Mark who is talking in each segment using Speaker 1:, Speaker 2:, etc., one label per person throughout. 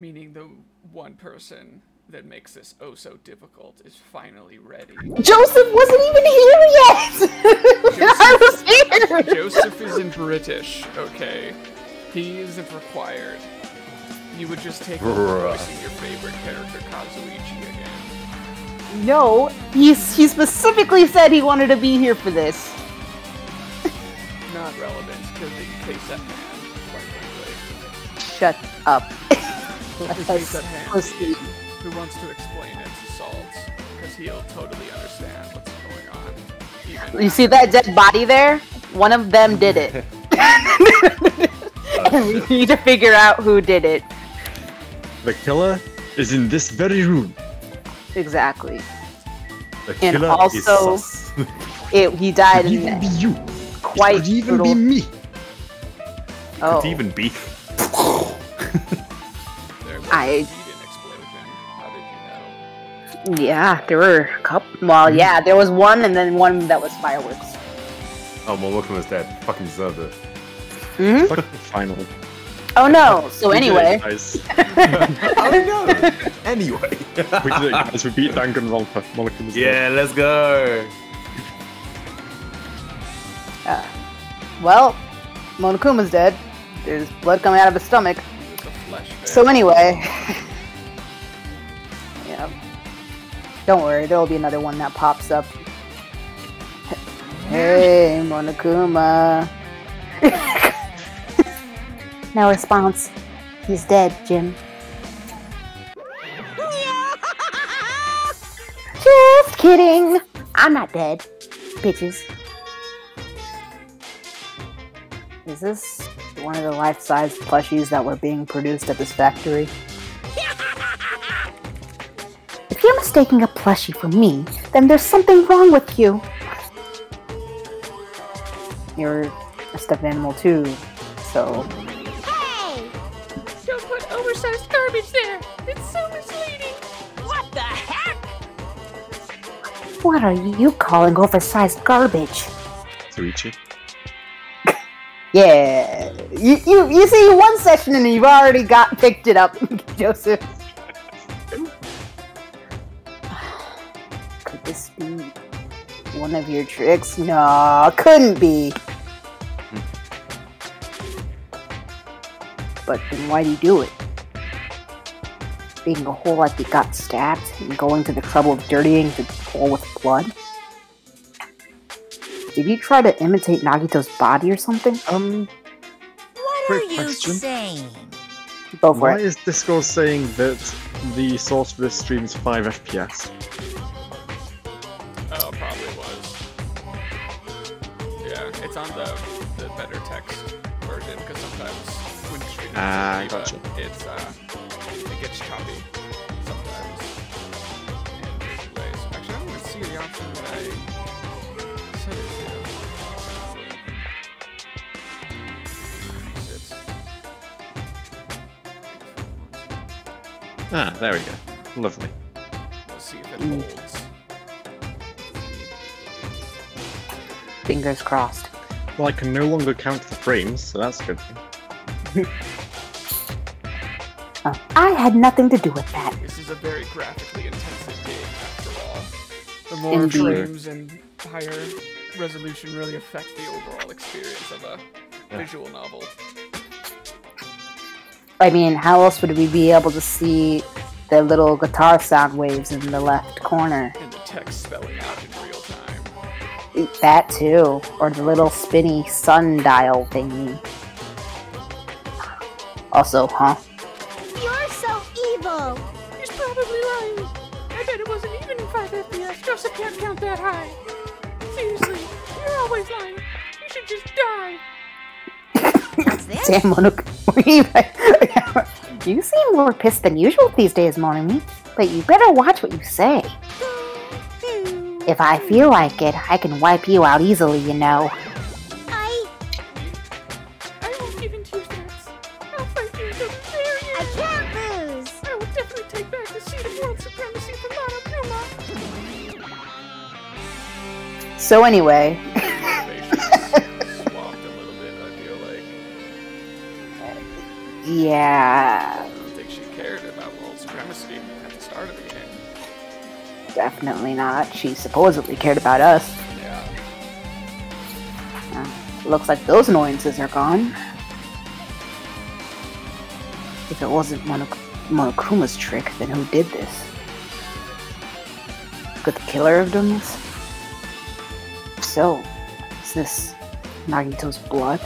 Speaker 1: Meaning the one person that makes this oh so difficult is finally ready.
Speaker 2: Joseph wasn't even here yet! I was here!
Speaker 1: Joseph isn't British, okay? He isn't required. You would just take over voicing your favorite character, Kazuichi, again.
Speaker 2: No, he specifically said he wanted to be here for this.
Speaker 1: Not relevant to the case at hand, quite frankly.
Speaker 2: Shut up.
Speaker 1: The case at hand, who wants to explain it to Salt? Because he'll totally understand what's going on.
Speaker 2: You see that dead body there? One of them did it. And we need to figure out who did it.
Speaker 3: The killer is in this very room.
Speaker 2: Exactly.
Speaker 3: The killer
Speaker 2: and also,
Speaker 3: is sus.
Speaker 2: He died
Speaker 3: Could
Speaker 2: in
Speaker 3: even be you.
Speaker 2: quite
Speaker 3: Could even
Speaker 2: brutal.
Speaker 3: be me.
Speaker 2: Oh.
Speaker 3: Could even be.
Speaker 1: There was
Speaker 2: I-
Speaker 1: an explosion. How did you know?
Speaker 2: Yeah, there were a couple. Well, yeah, there was one, and then one that was fireworks.
Speaker 3: Oh, Momoku was dead. Fucking deserved it.
Speaker 2: Hmm?
Speaker 3: Finally.
Speaker 2: Oh no. So anyway.
Speaker 3: Oh no! Anyway. We did it, guys. We beat Danganropa. Momoku was dead.
Speaker 4: Yeah, let's go.
Speaker 2: Well, Monokuma's dead. There's blood coming out of his stomach.
Speaker 1: It's a flesh fit.
Speaker 2: So anyway. Yeah. Don't worry, there will be another one that pops up. Hey, Monokuma. No response. He's dead, Jim. Just kidding. I'm not dead, bitches. Is this one of the life-size plushies that were being produced at this factory? If you're mistaking a plushie for me, then there's something wrong with you. You're a stuffed animal too, so...
Speaker 5: Hey! Don't put oversized garbage there! It's so misleading! What the heck?
Speaker 2: What are you calling oversized garbage?
Speaker 3: Suichi.
Speaker 2: Yeah, you see one session and you've already picked it up, Joseph. Could this be one of your tricks? No, couldn't be. But then why do you do it? Being a whole like you got stabbed and going to the trouble of dirtying the bowl with blood? Did you try to imitate Nagito's body or something?
Speaker 5: What
Speaker 3: Quick
Speaker 5: are you
Speaker 3: question.
Speaker 5: saying?
Speaker 2: Go for
Speaker 3: Why
Speaker 2: it.
Speaker 3: is Disco saying that the source for this stream is 5 FPS?
Speaker 1: Oh, probably was. Yeah, it's on the better text version because sometimes when streaming
Speaker 3: Gotcha.
Speaker 1: it's it gets choppy sometimes in different ways. Actually, I want to see the option that I set it to.
Speaker 3: Ah, there we go. Lovely.
Speaker 1: Let's see if it holds.
Speaker 2: Fingers crossed.
Speaker 3: Well, I can no longer count the frames, so that's a good thing.
Speaker 2: I had nothing to do with that.
Speaker 1: This is a very graphically intensive game, after all. The more
Speaker 2: Indeed.
Speaker 1: frames and higher resolution really affect the overall experience of a visual novel.
Speaker 2: I mean, how else would we be able to see the little guitar sound waves in the left corner?
Speaker 1: And the text spelling out in real time.
Speaker 2: That too. Or the little spinny sundial thingy. Also, huh?
Speaker 5: You're so evil! He's probably lying. I bet it wasn't even in 5 FPS. Joseph can't count that high. Seriously, you're always lying. You should just die. What's this?
Speaker 2: Damn, you seem more pissed than usual these days, Monami. But you better watch what you say. If I feel like it, I can wipe you out easily, you know.
Speaker 5: I
Speaker 1: won't give in to your threats. I'll fight you until the very end.
Speaker 5: can't lose!
Speaker 1: I will definitely take back the seat of world supremacy from Monokuma.
Speaker 2: So anyway,
Speaker 1: Swapped a little bit, I feel like.
Speaker 2: yeah.
Speaker 1: I don't think she cares supremacy at the start of the game.
Speaker 2: Definitely not. She supposedly cared about us.
Speaker 1: Yeah.
Speaker 2: Looks like those annoyances are gone. If it wasn't Monokuma's trick, then who did this? Could the killer have done this? So, is this Nagito's blood?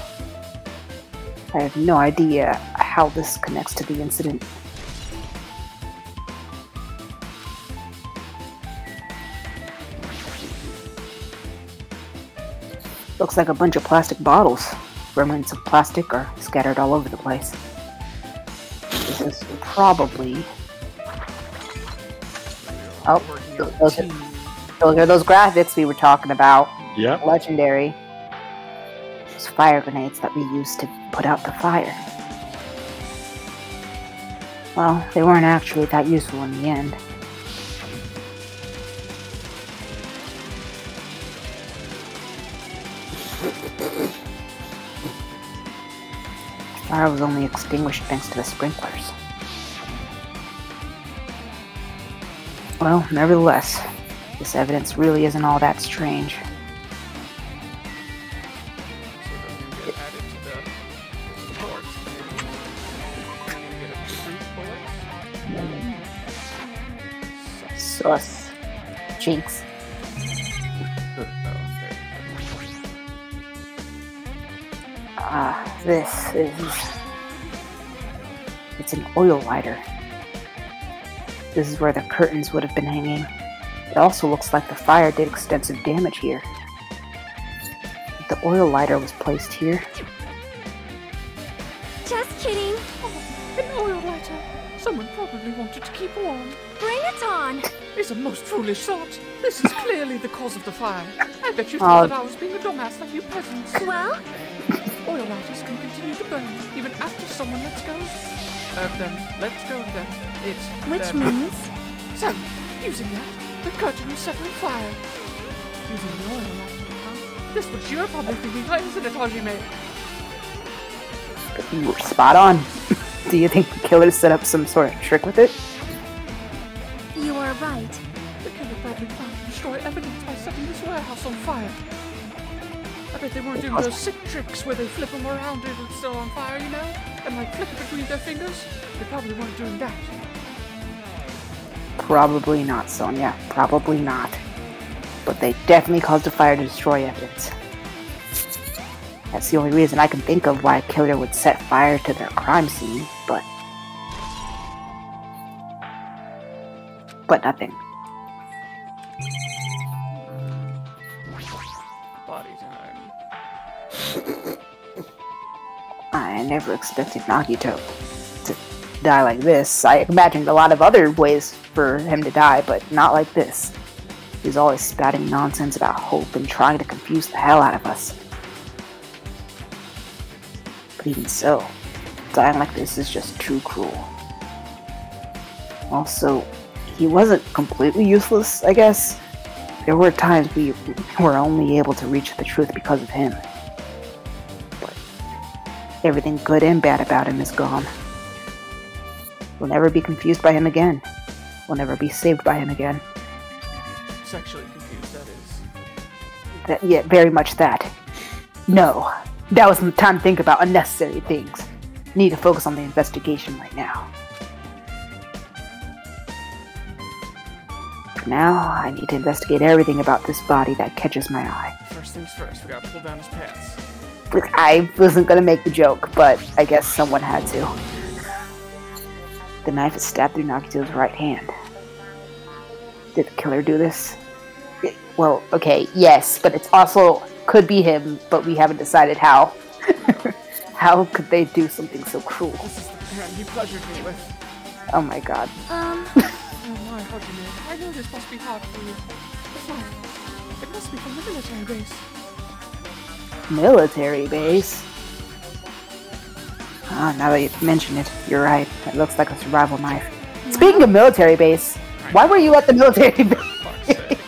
Speaker 2: I have no idea how this connects to the incident. Looks like a bunch of plastic bottles. Remnants of plastic are scattered all over the place. This is probably... Oh, those are those graphics we were talking about.
Speaker 3: Yeah.
Speaker 2: Legendary. Those fire grenades that we used to put out the fire. Well, they weren't actually that useful in the end. The fire was only extinguished thanks to the sprinklers. Well, nevertheless, this evidence really isn't all that strange. Sus. Jinx. This is... It's an oil lighter. This is where the curtains would have been hanging. It also looks like the fire did extensive damage here. The oil lighter was placed here.
Speaker 4: Just kidding.
Speaker 5: Oh, an oil lighter. Someone probably wanted to keep warm.
Speaker 4: Bring it on.
Speaker 5: It's a most foolish thought. This is clearly the cause of the fire. I bet you thought that I was being a dumbass like you peasants.
Speaker 4: Well?
Speaker 5: Oil lighters can continue to burn even after someone lets go. Let's go then. It's
Speaker 4: Which means?
Speaker 5: So, using that, the curtain will set on fire. Using the oil lighter, huh? This what you're probably thinking, isn't it, Hajime?
Speaker 2: You were spot on. Do you think the killer set up some sort of trick with it?
Speaker 4: You are right.
Speaker 5: The killer probably planned to destroy evidence by setting this warehouse on fire. I bet they weren't doing those sick tricks where they flip them around and it's still on fire, you know? And like flick it between their fingers. They probably weren't doing that.
Speaker 2: Probably not, Sonia. Probably not. But they definitely caused a fire to destroy evidence. That's the only reason I can think of why a killer would set fire to their crime scene, but nothing.
Speaker 1: Body time.
Speaker 2: I never expected Nagito to die like this. I imagined a lot of other ways for him to die, but not like this. He's always spouting nonsense about hope and trying to confuse the hell out of us. But even so, dying like this is just too cruel. Also, he wasn't completely useless, I guess. There were times we were only able to reach the truth because of him. But everything good and bad about him is gone. We'll never be confused by him again. We'll never be saved by him again.
Speaker 1: Sexually confused, that is.
Speaker 2: Yeah, very much that. No, that wasn't the time to think about unnecessary things. Need to focus on the investigation right now. For now, I need to investigate everything about this body that catches my eye.
Speaker 1: First things first, we gotta pull down his pants.
Speaker 2: I wasn't gonna make the joke, but I guess someone had to. The knife is stabbed through Nagito's right hand. Did the killer do this? Well, okay, yes, but it's also could be him, but we haven't decided how. How could they do something so cruel?
Speaker 1: This is the man he pleasured me with.
Speaker 2: Oh my god.
Speaker 5: Oh my, Hajime, I know this must be hard for you. But it must be from the military base.
Speaker 2: Military base? Ah, now that you mention it, you're right. It looks like a survival knife. Speaking of military base, why were you at the military base?
Speaker 1: Fuck's sake.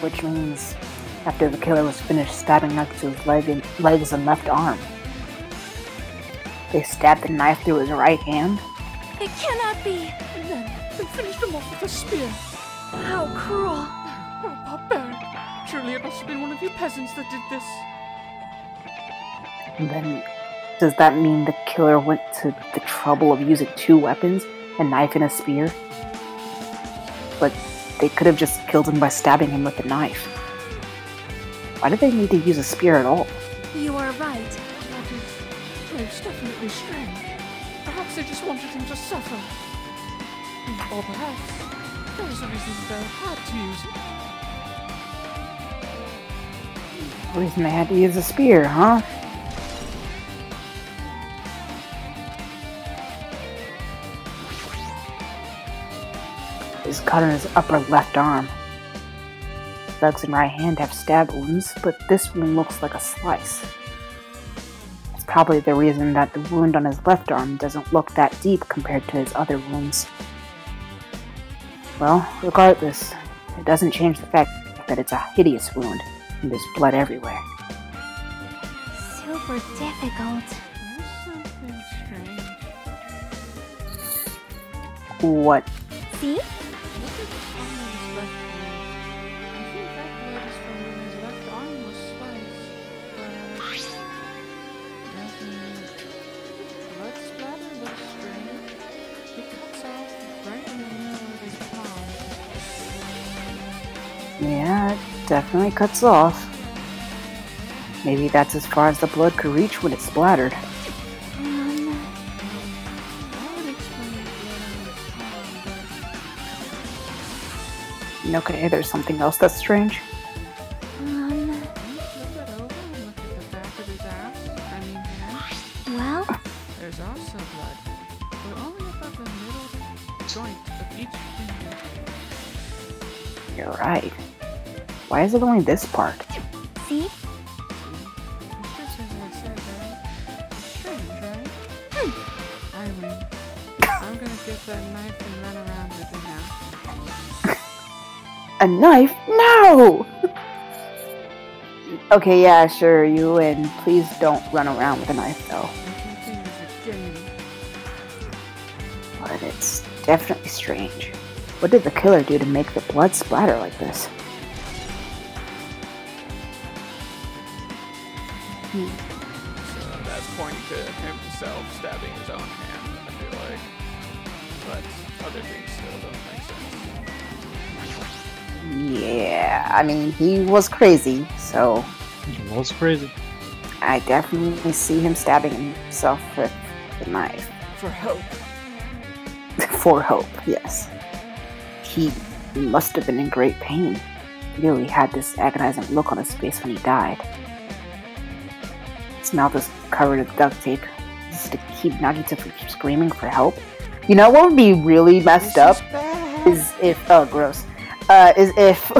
Speaker 2: which means after the killer was finished stabbing Natsu's legs and left arm, they stabbed the knife through his right hand.
Speaker 4: It cannot be.
Speaker 5: And then they finished him off with a spear.
Speaker 4: How cruel.
Speaker 5: Oh, barbaric. Surely it must have been one of you peasants that did this.
Speaker 2: And then, does that mean the killer went to the trouble of using 2 weapons, a knife and a spear? But they could have just killed him by stabbing him with a knife. Why did they need to use a spear at all?
Speaker 4: You are right.
Speaker 5: It's definitely strange. Perhaps they just wanted him to suffer. Or perhaps there was a reason they had to use it.
Speaker 2: The reason they had to use a spear, huh? He's cut on his upper left arm. His legs and right hand have stab wounds, but this wound looks like a slice. It's probably the reason that the wound on his left arm doesn't look that deep compared to his other wounds. Well, regardless, it doesn't change the fact that it's a hideous wound, and there's blood everywhere.
Speaker 4: Super difficult.
Speaker 5: There's something strange.
Speaker 2: What?
Speaker 4: See?
Speaker 5: Look at the arm on his left hand. I think that blood is from when his left arm was sliced. But blood splatter looks strange. It cuts off right in the middle of his palm.
Speaker 2: Yeah, it definitely cuts off. Maybe that's as far as the blood could reach when it splattered.
Speaker 5: That would explain the blood on his palm, but
Speaker 2: Okay, there's something else that's strange.
Speaker 5: flip it over and look at the back of his ass. I mean hand.
Speaker 4: Well,
Speaker 5: There's also blood, but only above the middle joint of each finger.
Speaker 2: You're right. Why is it only this part?
Speaker 4: see?
Speaker 5: It's just as I said, right? It's strange, right? I win. I'm gonna get that knife and run around with it now.
Speaker 2: A knife? No! Okay, yeah, sure, you win. Please don't run around with a knife, though.
Speaker 5: Everything is a game.
Speaker 2: But it's definitely strange. What did the killer do to make the blood splatter like this?
Speaker 1: So that's pointing to himself stabbing his own hand, I feel like. But other things still don't make sense.
Speaker 2: Yeah, I mean, he was crazy, so
Speaker 3: It was crazy.
Speaker 2: I definitely see him stabbing himself with the knife.
Speaker 1: For hope.
Speaker 2: For hope, yes. He must have been in great pain. He really had this agonizing look on his face when he died. His mouth was covered with duct tape, just to keep Nagita from screaming for help. You know what would be really messed up? Is if gross. Is if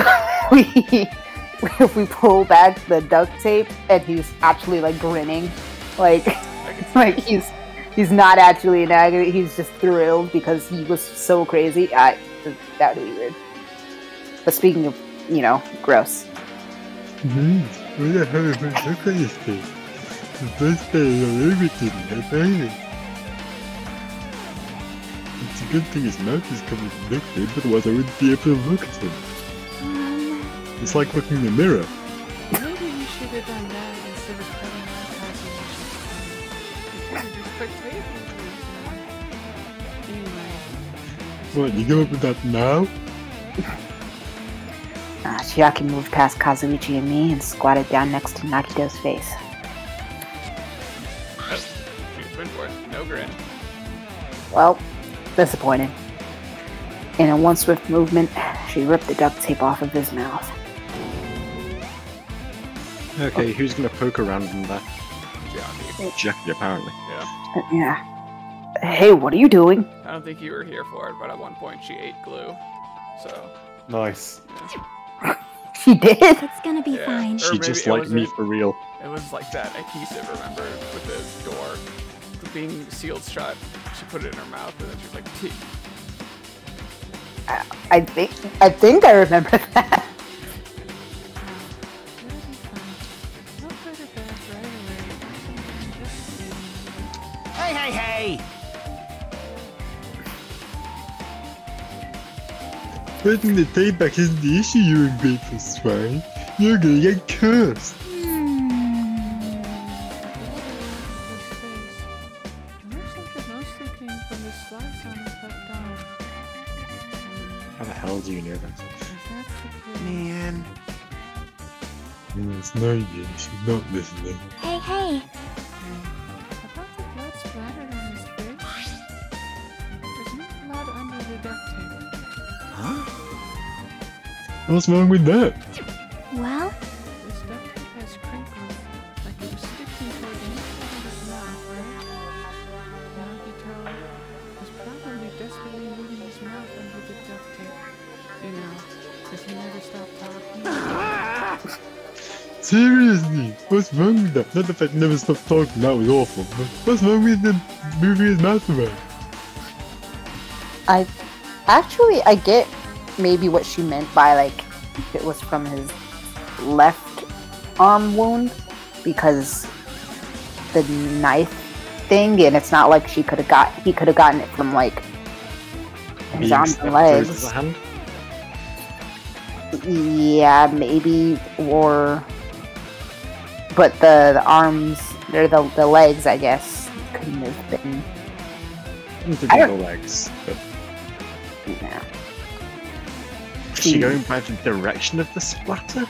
Speaker 2: we pull back the duct tape and he's actually like grinning, like like he's not actually in agony. He's just thrilled because he was so crazy. That would be weird. But speaking of, gross.
Speaker 3: Where the hell is my look at this thing? The best thing on everything, I find it. It's a good thing his mouth is covered with duct tape, otherwise I wouldn't be able to look at him. It's like looking in the mirror.
Speaker 5: Maybe we should have done that instead of cutting out passing. We could have just put tape into his mouth. Anyway.
Speaker 3: What, you come up with that now?
Speaker 2: Chiaki moved past Kazuichi and me and squatted down next to Nakito's face.
Speaker 1: She went for it. No grin.
Speaker 2: Well, disappointed. In a one swift movement, she ripped the duct tape off of his mouth.
Speaker 3: Okay, who's gonna poke around in that?
Speaker 1: Jackie.
Speaker 3: Jackie, apparently.
Speaker 1: Yeah.
Speaker 2: Yeah. Hey, what are you doing?
Speaker 1: I don't think you were here for it, but at one point she ate glue. So,
Speaker 3: Nice.
Speaker 2: She did?
Speaker 4: It's gonna be
Speaker 1: Yeah.
Speaker 4: fine.
Speaker 1: Or
Speaker 3: She
Speaker 1: maybe
Speaker 3: just
Speaker 1: it
Speaker 3: like
Speaker 1: was
Speaker 3: me
Speaker 1: a-
Speaker 3: for real.
Speaker 1: it was like that adhesive, remember, with the door being sealed shut. She put it in her mouth and then she was like, "Pee."
Speaker 2: I think I remember that.
Speaker 3: Spreading the payback isn't the issue, you ungrateful swine. You're gonna get cursed.
Speaker 5: Looks like it mostly came from the slice on his left arm.
Speaker 3: How the hell do you know that?
Speaker 5: If that's the case,
Speaker 1: Man.
Speaker 3: It's no use, she's not listening.
Speaker 4: Hey,
Speaker 5: about
Speaker 4: hey.
Speaker 5: the blood splattered on his face, there's no blood under the duct tape.
Speaker 1: Huh?
Speaker 3: What's wrong with that?
Speaker 4: Well,
Speaker 5: This duct tape has crinkles, like it was sticking toward the inside of his mouth, right? Nagito was probably desperately moving his mouth under the duct tape. You know, because he never stopped talking.
Speaker 3: Seriously, what's wrong with that? Not the fact he never stopped talking, that was awful, but what's wrong with him moving his mouth around?
Speaker 2: I get maybe what she meant by like if it was from his left arm wound because the knife thing, and it's not like he could have gotten it from like his arms and legs.
Speaker 3: Hand?
Speaker 2: Yeah, maybe, or but the arms or the legs, I guess, couldn't have been.
Speaker 3: I don't know legs, but
Speaker 2: Yeah.
Speaker 3: is she going by the direction of the splatter?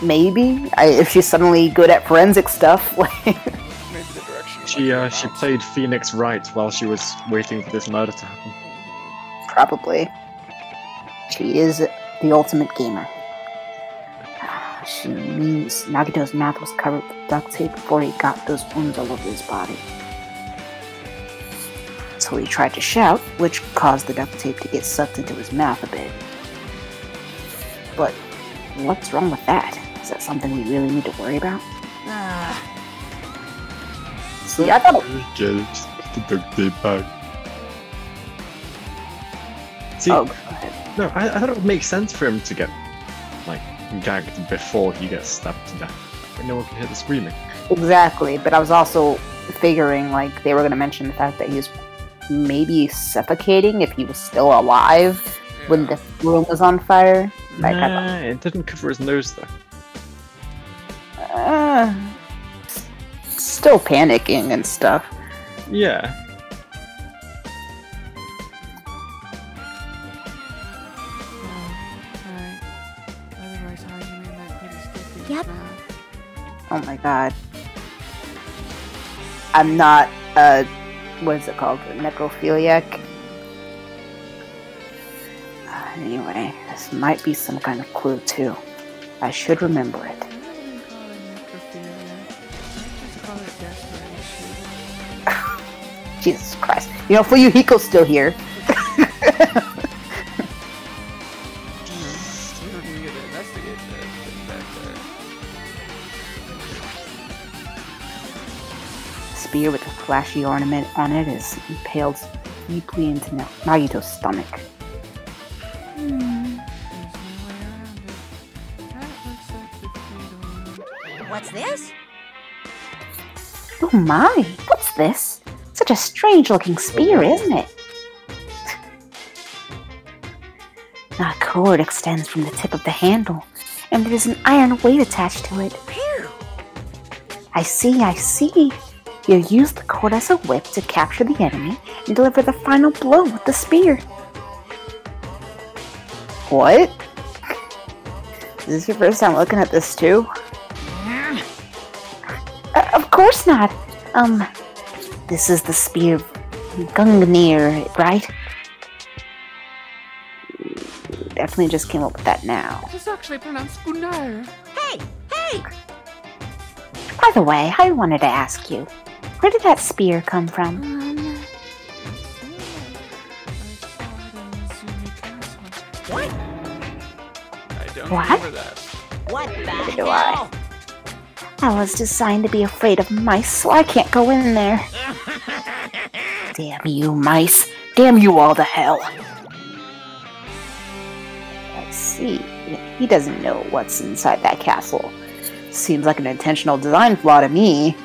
Speaker 2: Maybe if she's suddenly good at forensic stuff. Like,
Speaker 1: Maybe the direction.
Speaker 3: She played Phoenix right while she was waiting for this murder to happen.
Speaker 2: probably. She is the ultimate gamer. She means Nagito's mouth was covered with duct tape before he got those wounds all over his body. So he tried to shout, which caused the duct tape to get sucked into his mouth a bit. But what's wrong with that? Is that something we really need to worry about? See, I thought
Speaker 3: Get it, just put the duct tape back. See,
Speaker 2: Oh, go ahead.
Speaker 3: no, I thought it would make sense for him to get, like, gagged before he gets stabbed to death. But no one can hear the screaming.
Speaker 2: Exactly, but I was also figuring like they were going to mention the fact that he was maybe suffocating if he was still alive when the room was on fire. Like,
Speaker 3: Nah, it didn't cover his nose though.
Speaker 2: Still panicking and stuff.
Speaker 3: Yeah.
Speaker 5: Alright. Otherwise, how you mean that put a stick in his
Speaker 4: Yep.
Speaker 5: mouth?
Speaker 2: Oh my god. I'm not what is it called? A necrophiliac? Anyway, this might be some kind of clue too. I should remember it.
Speaker 5: I wouldn't call it necrophilia. I'd just call it desperation.
Speaker 2: Jesus Christ. You know, Fuyuhiko's still here.
Speaker 1: We don't even get to investigate that thing back there.
Speaker 2: Spear with a flashy ornament on it is impaled deeply into Nagito's stomach.
Speaker 5: There's no way around it. That looks like the fatal wound.
Speaker 6: What's this?
Speaker 2: Oh my, what's this? Such a strange looking spear, isn't it? A cord extends from the tip of the handle, and there is an iron weight attached to it.
Speaker 6: Phew!
Speaker 2: I see. You use the cord as a whip to capture the enemy and deliver the final blow with the spear. What? Is this your first time looking at this too? Of course not. This is the spear of Gungnir, right? Definitely just came up with that now.
Speaker 5: It's actually pronounced Gunnar.
Speaker 6: Hey! Hey!
Speaker 2: By the way, I wanted to ask you, where did that spear come from?
Speaker 6: What?
Speaker 1: I don't
Speaker 2: What?
Speaker 1: remember that.
Speaker 6: What the
Speaker 2: Neither do
Speaker 6: hell?
Speaker 2: I was designed to be afraid of mice, so I can't go in there. Damn you, mice. Damn you all to hell. I see. He doesn't know what's inside that castle. Seems like an intentional design flaw to me.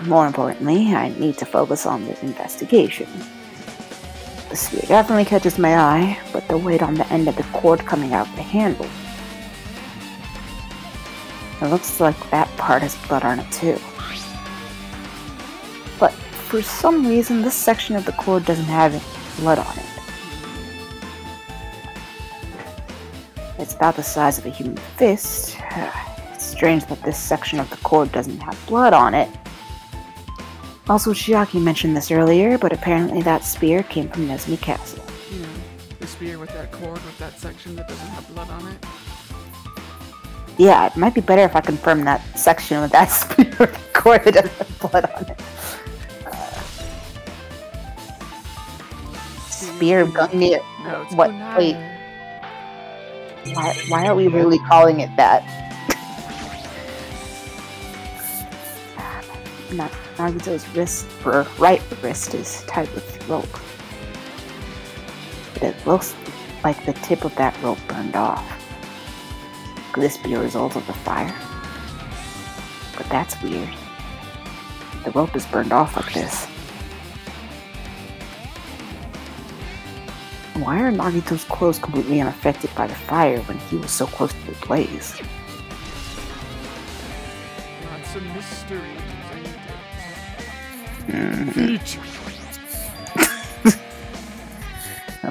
Speaker 2: More importantly, I need to focus on the investigation. The spear definitely catches my eye, but the weight on the end of the cord coming out of the handle. It looks like that part has blood on it too. But for some reason, this section of the cord doesn't have any blood on it. It's about the size of a human fist. It's strange that this section of the cord doesn't have blood on it. Also, Chiaki mentioned this earlier, but apparently that spear came from Nesmi Castle.
Speaker 1: You know, the spear with that cord with that section that doesn't have blood on it.
Speaker 2: Yeah, it might be better if I confirm that section with that spear with the cord that doesn't have blood on it. Spear of Gungnir.
Speaker 1: No, it's
Speaker 2: What?
Speaker 1: Gunnar.
Speaker 2: Wait. Why are we really calling it that? Nagito's wrist, or right wrist, is tied with rope. But it looks like the tip of that rope burned off. Could this be a result of the fire? But that's weird. The rope is burned off like this. Why are Nagito's clothes completely unaffected by the fire when he was so close to the blaze?
Speaker 1: Lots of mysteries.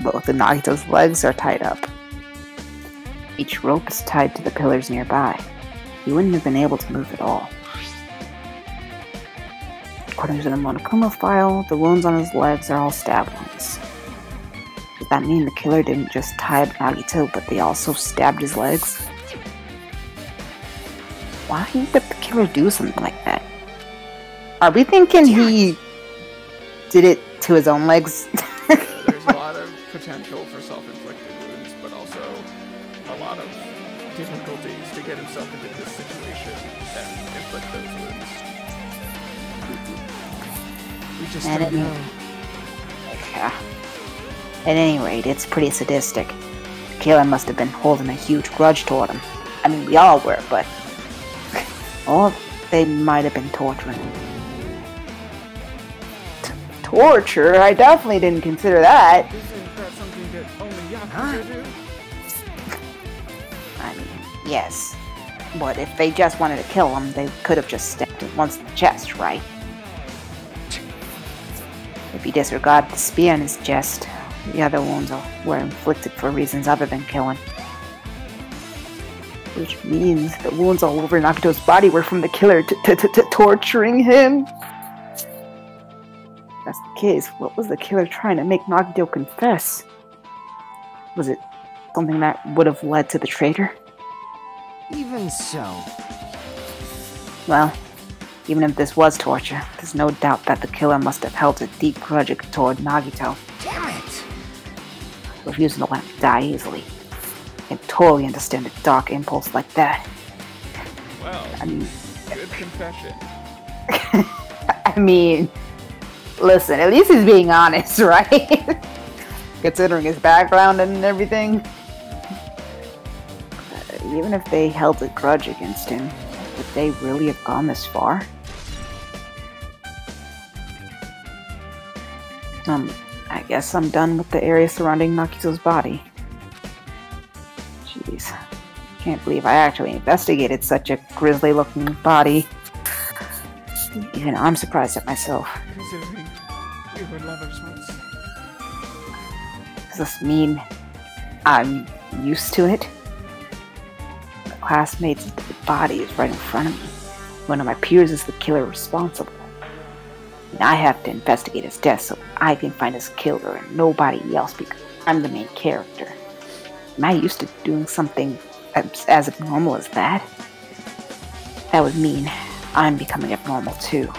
Speaker 2: Both of Nagito's legs are tied up. Each rope is tied to the pillars nearby. He wouldn't have been able to move at all. According to the Monokuma file, the wounds on his legs are all stab wounds. Does that mean the killer didn't just tie up Nagito, but they also stabbed his legs? Why did the killer do something like that? Are we thinking he did it to his own legs?
Speaker 1: There's a lot of potential for self-inflicted wounds, but also a lot of difficulties to get himself into this situation and inflict those wounds. We just don't know.
Speaker 2: Yeah. At any rate, it's pretty sadistic. The killer must have been holding a huge grudge toward him. I mean, we all were, but... or they might have been torturing him. Torture? I definitely didn't consider that.
Speaker 1: Isn't that something that only Yakuza do?
Speaker 2: I mean, yes. But if they just wanted to kill him, they could have just stabbed him once in the chest, right? If you disregard the spear in his chest, the other wounds were inflicted for reasons other than killing. Which means the wounds all over Nagito's body were from the killer torturing him? If that's the case, what was the killer trying to make Nagito confess? Was it something that would have led to the traitor?
Speaker 7: Even so.
Speaker 2: Well, even if this was torture, there's no doubt that the killer must have held a deep grudge toward Nagito.
Speaker 7: Damn it!
Speaker 2: Refusing to let him die easily. I can totally understand a dark impulse like that.
Speaker 1: Well,
Speaker 2: I mean,
Speaker 1: good confession.
Speaker 2: I mean, listen, at least he's being honest, right? Considering his background and everything. Even if they held a grudge against him, would they really have gone this far? I guess I'm done with the area surrounding Nagito's body. Jeez. Can't believe I actually investigated such a grisly-looking body. Even I'm surprised at myself.
Speaker 1: Considering we were lovers once.
Speaker 2: Does this mean I'm used to it? My classmate's body is right in front of me. One of my peers is the killer responsible. And I have to investigate his death so I can find his killer and nobody else because I'm the main character. Am I used to doing something as abnormal as that? That would mean I'm becoming abnormal too.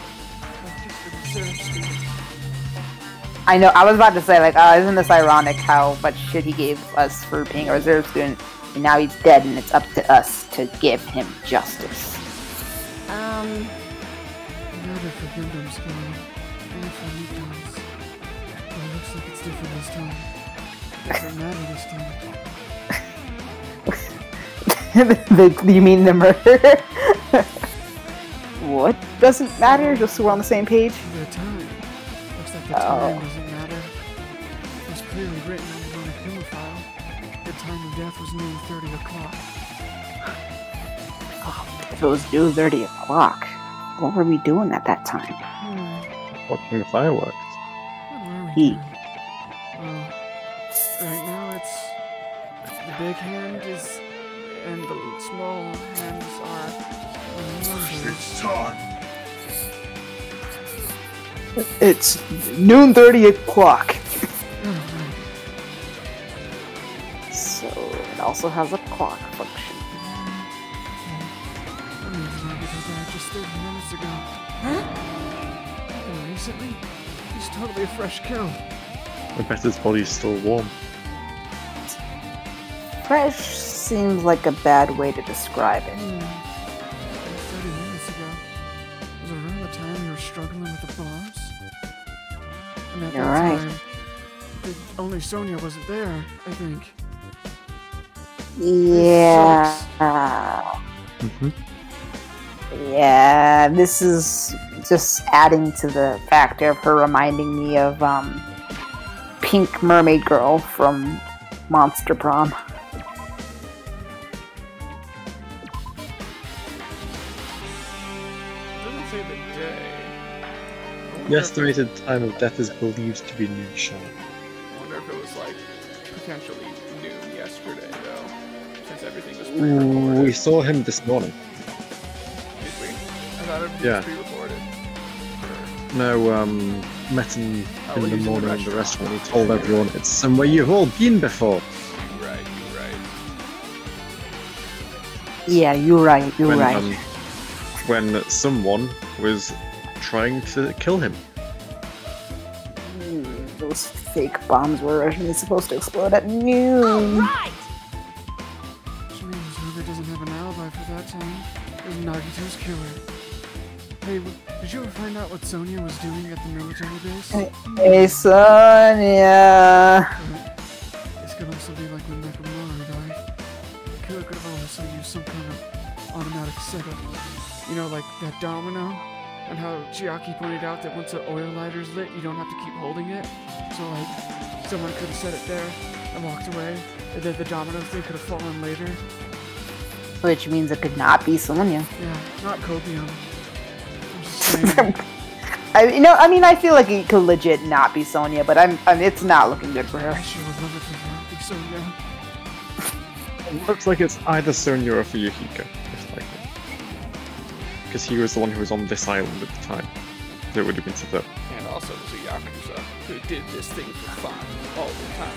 Speaker 2: I know, I was about to say, like, oh, isn't this ironic how much shit he gave us for being a reserve student, and now he's dead and it's up to us to give him justice.
Speaker 1: Never forgive them, Scarlet. And for me, guys. But it looks like it's different this time. Doesn't matter this time.
Speaker 2: You mean the murder? What doesn't matter? Just so we're on the same page?
Speaker 1: The time. Looks like the time doesn't matter. This written on the Monokuma file. The time of death was noon 30 o'clock.
Speaker 2: Oh, if it was due 30 o'clock, what were we doing at that time?
Speaker 3: Watching the fireworks.
Speaker 1: What were we
Speaker 2: He.
Speaker 1: doing? Well, right now it's... The big hand is... and the small hands are... numbers.
Speaker 2: It's noon 30 o'clock. So it also has a clock function.
Speaker 1: That means Nagito died just 30 minutes ago. Huh? And recently, he's totally a fresh kill.
Speaker 3: I bet his body's still warm.
Speaker 2: Fresh seems like a bad way to describe it.
Speaker 1: 30 minutes ago. Was it around the time you were struggling with the bombs? And at
Speaker 2: You're
Speaker 1: that
Speaker 2: right.
Speaker 1: time, only Sonia wasn't there, I think.
Speaker 2: Yeah.
Speaker 3: Mm-hmm.
Speaker 2: Yeah, this is just adding to the factor of her reminding me of Pink Mermaid Girl from Monster Prom.
Speaker 1: It doesn't say the day. I wonder
Speaker 3: The
Speaker 1: if-
Speaker 3: estimated time of death is believed to be noon sharp.
Speaker 1: I wonder if it was like potentially noon yesterday though, since everything was
Speaker 3: We
Speaker 1: pre-recorded.
Speaker 3: saw him this morning.
Speaker 1: Did we? I thought everything
Speaker 3: Yeah.
Speaker 1: was pre-recorded.
Speaker 3: No, met him
Speaker 1: Oh,
Speaker 3: in the
Speaker 1: he's in the
Speaker 3: morning in the
Speaker 1: restaurant.
Speaker 3: restaurant. He told everyone it's somewhere you've all been before.
Speaker 1: You're right.
Speaker 2: Yeah, you're right, you're
Speaker 3: when,
Speaker 2: right.
Speaker 3: When someone was trying to kill him.
Speaker 2: Those fake bombs were originally supposed to explode at noon.
Speaker 6: Right!
Speaker 1: Which means Ruger doesn't have an alibi for that time. It was Nagito's killer. Hey, did you ever find out what Sonia was doing at the military base?
Speaker 2: Hey, Sonia.
Speaker 1: This could also be like when Nakamura died. The killer could have also used some kind of automatic setup. You know, like that domino? And how Chiaki pointed out that once the oil lighter's lit, you don't have to keep holding it. So, like, someone could have set it there and walked away, and then the domino thing could have fallen later.
Speaker 2: Which means it could not be Sonia.
Speaker 1: Yeah, not copium. I'm just saying.
Speaker 2: I feel like it could legit not be Sonia, but it's not looking good for
Speaker 1: I
Speaker 2: her.
Speaker 1: sure would love it for that. Be so young.
Speaker 3: It looks like it's either Sonia or Fuyuhiko, most likely. Because he was the one who was on this island at the time. So it would have been set up.
Speaker 1: And also was a Yakuza who did this thing for fun all the time.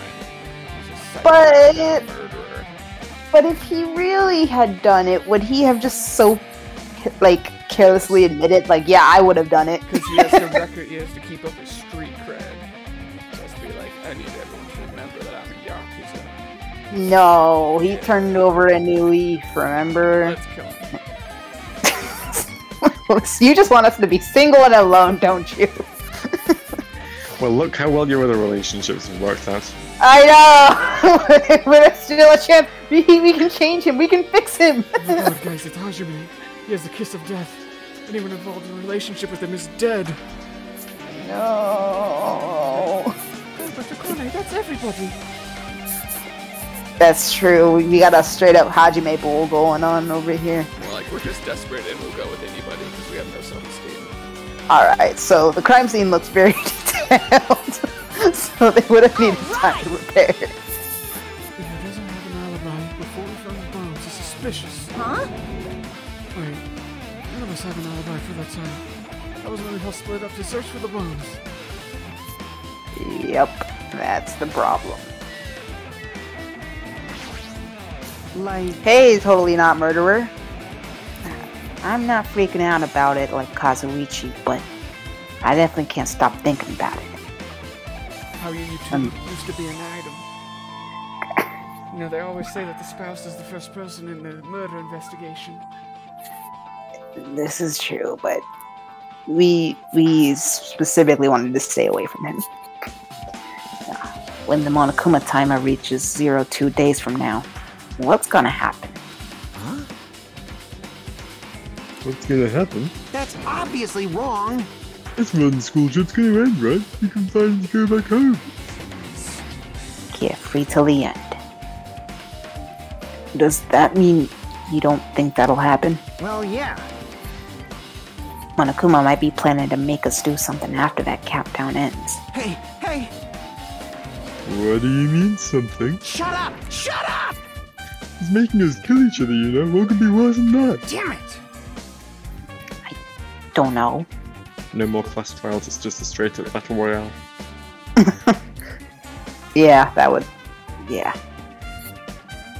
Speaker 1: He's a
Speaker 2: But-
Speaker 1: murderer.
Speaker 2: But if he really had done it, would he have just so, like, carelessly admitted, like, yeah, I would have done it?
Speaker 1: Because he has the record, he has to keep up his street cred. So has to be like, I need everyone to remember that I'm a Yakuza.
Speaker 2: No, he turned over a new leaf, remember?
Speaker 1: Let's kill him.
Speaker 2: You just want us to be single and alone, don't you?
Speaker 3: Well, look how well your other relationships have worked out.
Speaker 2: I know! But there's still a chance. We can change him. We can fix him.
Speaker 1: Oh my god, guys, it's Hajime. He has the kiss of death. Anyone involved in a relationship with him is dead.
Speaker 2: No.
Speaker 1: But Takane, that's everybody.
Speaker 2: That's true. We got a straight up Hajime bowl going on over here.
Speaker 1: More like we're just desperate and we'll go with anybody because we have no self-esteem.
Speaker 2: Alright, so the crime scene looks very detailed. So they would have needed time to repair.
Speaker 1: If he doesn't have an alibi before we found the bombs, it's suspicious.
Speaker 6: Huh?
Speaker 1: Wait, none of us have an alibi for that time. That was when we all split up to search for the bombs.
Speaker 2: Yep, that's the problem.
Speaker 7: Like,
Speaker 2: Hey, totally not murderer. I'm not freaking out about it like Kazuichi, but I definitely can't stop thinking about it.
Speaker 1: How you two used to be an item. You know, they always say that the spouse is the first person in the murder investigation.
Speaker 2: This is true, but we specifically wanted to stay away from him. When the Monokuma timer reaches 02 days from now, what's gonna happen?
Speaker 7: huh?
Speaker 3: What's gonna happen?
Speaker 7: That's obviously wrong.
Speaker 3: This modern school trip's gonna end, right? You can finally go back home.
Speaker 2: carefree till the end. Does that mean you don't think that'll happen?
Speaker 7: Well, yeah.
Speaker 2: Monokuma might be planning to make us do something after that countdown ends.
Speaker 7: Hey, hey!
Speaker 3: What do you mean something?
Speaker 7: Shut up! Shut up!
Speaker 3: He's making us kill each other, you know? What could be worse than that?
Speaker 7: Damn it!
Speaker 2: Don't know.
Speaker 3: No more class trials, it's just a straight up battle royale.
Speaker 2: Yeah, that would... yeah.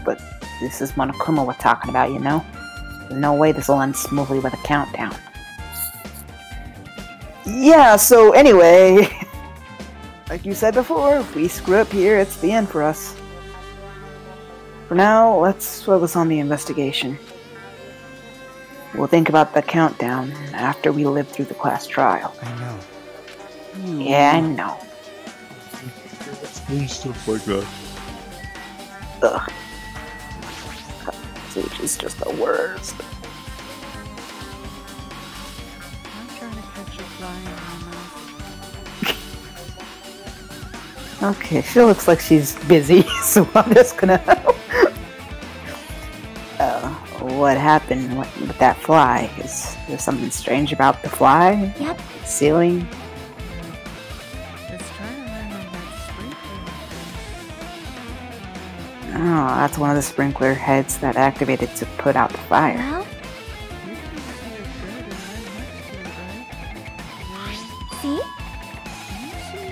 Speaker 2: But this is Monokuma we're talking about, you know? There's no way this will end smoothly with a countdown. Yeah, so anyway... like you said before, if we screw up here, it's the end for us. For now, let's focus on the investigation. We'll think about the countdown after we live through the class trial.
Speaker 7: I know.
Speaker 2: Yeah, I know.
Speaker 3: And stuff like that.
Speaker 2: Ugh. Sage is just the worst.
Speaker 1: I'm trying to catch a fly in my mouth.
Speaker 2: Okay, she looks like she's busy, so I'm just gonna... what happened with that fly? Is there something strange about the fly?
Speaker 4: Yep.
Speaker 2: Ceiling?
Speaker 1: It's trying to land on that sprinkler.
Speaker 2: Oh, that's one of the sprinkler heads that activated to put out the fire.
Speaker 4: Well,
Speaker 1: You can see it good and right next to it, right?
Speaker 4: see?
Speaker 1: Can you see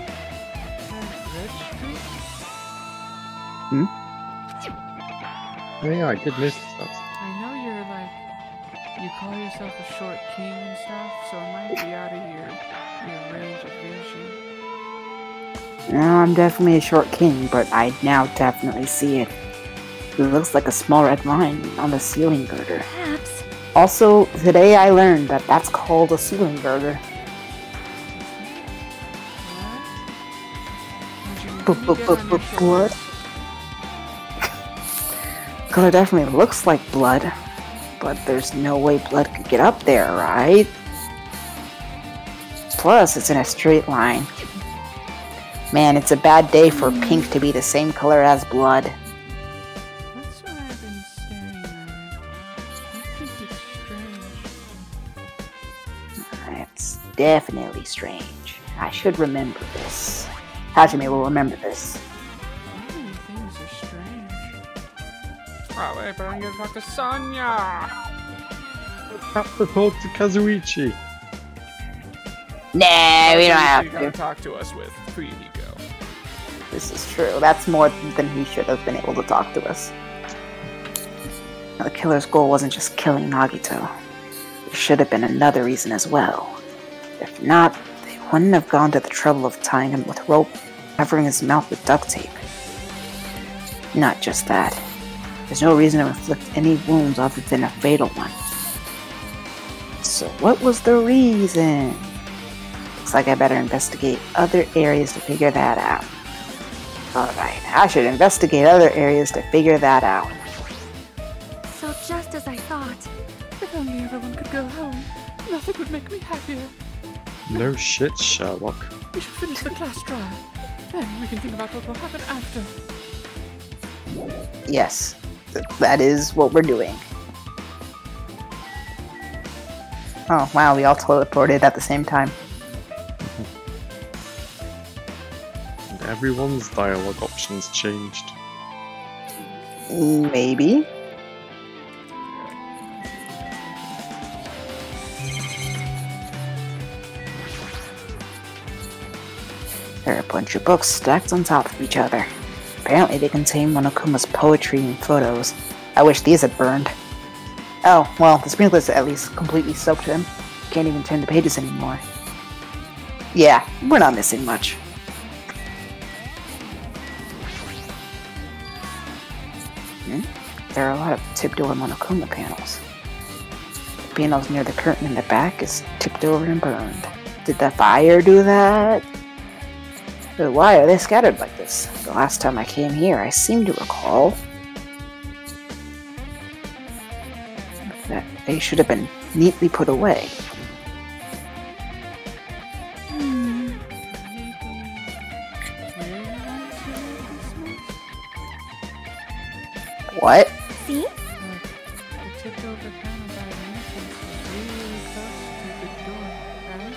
Speaker 1: that red streak?
Speaker 3: Oh yeah, I did notice that.
Speaker 1: I know you're like, you call yourself a short king and stuff, so it might be out of your range of vision.
Speaker 2: No, I'm definitely a short king, but I now definitely see it. It looks like a small red line on the ceiling girder.
Speaker 4: Perhaps.
Speaker 2: Also, today I learned that that's called a ceiling girder. Blood? Color definitely looks like blood, but there's no way blood could get up there, right? Plus, it's in a straight line. Man, it's a bad day for pink to be the same color as blood.
Speaker 1: That's what I've been staring at. I think it's strange.
Speaker 2: It's definitely strange. I should remember this. Hajime will remember this.
Speaker 1: So many things are strange. Oh wait, but I'm gonna talk to Sonya!
Speaker 3: Have to talk to Kazuichi.
Speaker 2: Nah, we don't have
Speaker 1: You gotta
Speaker 2: to.
Speaker 1: talk to us with Pretty Go.
Speaker 2: This is true. That's more than he should have been able to talk to us. Now, the killer's goal wasn't just killing Nagito. There should have been another reason as well. If not, they wouldn't have gone to the trouble of tying him with rope, covering his mouth with duct tape. Not just that. There's no reason to inflict any wounds other than a fatal one. So what was the reason? Looks like I better investigate other areas to figure that out. Alright, I should investigate other areas to figure that out.
Speaker 4: So just as I thought.
Speaker 1: If only everyone could go home, nothing would make me happier.
Speaker 3: No shit, Sherlock.
Speaker 1: We should finish the class trial. Then we can think about what will happen after.
Speaker 2: Yes, that is what we're doing. Oh wow, we all teleported at the same time.
Speaker 3: And everyone's dialogue options changed.
Speaker 2: Maybe. There are a bunch of books stacked on top of each other. Apparently they contain Monokuma's poetry and photos. I wish these had burned. Oh, well, the sprinklers at least completely soaked them. Can't even turn the pages anymore. Yeah, we're not missing much. There are a lot of tipped over Monokuma panels. The panels near the curtain in the back is tipped over and burned. Did the fire do that? But why are they scattered like this? The last time I came here, I seem to recall that they should have been neatly put away.
Speaker 1: Maybe here you want to make this move?
Speaker 2: What?
Speaker 4: See?
Speaker 1: The tipped over panel by the entrance is really close to the door, right?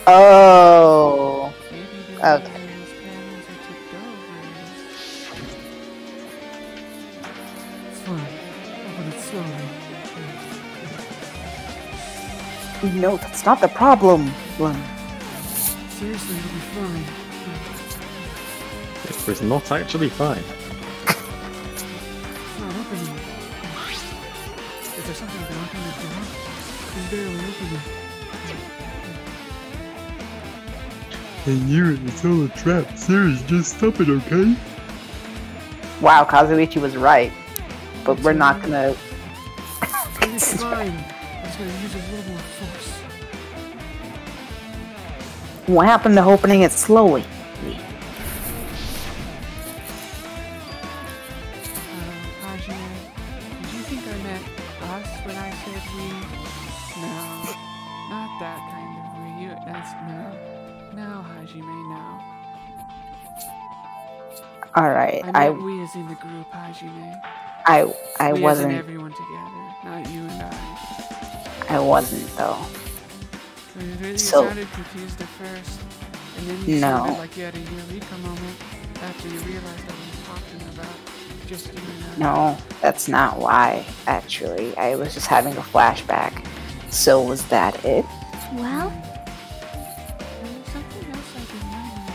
Speaker 2: Oh.
Speaker 1: Maybe the
Speaker 2: Okay.
Speaker 1: reason these panels are tipped over is... It's fine. Open it slowly.
Speaker 2: No, that's not the problem.
Speaker 1: Seriously, it'll be fine.
Speaker 3: It was not actually fine.
Speaker 1: It's not opening. Is there something blocking the door? I can barely open it.
Speaker 3: I knew it, it's all a trap. Serious, just stop it, okay?
Speaker 2: Wow, Kazuichi was right. But we're not gonna...
Speaker 1: It's fine. I'm just gonna use a little more force.
Speaker 2: What happened to opening it slowly?
Speaker 1: Hajime, did you think I meant us when I said we? No, not that kind of we. That's no. No, Hajime, no.
Speaker 2: Alright,
Speaker 1: I meant we as in the group, Hajime.
Speaker 2: I
Speaker 1: We as in
Speaker 2: wasn't...
Speaker 1: everyone together, not you and I.
Speaker 2: I wasn't, though.
Speaker 1: You
Speaker 2: So-
Speaker 1: sounded confused at first, and then you
Speaker 2: No.
Speaker 1: sounded like you had a Eureka moment after you realized I was talking about just you and I.
Speaker 2: No, that's not why, actually. I was just having a flashback. So was that it?
Speaker 4: Well,
Speaker 1: There was something else I remembered.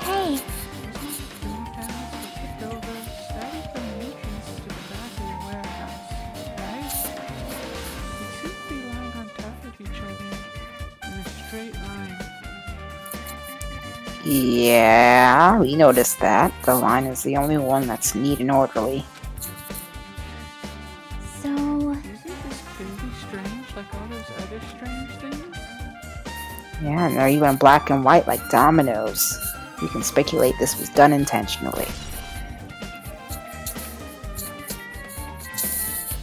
Speaker 4: hey.
Speaker 1: Wasn't the door panels that tipped over starting from the entrance to the back of the warehouse, right? They seem to be lying on top of each other in a straight line.
Speaker 2: Yeah, we noticed that. The line is the only one that's neat and orderly.
Speaker 4: So,
Speaker 1: Isn't this crazy strange like all those other strange things?
Speaker 2: Yeah, and they're even black and white like dominoes. You can speculate this was done intentionally.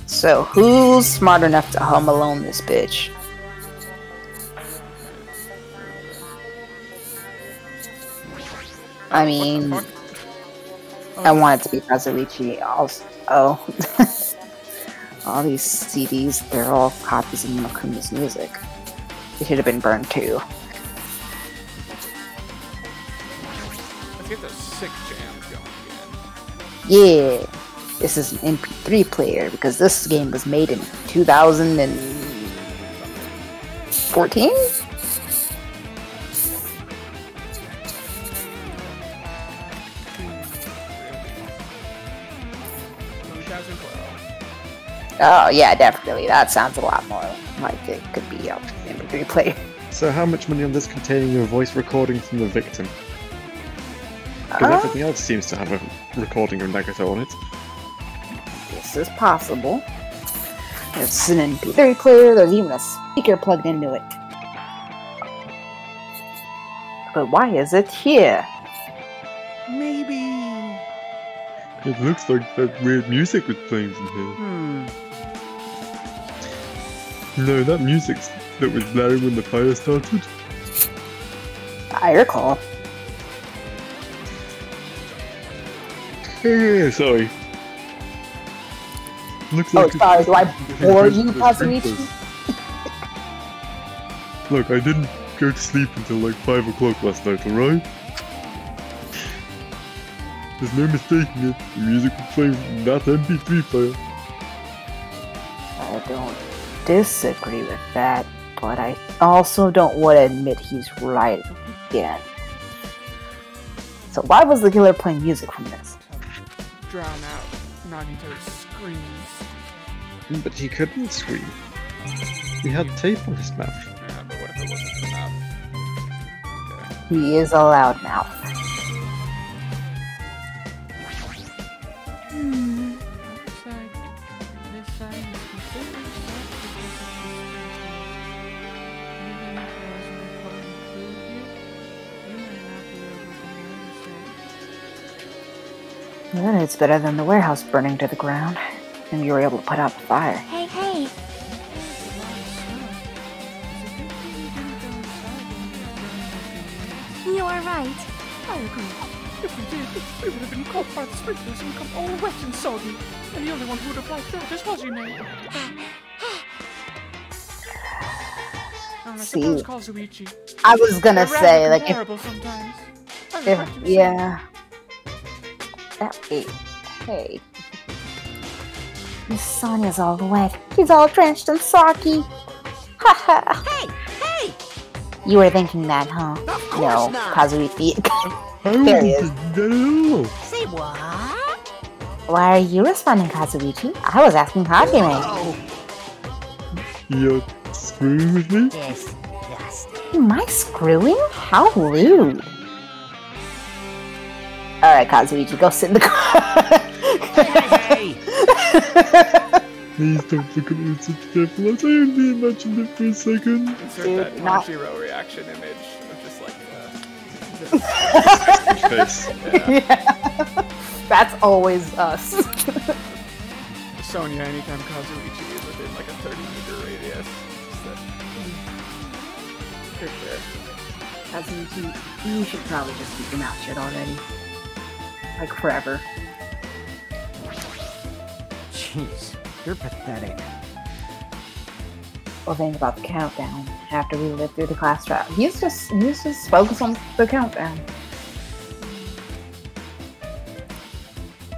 Speaker 2: So, who's smart enough to home alone this bitch? I mean, I want it to be Kazuichi also. Oh. All these CDs, they're all copies of Makuma's music. They should have been burned too.
Speaker 1: Let's get those sick jams going again.
Speaker 2: Yeah, this is an MP3 player because this game was made in 2014? Oh yeah, definitely. That sounds a lot more like it could be an MP3 player.
Speaker 3: So how much money on this containing a voice recording from the victim? Because everything else seems to have a recording of Nagato on it.
Speaker 2: This is possible. It's an MP3 player, there's even a speaker plugged into it. But why is it here?
Speaker 7: Maybe.
Speaker 3: It looks like that weird music was playing from here. No, that music that was blaring when the fire started.
Speaker 2: I recall.
Speaker 3: Yeah, sorry. Looks
Speaker 2: Oh,
Speaker 3: like it's-
Speaker 2: sorry, do I bore you,
Speaker 3: it's
Speaker 2: Kazuichi?
Speaker 3: Look, I didn't go to sleep until like 5 o'clock last night, alright? There's no mistaking it. The music was playing from that MP3 player.
Speaker 2: I don't disagree with that, but I also don't want to admit he's right again. So why was the killer playing music from this?
Speaker 1: Drown out Nagito's screams.
Speaker 3: But he couldn't scream. He had tape on his mouth.
Speaker 1: Yeah, but what if it wasn't enough? Okay.
Speaker 2: He is a loudmouth.
Speaker 1: Looks like this side is completely set because of this even if there was a recording clue here, you might not be able to notice it.
Speaker 2: Then it's better than the warehouse burning to the ground, and we were able to put out the fire.
Speaker 4: hey.
Speaker 1: There's a lot of snow. It's a good thing you didn't go inside when you were feeling like
Speaker 4: You are right. I agree.
Speaker 5: If we did, we would have been caught by the sprinklers and become all wet and soggy. And the only one who would have liked that is Hajime. I suppose Kazuichi.
Speaker 2: I was gonna
Speaker 5: They're
Speaker 2: say,
Speaker 5: rather
Speaker 2: like,
Speaker 5: comparable sometimes. I
Speaker 2: if
Speaker 5: regret to say.
Speaker 2: yeah. Hey. Miss Sonia's all wet. She's all drenched in sake. Haha.
Speaker 6: Hey! Hey!
Speaker 2: You were thinking that, huh?
Speaker 6: Of course
Speaker 2: No,
Speaker 6: not.
Speaker 2: Kazuichi.
Speaker 3: I
Speaker 2: There he
Speaker 3: wasn't
Speaker 2: is.
Speaker 3: thinking that at all.
Speaker 6: Say what?
Speaker 2: Why are you responding, Kazuichi? I was asking Hajime.
Speaker 6: Oh,
Speaker 3: You're screwing with me?
Speaker 6: disgusting.
Speaker 2: Am I screwing? How rude. Alright, Kazuichi, go sit in the car.
Speaker 6: Hey!
Speaker 3: Please don't look at me with such carefulness. I only imagined it for a second.
Speaker 1: Insert
Speaker 2: Dude,
Speaker 1: that
Speaker 2: not-
Speaker 1: Tanjiro reaction image of just like
Speaker 3: Face.
Speaker 1: yeah.
Speaker 2: That's always us.
Speaker 1: Sonya anytime Kazuichi is within like a 30-meter radius. Just good there.
Speaker 2: Kazuichi, you should probably just keep your mouth shut already. Like forever.
Speaker 8: Jeez, you're pathetic.
Speaker 2: Well, think about the countdown after we lived through the class trial. He's just focused on the countdown.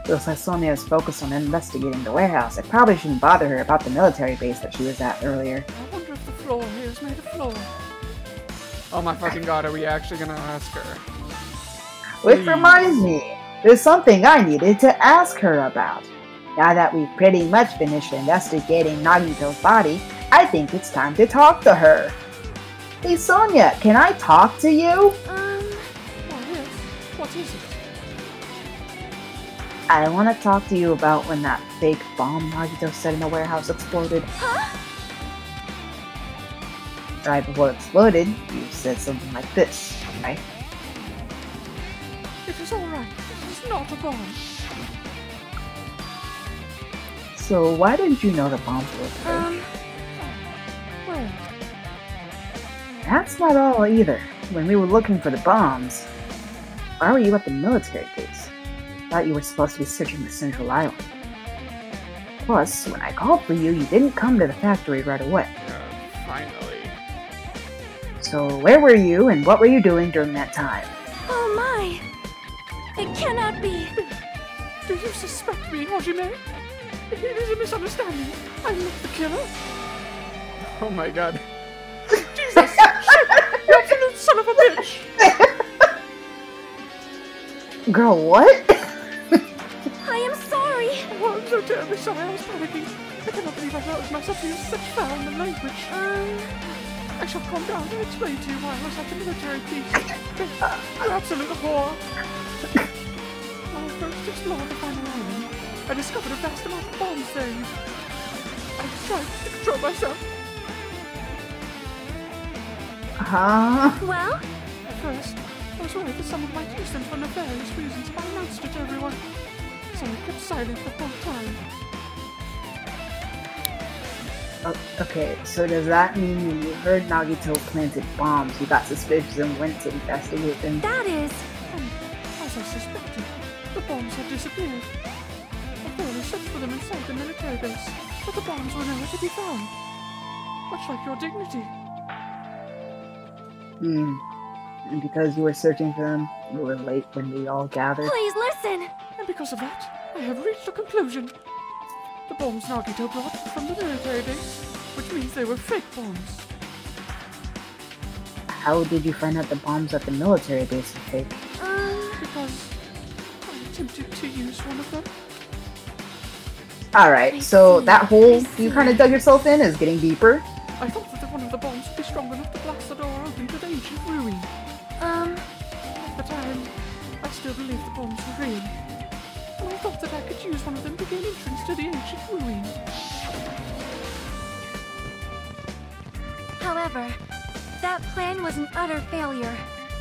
Speaker 2: Looks like Sonia is focused on investigating the warehouse. It probably shouldn't bother her about the military base that she was at earlier.
Speaker 5: I wonder if the floor here is made of floor.
Speaker 1: Oh my fucking god, are we actually gonna ask her?
Speaker 2: Which
Speaker 1: Please.
Speaker 2: reminds me, there's something I needed to ask her about. Now that we've pretty much finished investigating Nagito's body, I think it's time to talk to her. Hey Sonia, can I talk to you?
Speaker 5: Why, yes. What is it?
Speaker 2: I want to talk to you about when that fake bomb Nagito set in the warehouse exploded. Right before it exploded, you said something like this, right?
Speaker 5: It is alright. It is not a bomb.
Speaker 2: So why didn't you know the bombs were fake?
Speaker 5: Well,
Speaker 2: That's not all either. When we were looking for the bombs, why were you at the military base? Thought you were supposed to be searching the Central Island. Plus, when I called for you, you didn't come to the factory right away.
Speaker 1: Finally.
Speaker 2: So where were you and what were you doing during that time?
Speaker 4: Oh my! It cannot be!
Speaker 5: do you suspect me, Hajime? It is a misunderstanding. I'm not the killer.
Speaker 1: Oh my god.
Speaker 5: Jesus! Shit! You absolute son of a bitch!
Speaker 2: Girl, what?
Speaker 4: I am sorry!
Speaker 5: Oh, I'm so terribly sorry. I was panicking. I cannot believe I allowed myself to use such foul language. I shall calm down and explain to you why I was at the military piece. You absolute whore. When I first explored the final island, I discovered a vast amount of bombs there. I tried to control myself.
Speaker 2: Huh?
Speaker 4: Well,
Speaker 5: At first, I was worried that someone might use them for nefarious reasons if I announced it to everyone. So I kept silent the whole time.
Speaker 2: Okay, so does that mean when you heard Nagito planted bombs, you got suspicious and went to investigate them?
Speaker 4: that is...
Speaker 5: And, as I suspected, the bombs had disappeared. I thoroughly searched for them inside the military base, but the bombs were nowhere to be found. Much like your dignity.
Speaker 2: And because you were searching for them, you were late when we all gathered?
Speaker 4: Please listen!
Speaker 5: And because of that, I have reached a conclusion. The bombs Nagito brought from the military base, which means they were fake bombs.
Speaker 2: How did you find out the bombs at the military base were fake?
Speaker 5: Because I attempted to use one of them.
Speaker 2: Alright,
Speaker 4: I
Speaker 2: so
Speaker 4: see,
Speaker 2: that hole
Speaker 4: I see.
Speaker 2: you kind of dug yourself in is getting deeper.
Speaker 5: I thought that one of the bombs would be strong enough to blast the door open to the ancient ruin. At the time, I still believed the bombs were real. And I thought that I could use one of them to gain entrance to the ancient ruin.
Speaker 4: However, that plan was an utter failure.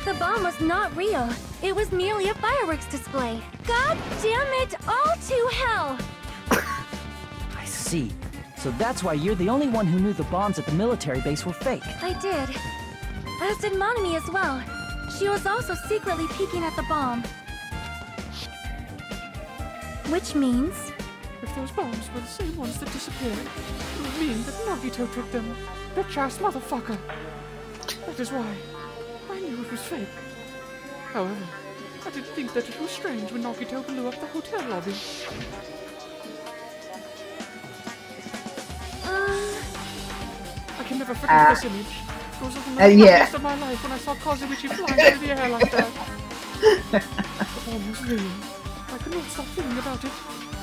Speaker 4: The bomb was not real. It was merely a fireworks display. God damn it all to hell!
Speaker 8: I see. So that's why you're the only one who knew the bombs at the military base were fake.
Speaker 4: I did. As did Monami as well. She was also secretly peeking at the bomb. Which means?
Speaker 1: If those bombs were the same ones that disappeared, it would mean that Nagito took them. Bitch-ass motherfucker. That is why I knew it was fake. However, I did think that it was strange when Nagito blew up the hotel lobby. I can never forget this image. It was the most happiest of my life when I saw Kazuichi flying through the air like that. The bomb was real. I could not stop thinking about it.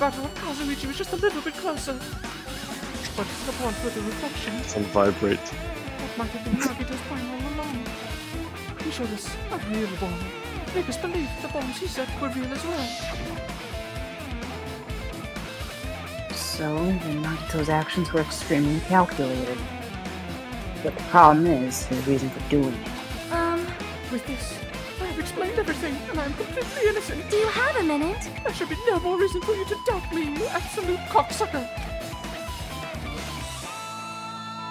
Speaker 1: Battle of Kazuichi was just a little bit closer. But upon further reflection,
Speaker 3: It's on vibrate.
Speaker 1: that might have been Nagito's plan all along. He showed us a real bomb. Make us believe the bombs he set were real as well.
Speaker 2: So, then Nagito's actions were extremely calculated. But the problem is his reason for doing it.
Speaker 1: With this, I have explained everything, and I am completely innocent.
Speaker 4: Do you have a minute?
Speaker 1: There should be no more reason for you to doubt me, you absolute cocksucker.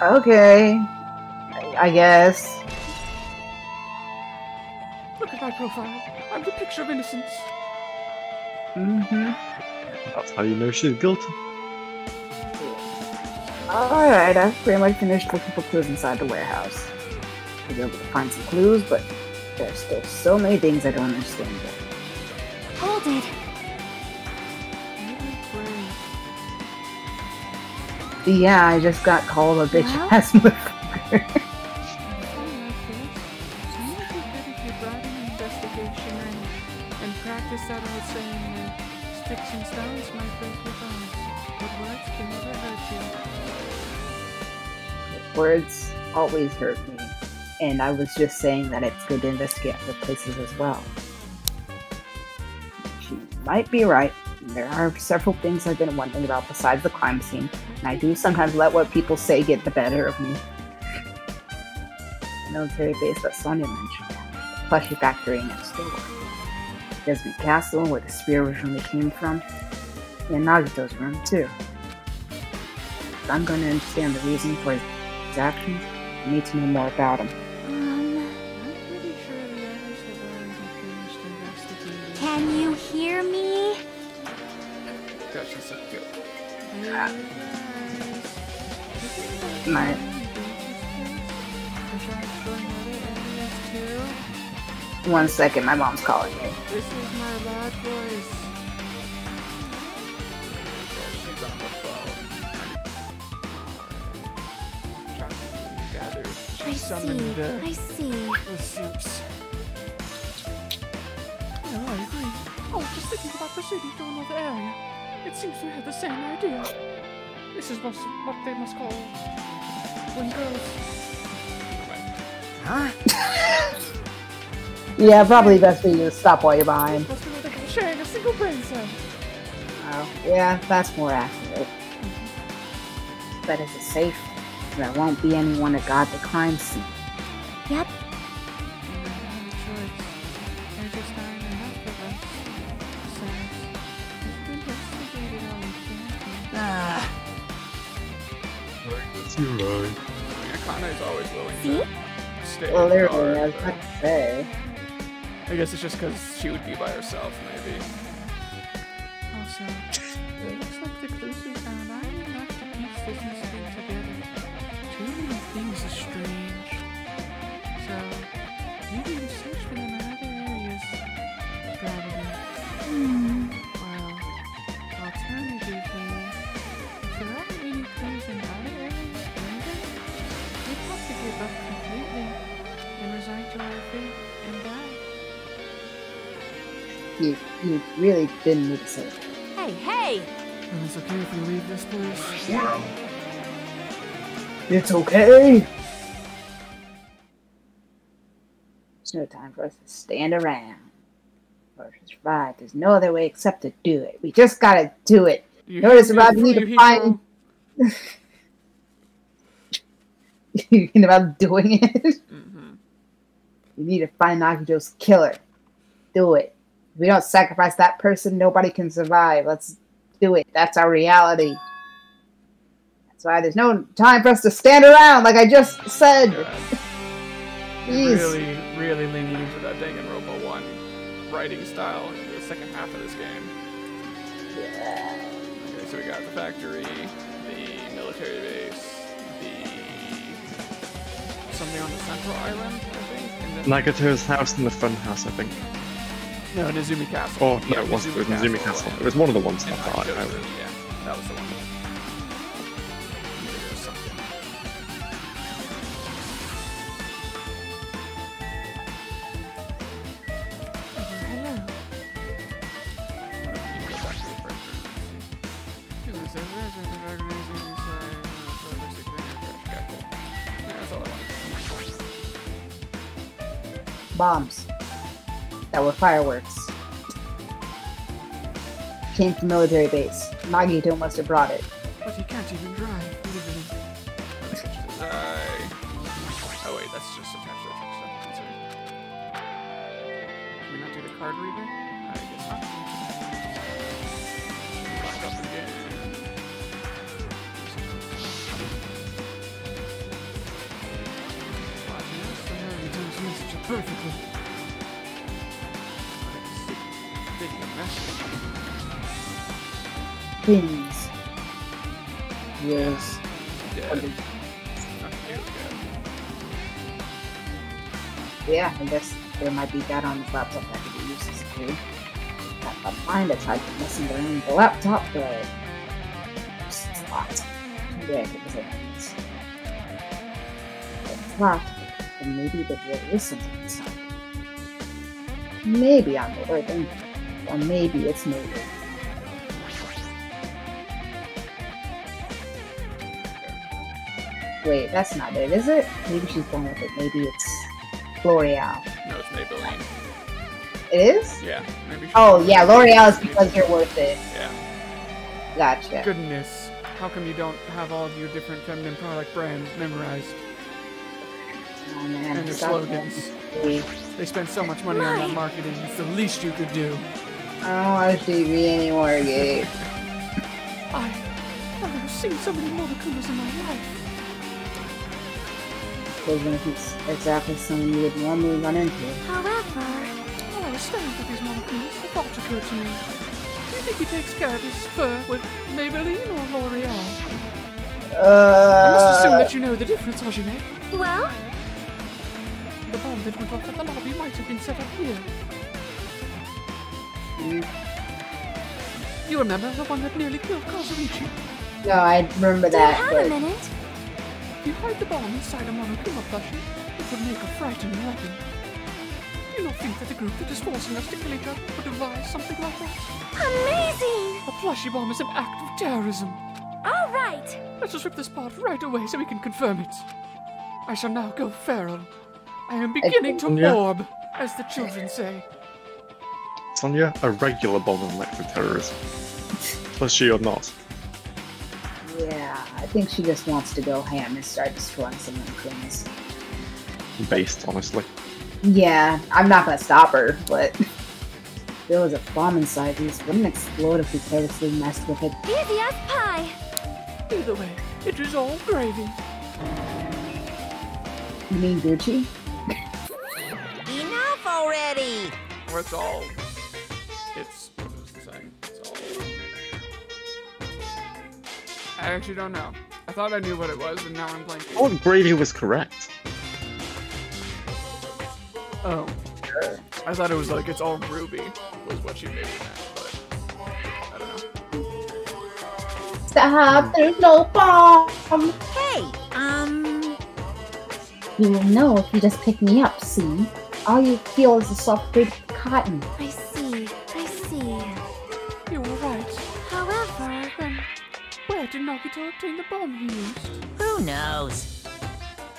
Speaker 2: Okay. I guess.
Speaker 1: Look at my profile. I'm the picture of innocence.
Speaker 2: Mm-hmm.
Speaker 3: That's how you know she's guilty.
Speaker 2: Alright, I've pretty much finished looking for clues inside the warehouse. I was able to find some clues, but there's still so many things I don't understand yet.
Speaker 4: Hold it.
Speaker 2: Yeah, I just got called a bitch-ass motherfucker.
Speaker 1: And practice that old saying that sticks and stones might break your bones, but words can never hurt you.
Speaker 2: Words always hurt me, and I was just saying that it's good to investigate other places as well. She might be right. There are several things I've been wondering about besides the crime scene, and I do sometimes let what people say get the better of me. The military base that Sonia mentioned, the plushie factory next door, Desmond Castle, where the spear originally came from, and Nagito's room too. If I'm going to understand the reason for his actions, I need to know more about him.
Speaker 1: I'm pretty sure the others have already finished investigating.
Speaker 4: Can you hear me?
Speaker 1: Gosh, that's so good.
Speaker 2: Right. One second, my mom's calling me.
Speaker 1: This is my loud voice. She's on the phone. Trying to gather. She summoned
Speaker 4: I see.
Speaker 1: the Sips. No, I agree. I was just thinking about proceeding to another area. It seems we have the same idea. This is what they must call when girls.
Speaker 6: Huh?
Speaker 2: Yeah, probably best for you to stop while you're behind.
Speaker 1: Must be where they're sharing a single brain cell.
Speaker 2: Oh, yeah, that's more accurate. But is it safe? There won't be anyone to guard the crime scene.
Speaker 4: Yep.
Speaker 3: You're right.
Speaker 1: Akane is always willing
Speaker 4: See?
Speaker 1: to stay
Speaker 2: Well,
Speaker 1: in
Speaker 2: there
Speaker 1: guard,
Speaker 2: I was about to say.
Speaker 1: I guess it's just because she would be by herself, maybe. Also, it looks like the clues we found aren't enough to piece this mystery together. Too many things are strange. So, maybe we search for them in other areas. Probably. Well, alternatively, if there aren't any clues in other areas either, we'd have to give up completely and resign to our fate and die.
Speaker 2: You really didn't need to say that.
Speaker 6: Hey, hey!
Speaker 1: And it's okay if we leave this place.
Speaker 2: It's okay! There's no time for us to stand around. Or to survive. There's no other way except to do it. We just gotta do it.
Speaker 1: You
Speaker 2: In order to survive, we need to find... You think about doing it? You need to find Nagito's killer. Do it. If we don't sacrifice that person, nobody can survive. Let's do it. That's our reality. That's why there's no time for us to stand around, like I just said.
Speaker 1: You're
Speaker 2: Jeez.
Speaker 1: really leaning into that Danganropa 1 writing style in the second half of this game.
Speaker 2: Yeah.
Speaker 1: got the factory, the military base, something on the central island, I think. And then
Speaker 3: Nagato's house and the fun house, I think.
Speaker 1: no, Nezumi Castle.
Speaker 3: Oh, no, it wasn't. It was Nezumi Castle. It was one of the ones on
Speaker 1: And
Speaker 3: the island.
Speaker 1: yeah, that was the one. There was something.
Speaker 5: Hello.
Speaker 2: Bombs. That were fireworks. Came from military base. Nagito must have brought it.
Speaker 1: But he can't even drive. Oh wait, that's just attached to the truck stuff. That's right. Can we not do the card reader? I guess not. Back up again. Perfectly. Video message.
Speaker 2: Pins. Yes.
Speaker 1: Dead.
Speaker 2: Okay.
Speaker 1: Okay,
Speaker 2: Yeah, I guess there might be that on the laptop that could be used as a clue. Got the mind I tried messing around with the laptop, but it's locked. Yeah, it was evidence. It's locked, and maybe there really is something inside. Maybe I'm overthinking, or maybe it's maybe. Wait, that's not it, is it? Maybe she's going with it. Maybe it's L'Oreal.
Speaker 1: no, it's Maybelline.
Speaker 2: It is?
Speaker 1: Yeah, maybe.
Speaker 2: Oh, yeah, L'Oreal is because you're worth it.
Speaker 1: Yeah.
Speaker 2: Gotcha.
Speaker 1: Goodness, how come you don't have all of your different feminine product brands memorized
Speaker 2: Oh, man.
Speaker 1: and your
Speaker 2: stop
Speaker 1: slogans?
Speaker 2: it.
Speaker 1: They spend so much money on that marketing. It's the least you could do.
Speaker 2: I don't watch TV anymore, Gabe.
Speaker 5: I've never seen so many Monokumas in my life.
Speaker 2: Even if it's exactly someone you would normally run into.
Speaker 4: However,
Speaker 5: While I was staring at these Monokumas, a thought occurred to me. Do you think he takes care of his fur with Maybelline or L'Oreal?
Speaker 1: I must assume that you know the difference, Hajime.
Speaker 4: well,
Speaker 5: The bomb that went off at the lobby might have been set up here. You remember the one that nearly killed Kazuichi?
Speaker 2: No, I remember
Speaker 4: do you
Speaker 2: that,
Speaker 4: have a
Speaker 2: but
Speaker 4: minute?
Speaker 5: If you hide the bomb inside a Monokuma plushie, it would make a frightening weapon. Do you not think that the group that is forcing us to kill each other would devise something like that?
Speaker 4: Amazing!
Speaker 5: A plushie bomb is an act of terrorism.
Speaker 4: All right.
Speaker 5: Let's just rip this part right away so we can confirm it. I shall now go feral. I am beginning to
Speaker 3: Yeah.
Speaker 5: orb, as the children say.
Speaker 3: Sonia, a regular bomb of electric terrorism. Was she or not?
Speaker 2: yeah, I think she just wants to go ham and start destroying some Monokumas.
Speaker 3: Based, honestly.
Speaker 2: Yeah, I'm not gonna stop her, but if there was a bomb inside these, wouldn't it explode if we carelessly messed with it?
Speaker 4: Easy as pie.
Speaker 5: Either way, it is all gravy.
Speaker 2: You mean Gucci?
Speaker 6: Enough already!
Speaker 1: Or it's all. It's. What was the saying? It's all. I actually don't know. I thought I knew what it was, and now I'm blanking.
Speaker 3: Oh, gravy was correct.
Speaker 1: Oh. I thought it was like it's all ruby, was what she maybe meant, but. I don't know.
Speaker 2: Stop! There's no bomb!
Speaker 6: Hey,
Speaker 2: You will know if you just pick me up, see? All you feel is the soft breath of cotton.
Speaker 4: I see. I see.
Speaker 5: You were right.
Speaker 4: However,
Speaker 5: Then, where did Nagito obtain the bomb he used?
Speaker 6: who knows?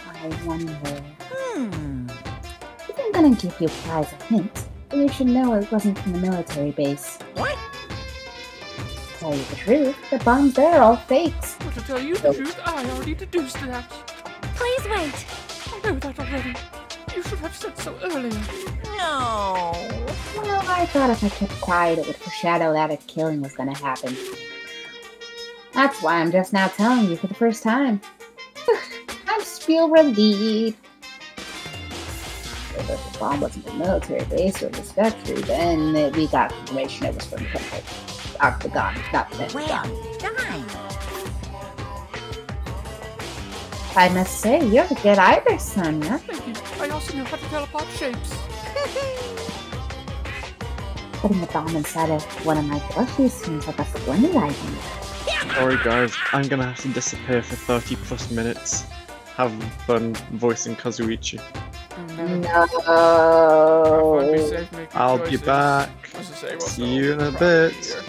Speaker 2: I wonder.
Speaker 6: Hmm.
Speaker 2: If I'm gonna give you guys a hint, then you should know it wasn't from the military base.
Speaker 6: What?
Speaker 2: To tell you the truth, the bombs there are all fakes.
Speaker 5: But to tell you the truth, I already deduced that.
Speaker 4: please wait.
Speaker 5: I know that already. You should have said so earlier.
Speaker 6: No.
Speaker 2: Well, I thought if I kept quiet, it would foreshadow that a killing was gonna happen. That's why I'm just now telling you for the first time. I'm feel relieved. If the bomb wasn't the military base or the factory, then we got confirmation it was from the Octagon, not the Pentagon.
Speaker 6: Well, time.
Speaker 2: I must say, you're a good artist, Sonia.
Speaker 1: Thank you. I also know how to teleport shapes.
Speaker 2: Putting a bomb inside of one of my plushies seems like a splendid idea.
Speaker 3: Sorry guys, I'm gonna have to disappear for 30 plus minutes. Have fun voicing Kazuichi.
Speaker 2: No.
Speaker 1: Be safe, make your
Speaker 3: I'll
Speaker 1: choices.
Speaker 3: be back.
Speaker 1: I was to say, well,
Speaker 3: See
Speaker 1: so
Speaker 3: you in a
Speaker 1: probably
Speaker 3: bit.
Speaker 1: here.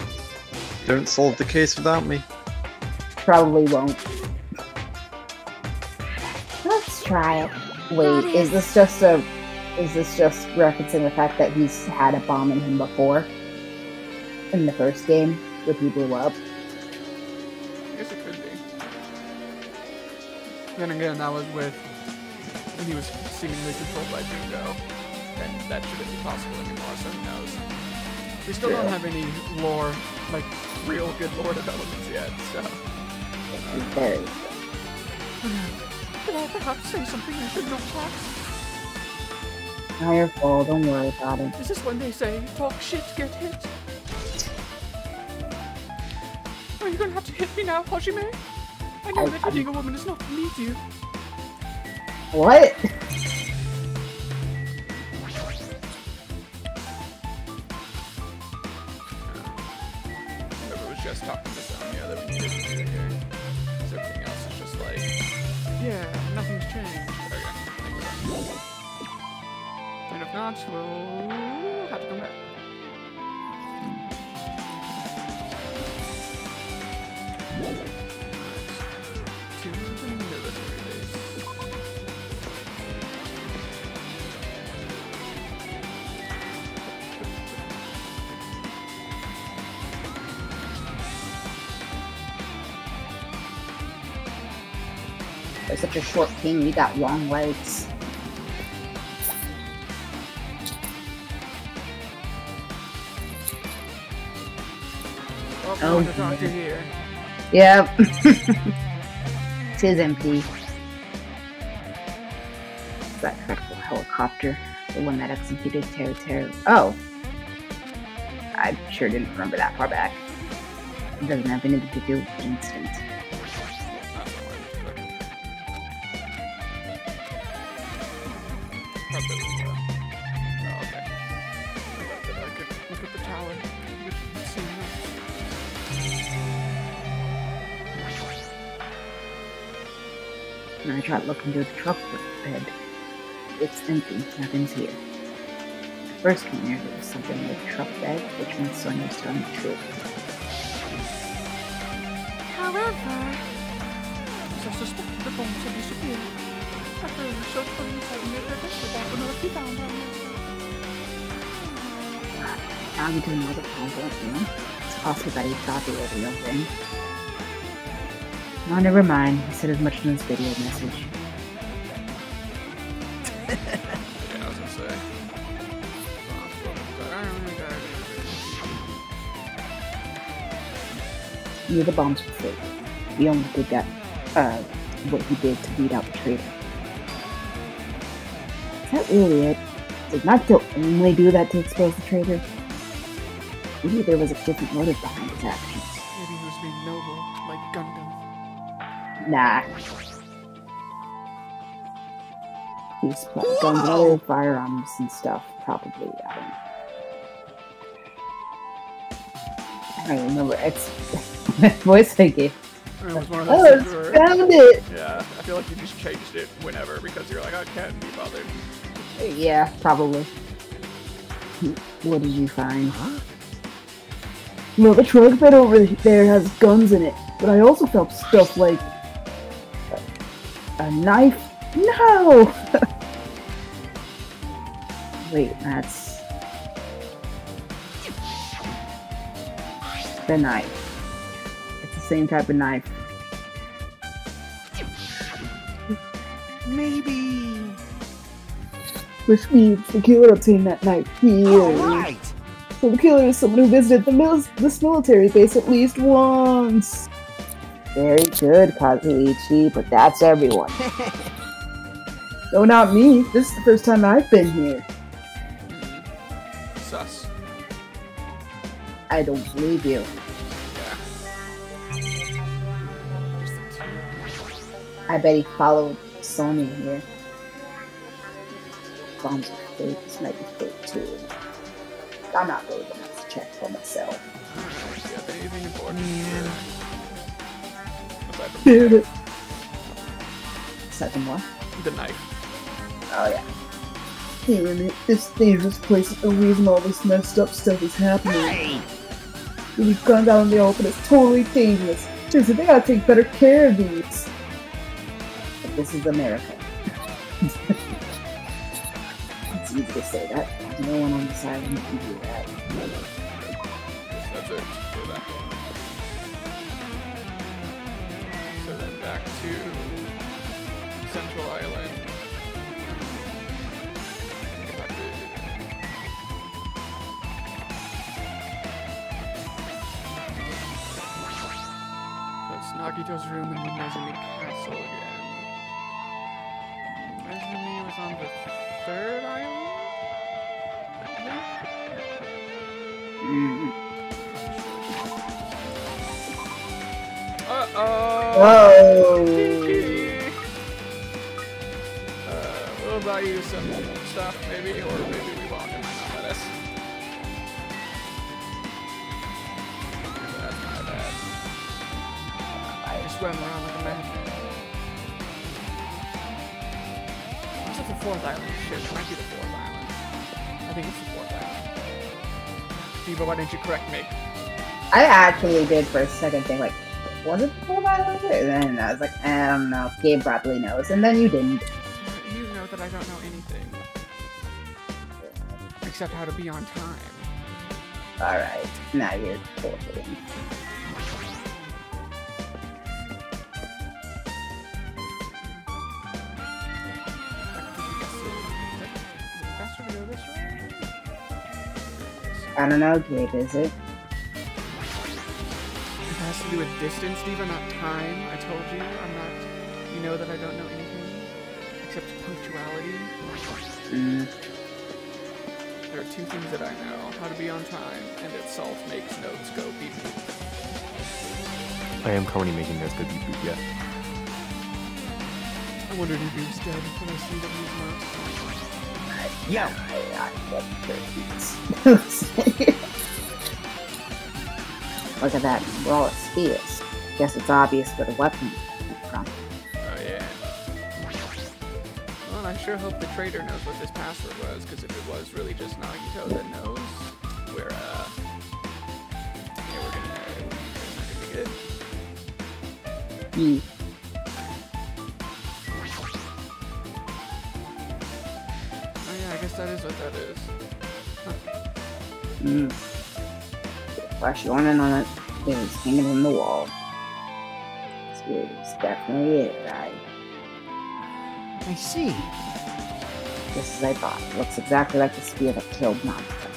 Speaker 3: Don't solve the case without me.
Speaker 2: Probably won't. Let's try it. Wait, is this just referencing the fact that he's had a bomb in him before? In the first game, where he blew up?
Speaker 1: I guess it could be. Then again, that was when he was seemingly controlled by Jungo. And that shouldn't be possible anymore, so who knows. We still don't have any lore, like, real good lore developments yet, so...
Speaker 2: Very.
Speaker 1: Did I perhaps say something I should not talk?
Speaker 2: Not your fault, don't worry about it.
Speaker 1: Is this when they say, talk shit, get hit? Are you gonna have to hit me now, Hajime? I know that hitting a woman is not beneath you.
Speaker 2: What?
Speaker 1: Whoever was just talking to Sonya that we needed to do here. So everything else is just like, yeah, nothing's changed. Okay, thank you. And if not, we'll have to come back. To the military base.
Speaker 2: You're such a short king, you got long legs.
Speaker 1: Oh, the doctor here.
Speaker 2: Yep. It is empty. That dreadful helicopter. The one that executed Teru. Oh! I sure didn't remember that far back. It doesn't have anything to do with the incident.
Speaker 1: Oh, okay. I could look at the tower. We could see that.
Speaker 2: And I tried looking through the truck bed. It's empty, nothing's here. First came here, there was something in the truck bed, which means Sonya's telling the truth.
Speaker 4: However,
Speaker 1: So I suspected the bombs had disappeared. After a search for the inside and their best without another key found down there.
Speaker 2: Now we don't know the problem, you know? It's possible that he thought they were the real thing. Oh, never mind. He said as much in his video message.
Speaker 1: Yeah, I was gonna say.
Speaker 2: Yeah, the bombs were fake. He only did that, what he did to beat out the traitor. Is that really it? Did Naruto only do that to expose the traitor? Maybe there was a different motive behind his actions.
Speaker 1: Maybe he was being noble, like Gundam.
Speaker 2: Nah. He's probably guns and other firearms and stuff, probably. I don't remember. It's voice I gave.
Speaker 1: It was one of
Speaker 2: Oh,
Speaker 1: those
Speaker 2: it's
Speaker 1: things where,
Speaker 2: found it!
Speaker 1: yeah, I feel like you just changed it whenever because you're like, I can't be bothered.
Speaker 2: Yeah, probably. What did you find? Well, the truck bed over there has guns in it, but I also found stuff like a knife. No! Wait, that's the knife. It's the same type of knife.
Speaker 7: Maybe.
Speaker 2: Which means the killer obtained that knife here.
Speaker 7: Alright!
Speaker 2: So the killer is someone who visited this military base at least once. Very good, Kazuichi, but that's everyone. No, not me. This is the first time I've been here.
Speaker 1: Sus.
Speaker 2: I don't believe you.
Speaker 1: Yeah.
Speaker 2: I bet he followed Sony here. Bombs are fake. This might be fake too. I'm not really gonna have to check for myself.
Speaker 1: Yeah, anything important? Aside from
Speaker 2: Damn it. Second one?
Speaker 1: the knife.
Speaker 2: Oh yeah. Damn it. This dangerous place is the reason all this messed up stuff is happening.
Speaker 6: Hey!
Speaker 2: These guns out in the open is totally dangerous. Seriously, they gotta take better care of these. But this is America. It's easy to say that. There's no one on the side who can do that.
Speaker 1: That's it for that one. So then back to Central Island. Get back to that's Nagito's room in the Nezumi Castle again. Nezumi was on the third island? I think? Uh-oh!
Speaker 2: Whoa!
Speaker 1: We'll buy you some stuff, maybe, or maybe we won't. It might not let us. That's my bad. I just run around like a madman. Is it the fourth island? Shit, it might be the fourth island. I think it's the fourth island. Diva, why didn't you correct me?
Speaker 2: I actually did for a second think, like, was it the fourth island? And then I was like, I don't know. Gabe probably knows. And then you didn't.
Speaker 1: You know that I don't know anything. Except how to be on time.
Speaker 2: Alright. Now you're forfeiting.
Speaker 1: Faster to go this way?
Speaker 2: I don't know, Gabe, is it?
Speaker 1: It has to do with distance, Diva, not time. I told you, I'm not. You know that I don't know anything except punctuality. There are two things that I know: how to be on time, and that salt makes notes go beep beep.
Speaker 3: I am currently making those go beep boop, yeah.
Speaker 1: I wondered if he was dead when I see that he's not.
Speaker 6: Yo!
Speaker 2: Look at that. We're all at spears. Guess it's obvious where the weapon came from.
Speaker 1: Oh yeah. Well, I sure hope the trader knows what this password was, because if it was really just Nagito that knows, we're yeah, we're not gonna be good. Oh yeah, I guess that is what that is. Huh.
Speaker 2: Flash you on and on it. It was hanging on the wall. Spear is definitely it, right?
Speaker 7: I see.
Speaker 2: Just as I thought. It looks exactly like the spear that killed Nagito.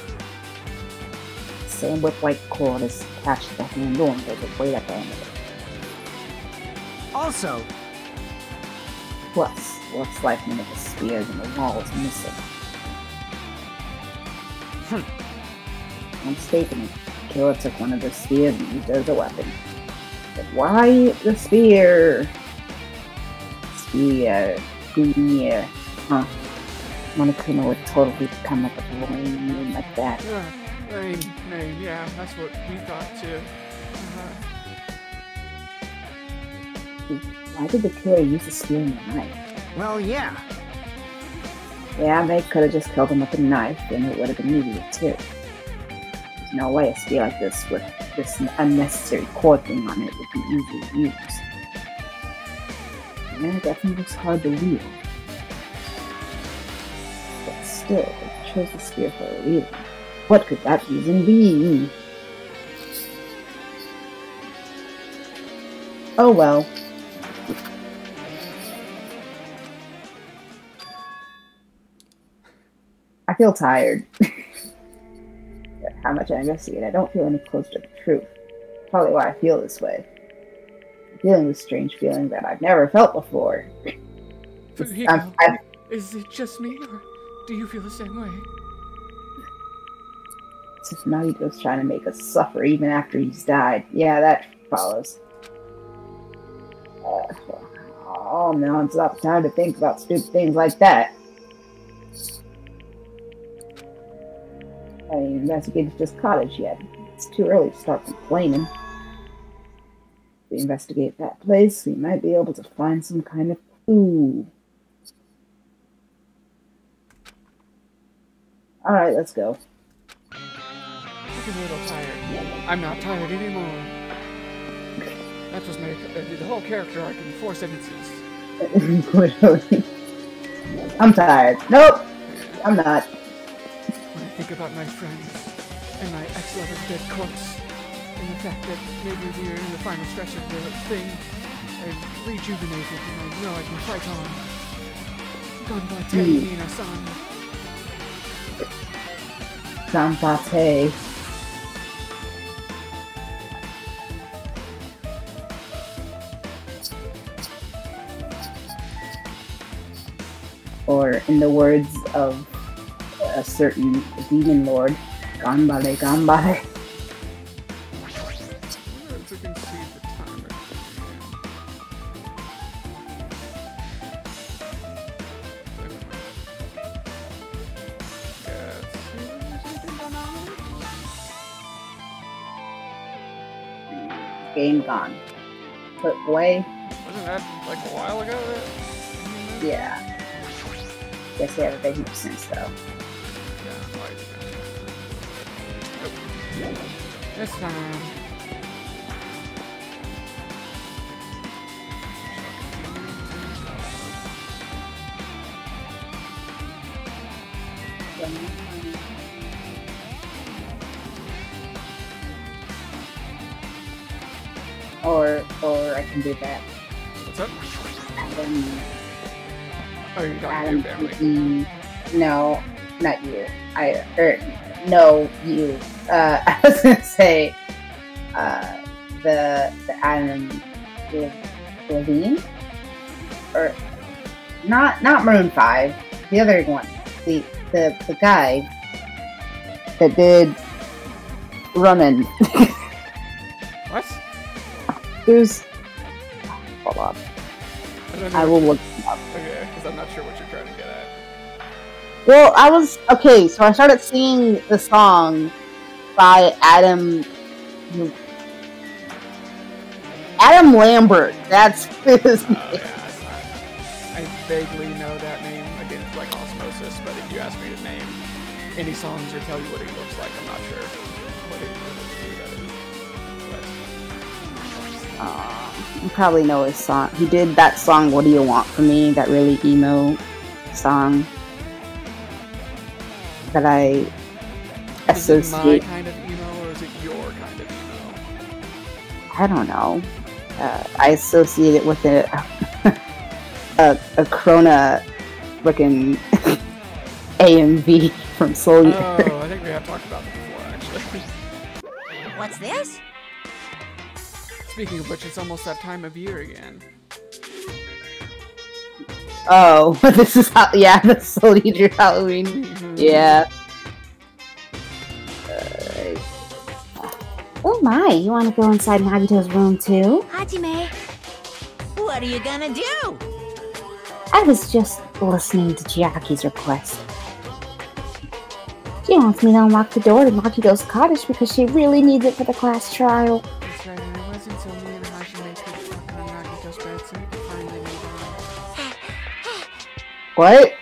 Speaker 2: Same whip-like cord is attached to the handle and there's a weight at the end of it.
Speaker 7: Also,
Speaker 2: Plus, looks like one of the spears in the wall is missing. I'm mistaken. The killer took one of the spears and used it as a weapon. But why the spear? Spear. Huh. Monokuma would totally come up with a name like that.
Speaker 1: Name, yeah, that's what we thought too.
Speaker 2: Why did the killer use the spear and the knife?
Speaker 7: well, yeah.
Speaker 2: Yeah, they could have just killed him with a knife, and it would have been easier too. There's no way a spear like this with this unnecessary cord thing on it would be easy to use. Yeah, it definitely looks hard to wield. But still, they chose the spear for a reason. What could that reason be? Oh well. I feel tired. How much I investigate, I don't feel any closer to the truth. Probably why I feel this way. I'm feeling this strange feeling that I've never felt before.
Speaker 1: Fujiko, is it just me, or do you feel the same way?
Speaker 2: It's if Nagito's trying to make us suffer even after he's died. Yeah, that follows. Oh, now it's not time to think about stupid things like that. I ain't investigated this cottage yet. It's too early to start complaining. If we investigate that place, we might be able to find some kind of clue. Alright, let's go.
Speaker 1: I'm a little tired. I'm not tired anymore. That was the whole character arc in 4 sentences.
Speaker 2: Literally. I'm tired. Nope! I'm not.
Speaker 1: When I think about my friends and my ex-lover's dead corpse, and the fact that maybe we're in the final stretch of the thing, I'm rejuvenated and I know I can fight on. Ganbate, Nina-san.
Speaker 2: Ganbate. Or, in the words of a certain demon lord, Ganbare, Ganbare.
Speaker 1: I wonder if we can see the timer.
Speaker 2: Game gone. Put away.
Speaker 1: Wasn't that like a while ago?
Speaker 2: Yeah. Guess they haven't been here since, though.
Speaker 1: This time.
Speaker 2: Or I can do that.
Speaker 1: What's up?
Speaker 2: Adam,
Speaker 1: Oh, you're talking
Speaker 2: Adam,
Speaker 1: to your family.
Speaker 2: no, not you. No, you. I was gonna say, the Adam Levine, or not Maroon 5, the other one, the guy that did Running.
Speaker 1: What?
Speaker 2: Who's? Hold on. I will look him up.
Speaker 1: Okay, because I'm not sure what you're trying to get at.
Speaker 2: Well, so I started singing the song by Adam Lambert. That's his name.
Speaker 1: Yeah, I vaguely know that name. Again, it's like osmosis, but if you ask me to name any songs or tell you what he looks like, I'm not sure who that is. But
Speaker 2: You probably know his song. He did that song, What Do You Want From Me? That really emo song that I associate.
Speaker 1: Is it my kind of emo, or is it your kind of emo?
Speaker 2: I don't know. I associate it with a Krona looking AMV from Soul Eater.
Speaker 1: Oh, I think we have talked about that before, actually.
Speaker 6: What's this?
Speaker 1: Speaking of which, it's almost that time of year again.
Speaker 2: Oh, this is the Soul Eater Halloween.
Speaker 1: Mm-hmm.
Speaker 2: Yeah. Oh my, you want to go inside Nagito's room too?
Speaker 4: Hajime.
Speaker 6: What are you gonna do?
Speaker 2: I was just listening to Chiaki's request. She wants me to unlock the door to Nagito's cottage because she really needs it for the class trial.
Speaker 1: That's right, and it wasn't so me and Hajime could fuck on Nagito's bed so we could finally move on.
Speaker 2: What?
Speaker 1: I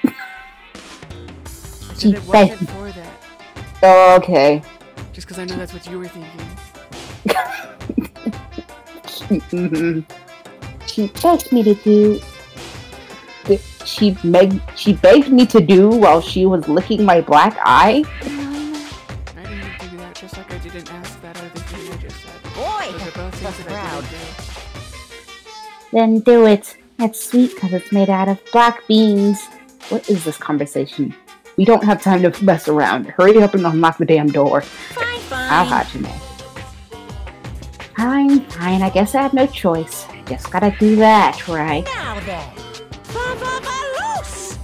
Speaker 2: She
Speaker 1: said it wasn't
Speaker 2: begged.
Speaker 1: for that.
Speaker 2: Oh, okay.
Speaker 1: Just because I know that's what you were thinking.
Speaker 2: She begged me to do. She begged me to do while she was licking my black eye.
Speaker 1: I didn't even do that, just like I didn't ask that other thing I just said.
Speaker 6: Boy,
Speaker 1: Those are both things
Speaker 6: that's
Speaker 1: that I
Speaker 6: proud.
Speaker 1: didn't do.
Speaker 2: Then do it. It's sweet because it's made out of black beans. What is this conversation? We don't have time to mess around. Hurry up and unlock the damn door.
Speaker 6: Fine,
Speaker 2: I'll
Speaker 6: fine.
Speaker 2: Hajime. Fine. I guess I have no choice. I just gotta do that, right?
Speaker 6: Now then. Loose.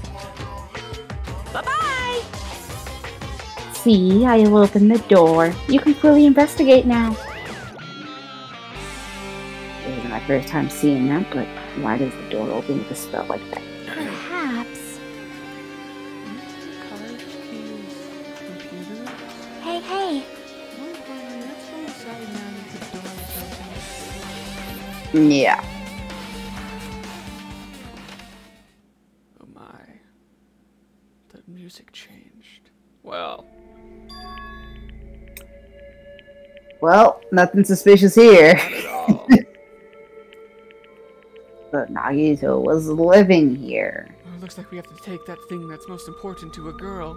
Speaker 6: Bye-bye.
Speaker 2: See, I'll open the door. You can fully investigate now. It wasn't my first time seeing that, but why does the door open with a spell like that?
Speaker 4: Perhaps.
Speaker 1: Card, keys, computer.
Speaker 4: Hey, hey.
Speaker 1: Oh, Harley, let's go inside now that the door is open.
Speaker 2: Yeah.
Speaker 1: Oh my. The music changed. Well,
Speaker 2: Well, nothing suspicious here.
Speaker 1: not at all.
Speaker 2: But Nagito was living here.
Speaker 1: Oh, looks like we have to take that thing that's most important to a girl.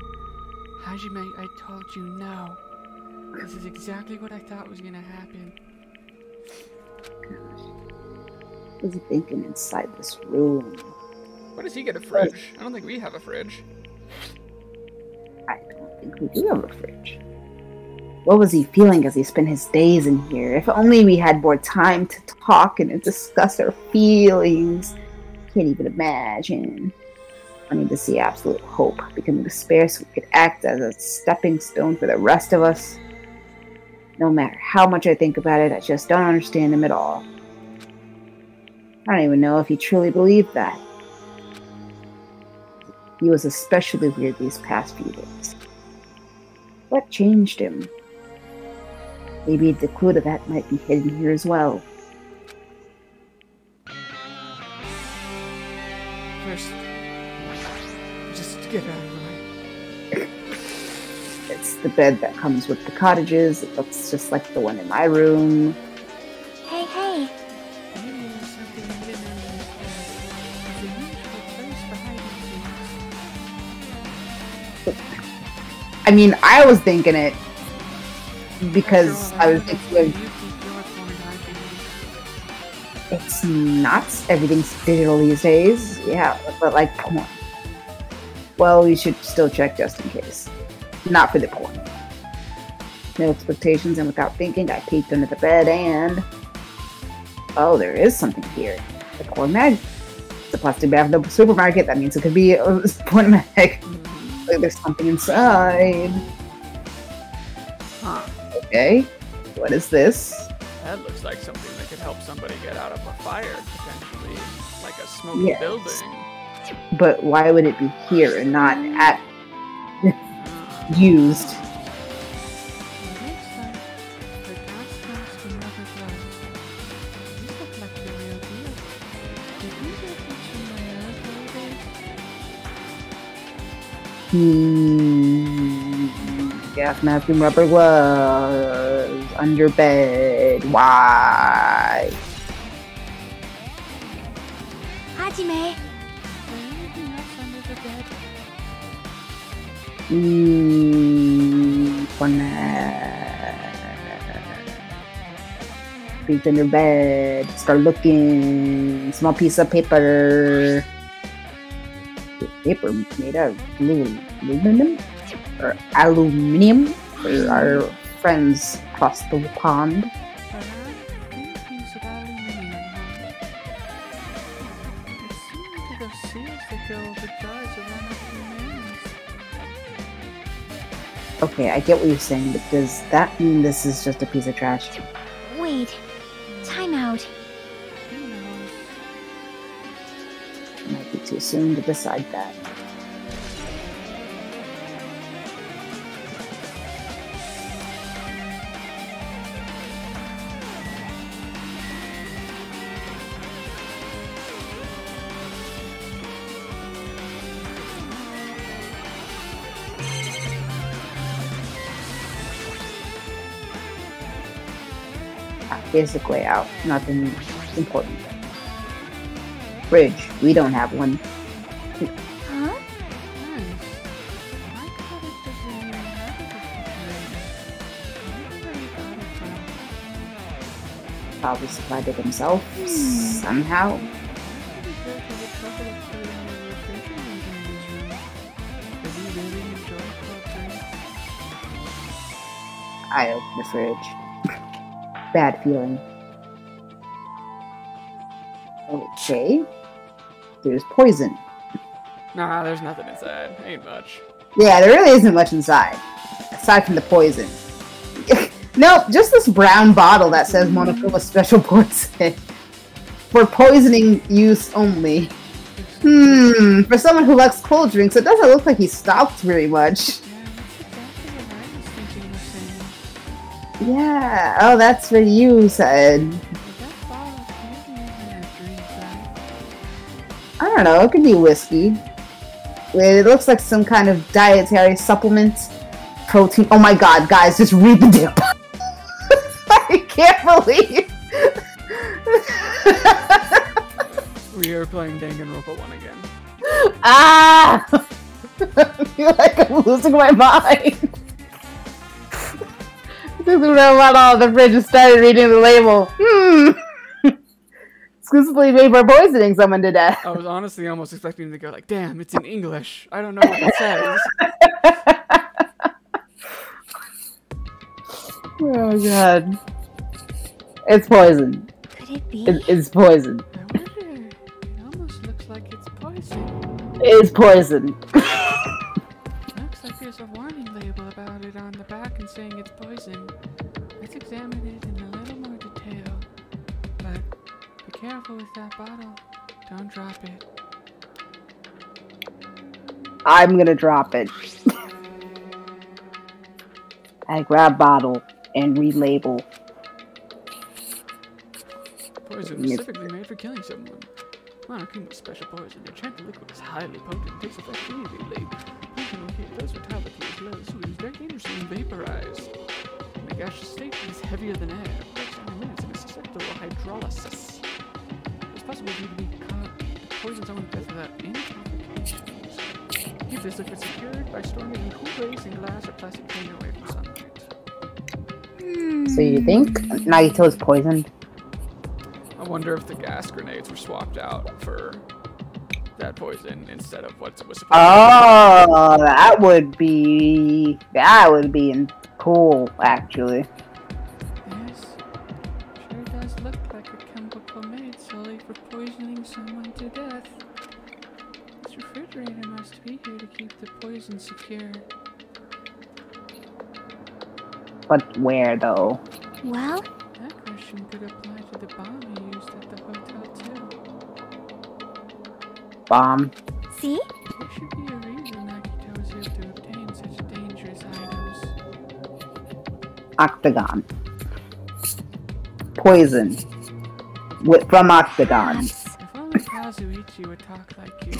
Speaker 1: Hajime, I told you no. This is exactly what I thought was gonna happen.
Speaker 2: What was he thinking inside this room?
Speaker 1: Why does he get a fridge? I don't think we have a fridge.
Speaker 2: I don't think we do have a fridge. What was he feeling as he spent his days in here? If only we had more time to talk and discuss our feelings. Can't even imagine. I need to see absolute hope becoming despair so we could act as a stepping stone for the rest of us. No matter how much I think about it, I just don't understand him at all. I don't even know if he truly believed that. He was especially weird these past few days. What changed him? Maybe the clue to that might be hidden here as well.
Speaker 1: First, just get out of the way.
Speaker 2: It's the bed that comes with the cottages. It looks just like the one in my room.
Speaker 4: Hey, hey.
Speaker 1: Maybe there's something hidden under this bed. It's a usual place for hiding things.
Speaker 2: I mean, I was thinking it because I was thinking it's not. Everything's digital these days. Yeah, but like porn. Well, we should still check just in case. Not for the porn. No expectations, and without thinking, I peeked under the bed and... Oh, there is something here. The porn mag. It's a plastic bag from the supermarket. That means it could be a porn mag. Like there's something inside.
Speaker 1: Huh.
Speaker 2: Okay. What is this?
Speaker 1: That looks like something that could help somebody get out of a fire, potentially. Like a smoky
Speaker 2: Yes.
Speaker 1: building.
Speaker 2: But why would it be here and not at used?
Speaker 1: It looks like the gas mask and rubber gloves. These look like the real deal. Did you get these from the military base?
Speaker 2: Gas mask and rubber gloves under bed. Why?
Speaker 4: Hajime.
Speaker 1: Anything else under the bed?
Speaker 2: Peek under bed. Start looking. Small piece of paper. Paper made out of aluminum? Or aluminium? For our friends across the pond.
Speaker 1: Piece of aluminium, huh? It's similar to the seals that go over jars around the remains.
Speaker 2: Okay, I get what you're saying, but does that mean this is just a piece of trash?
Speaker 4: Wait. Time out.
Speaker 1: Who knows?
Speaker 2: It might be too soon to decide that. Basic layout, nothing important. Fridge, we don't have one.
Speaker 4: Huh?
Speaker 1: Nice. My cottage doesn't even have a refrigerator. I wonder where you got it from.
Speaker 2: Probably supplied it himself, somehow.
Speaker 1: How did you go to the trouble of putting a refrigerator in his room? Does he really enjoy cold drinks?
Speaker 2: I opened the fridge. Bad feeling. Okay. There's poison.
Speaker 1: Nah, there's nothing inside. Ain't much.
Speaker 2: Yeah, there really isn't much inside. Aside from the poison. Nope, just this brown bottle that says Monokuma Special Poison. for poisoning use only. For someone who likes cold drinks, it doesn't look like he stopped very much. Yeah, oh, that's what you said. I don't know, it could be whiskey. It looks like some kind of dietary supplement. Protein. Oh my god, guys, just read the damn. I can't believe.
Speaker 1: We are playing Danganropa 1 again.
Speaker 2: Ah! I feel like I'm losing my mind. Just when I went out of the fridge and started reading the label. Exclusively made for poisoning someone to death.
Speaker 1: I was honestly almost expecting to go like, damn, it's in English. I don't know what it says.
Speaker 2: Oh god. It's poison.
Speaker 4: Could it be?
Speaker 2: It's poison.
Speaker 1: I wonder. It almost looks like it's poison.
Speaker 2: It's poison.
Speaker 1: Looks like there's a warning label about it on the back and saying it's poison. Let's examine it in a little more detail. But be careful with that bottle. Don't drop it.
Speaker 2: I'm gonna drop it. I grab bottle and read label.
Speaker 1: Poison specifically made for killing someone. Monocune's special poison. The enchanted liquid is highly potent. Takes effect immediately. Poison will keep those vitality as well as who is very dangerous and vaporized. The gaseous state is heavier than air. Breaks down in minutes and is susceptible to hydrolysis. It's possible for you to be caught poison's own death without any complications. Keep this liquid secured by storing it in cool place in glass or plastic container away from sunlight.
Speaker 2: So you think Nagito is poisoned?
Speaker 1: I wonder if the gas grenades were swapped out for that poison instead of what was supposed to be.
Speaker 2: Oh, that would be cool, actually.
Speaker 1: Yes, sure does look like a chemical made solely for poisoning someone to death. This refrigerator must be here to keep the poison secure.
Speaker 2: But where, though?
Speaker 4: Well,
Speaker 1: That question could apply to the bomb he used at the hotel too.
Speaker 2: Bomb.
Speaker 4: see?
Speaker 1: There should be a reason Nagito was able to obtain such dangerous items.
Speaker 2: Octagon. Poison. From Octagon.
Speaker 1: If only Kazuichi would talk like you.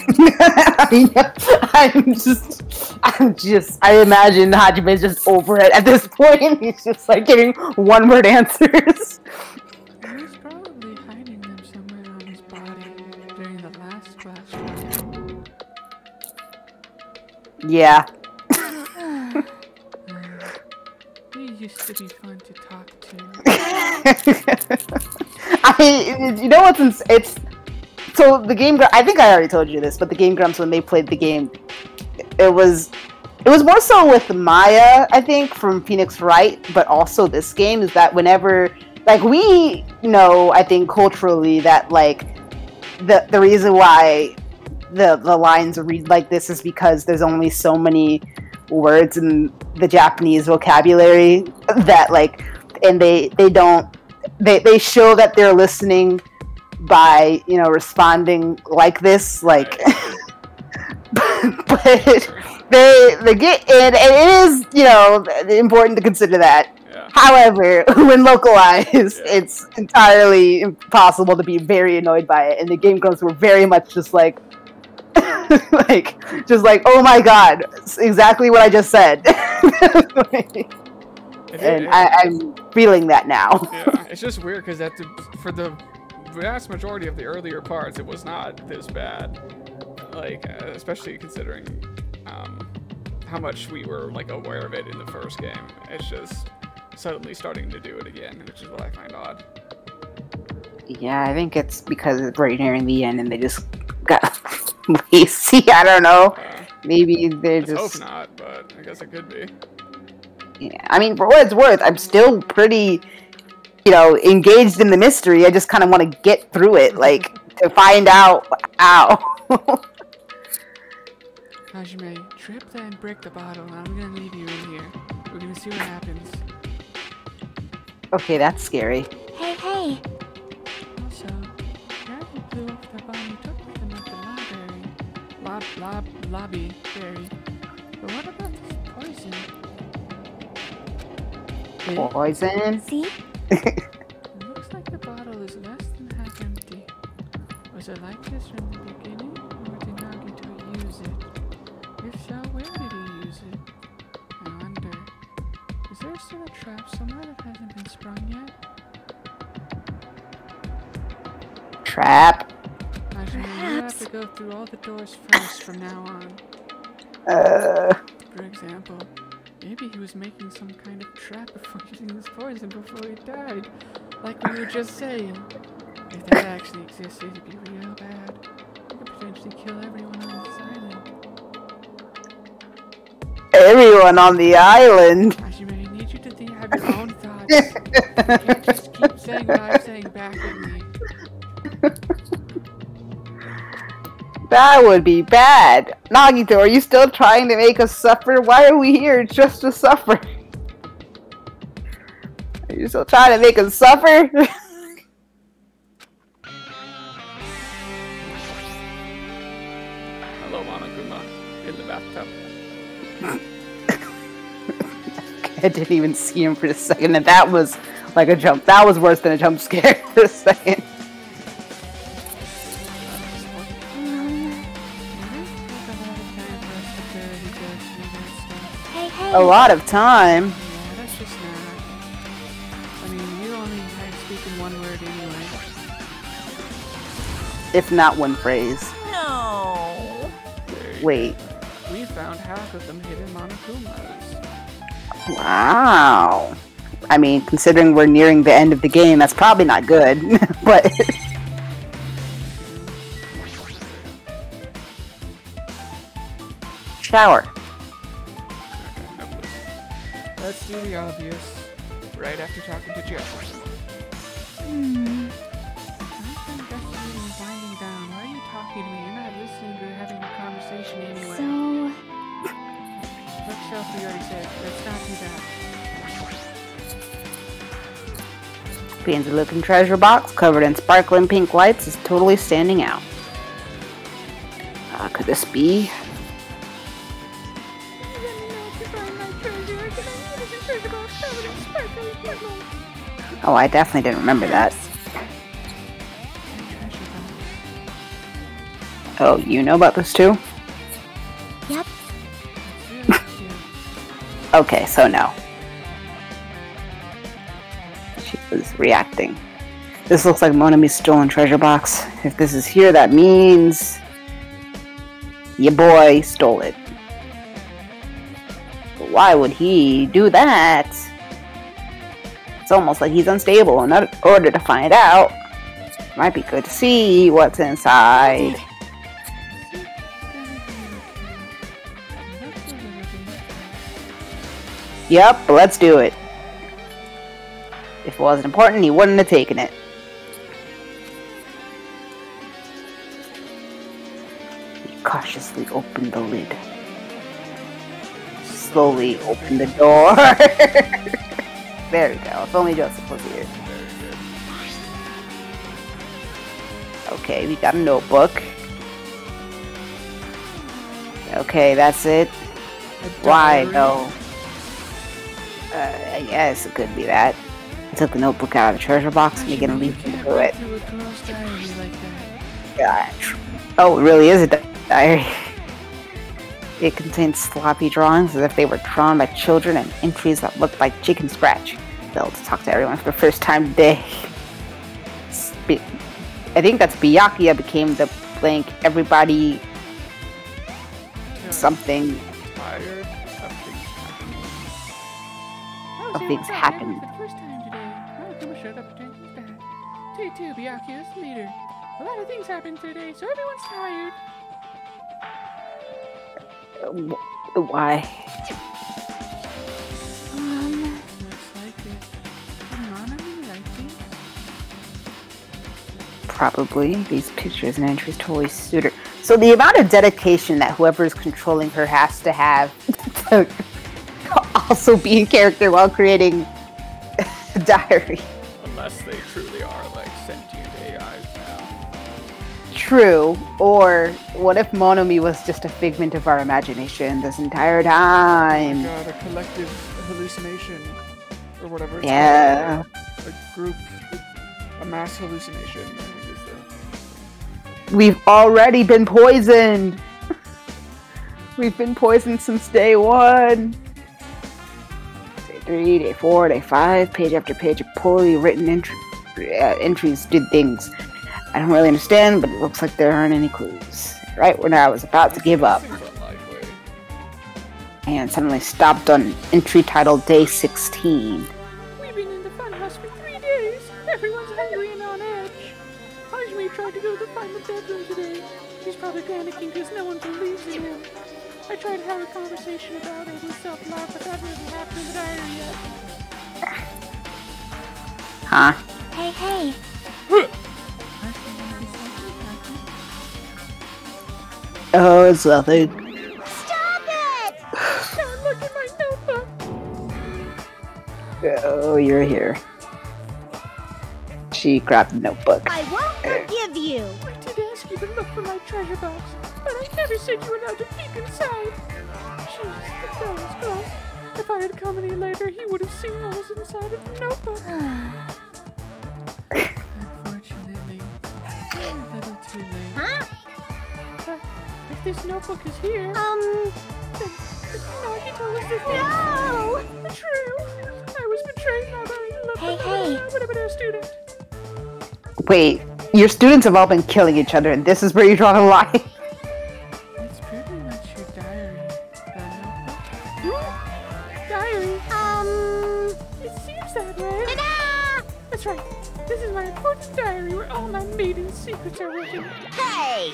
Speaker 2: I imagine Hajime's just over it at this point. He's just like giving one-word answers.
Speaker 1: He was probably hiding them somewhere on his body during the last class trial.
Speaker 2: Yeah.
Speaker 1: He used to be fun to talk to.
Speaker 2: You know what's it's so the game. I think I already told you this, but the Game Grumps, when they played the game, it was more so with Maya, I think, from Phoenix Wright, but also this game is that whenever, like, we know, I think culturally that like the reason why the lines read like this is because there's only so many words in the Japanese vocabulary that like, and they show that they're listening by, you know, responding like this, like but they get, and it is, you know, important to consider that.
Speaker 1: Yeah.
Speaker 2: However, when localized, it's entirely impossible to be very annoyed by it, and the Game Grumps were very much just like oh my god, it's exactly what I just said. And I'm feeling that now.
Speaker 1: Yeah, it's just weird because for the vast majority of the earlier parts, it was not this bad. Like, especially considering how much we were like aware of it in the first game. It's just suddenly starting to do it again, which is what I find odd.
Speaker 2: Yeah, I think it's because it's right near the end, and they just got lazy. I don't know. Maybe they're
Speaker 1: Let's
Speaker 2: just.
Speaker 1: hope not, but I guess it could be.
Speaker 2: Yeah, I mean, for what it's worth, I'm still pretty, you know, engaged in the mystery. I just kind of want to get through it, like, to find out how.
Speaker 1: Hajime, trip then break the bottle, and I'm gonna leave you in here. We're gonna see what happens.
Speaker 2: Okay, that's scary.
Speaker 4: Hey, hey.
Speaker 1: Also, lobby berry. But what about this poison?
Speaker 2: Poison?
Speaker 4: See?
Speaker 1: It looks like the bottle is less than half empty. Was it like this from the beginning, or did Nagito use it? If so, where did he use it? I wonder. Is there still a trap somewhere that hasn't been sprung yet?
Speaker 2: Trap.
Speaker 1: Imagine you have to go through all the doors first from now on. For example, maybe he was making some kind of trap before using this poison before he died. Like we were just saying. If that actually existed, it'd be real bad. It could potentially kill everyone on this island.
Speaker 2: Everyone on the island.
Speaker 1: Hajime, I need you to have your own thoughts. You can't just keep saying what I'm saying back at me.
Speaker 2: That would be bad. Nagito, are you still trying to make us suffer? Why are we here just to suffer? Are you still trying to make us suffer?
Speaker 1: Hello, Monokuma. In the bathtub.
Speaker 2: I didn't even see him for a second, and that was like a jump. That was worse than a jump scare for a second.
Speaker 4: Hey.
Speaker 2: A lot of time.
Speaker 1: Yeah, that's just not. I mean, you only speak in one word anyway.
Speaker 2: If not one phrase.
Speaker 6: No.
Speaker 2: Wait.
Speaker 1: We found half of them hidden Monokumas.
Speaker 2: Wow. I mean, considering we're nearing the end of the game, that's probably not good. But shower.
Speaker 1: Let's do the obvious. Right after talking to Jeff. Winding down. Why are you talking to me? You're not listening. We're having a conversation anyway.
Speaker 4: So,
Speaker 1: Bookshelf we already said. Let's not do that.
Speaker 2: Fancy looking treasure box covered in sparkling pink lights is totally standing out. Could this be? Oh, I definitely didn't remember that. Oh, you know about this too?
Speaker 4: yep.
Speaker 1: Really cute.
Speaker 2: Okay, so no. She was reacting. This looks like Monami's stolen treasure box. If this is here, that means your boy stole it. But why would he do that? It's almost like he's unstable. In order to find out, might be good to see what's inside. Yep, let's do it. If it wasn't important, he wouldn't have taken it. He cautiously opened the lid. Slowly opened the door. There we go. If only Joseph was here. Okay, we got a notebook. Okay, that's it. Why? No. I guess it could be that. I took the notebook out of the treasure box and you're gonna leave me to it. Gosh. Oh, it really is a diary. It contains sloppy drawings as if they were drawn by children and entries that looked like chicken scratch. Failed to talk to everyone for the first time today. I think that's Byakuya became the blank everybody something
Speaker 1: Tired
Speaker 2: of things happened.
Speaker 1: For the first time today. Monokuma showed up to his bed. Too, Byakuya's the leader. A lot of things happened today, so everyone's tired.
Speaker 2: Why?
Speaker 1: Looks like it. Monami, I think.
Speaker 2: Probably. These pictures and entries totally suit her. So the amount of dedication that whoever is controlling her has to have to also be in character while creating a diary.
Speaker 1: Unless they truly are like sentient AIs now.
Speaker 2: True. Or what if Monomi was just a figment of our imagination this entire time?
Speaker 1: God, a collective hallucination. Or whatever it's
Speaker 2: Yeah.
Speaker 1: called. A group, a mass hallucination, I think is the...
Speaker 2: We've already been poisoned. We've been poisoned since day 1. Day 3, day 4, day 5, page after page of poorly written entries did things I don't really understand, but it looks like there aren't any clues. Right when I was about to give up.
Speaker 1: Seems unlikely.
Speaker 2: And suddenly stopped on entry titled Day 16.
Speaker 5: We've been in the funhouse for 3 days. Everyone's hungry and on edge. Hajime tried to go to find the bedroom today. He's probably panicking because no one believes in him. I tried to have a conversation about it and self-love, but that doesn't happen in the diary yet.
Speaker 2: Huh?
Speaker 4: Hey, hey.
Speaker 2: Oh, it's nothing.
Speaker 4: Stop it!
Speaker 5: Don't look at my notebook.
Speaker 2: Oh, you're here. She grabbed the notebook.
Speaker 4: I won't forgive you.
Speaker 5: I did ask you to look for my treasure box, but I never said you were allowed to peek inside. Jeez, that was gross. If I had come any later, he would have seen what was inside of the notebook.
Speaker 1: Unfortunately, a little too late.
Speaker 4: Huh?
Speaker 5: But if this notebook is here, then no, he told us this
Speaker 4: No!
Speaker 5: True. I was betrayed by
Speaker 4: Hey,
Speaker 5: my
Speaker 4: hey.
Speaker 5: student.
Speaker 2: Wait, your students have all been killing each other, and this is where you draw the line?
Speaker 1: It's pretty much your diary, that notebook.
Speaker 5: Diary. It seems that way.
Speaker 4: Ta-da!
Speaker 5: That's right. This is my important diary where all my maiden secrets are written.
Speaker 4: Hey!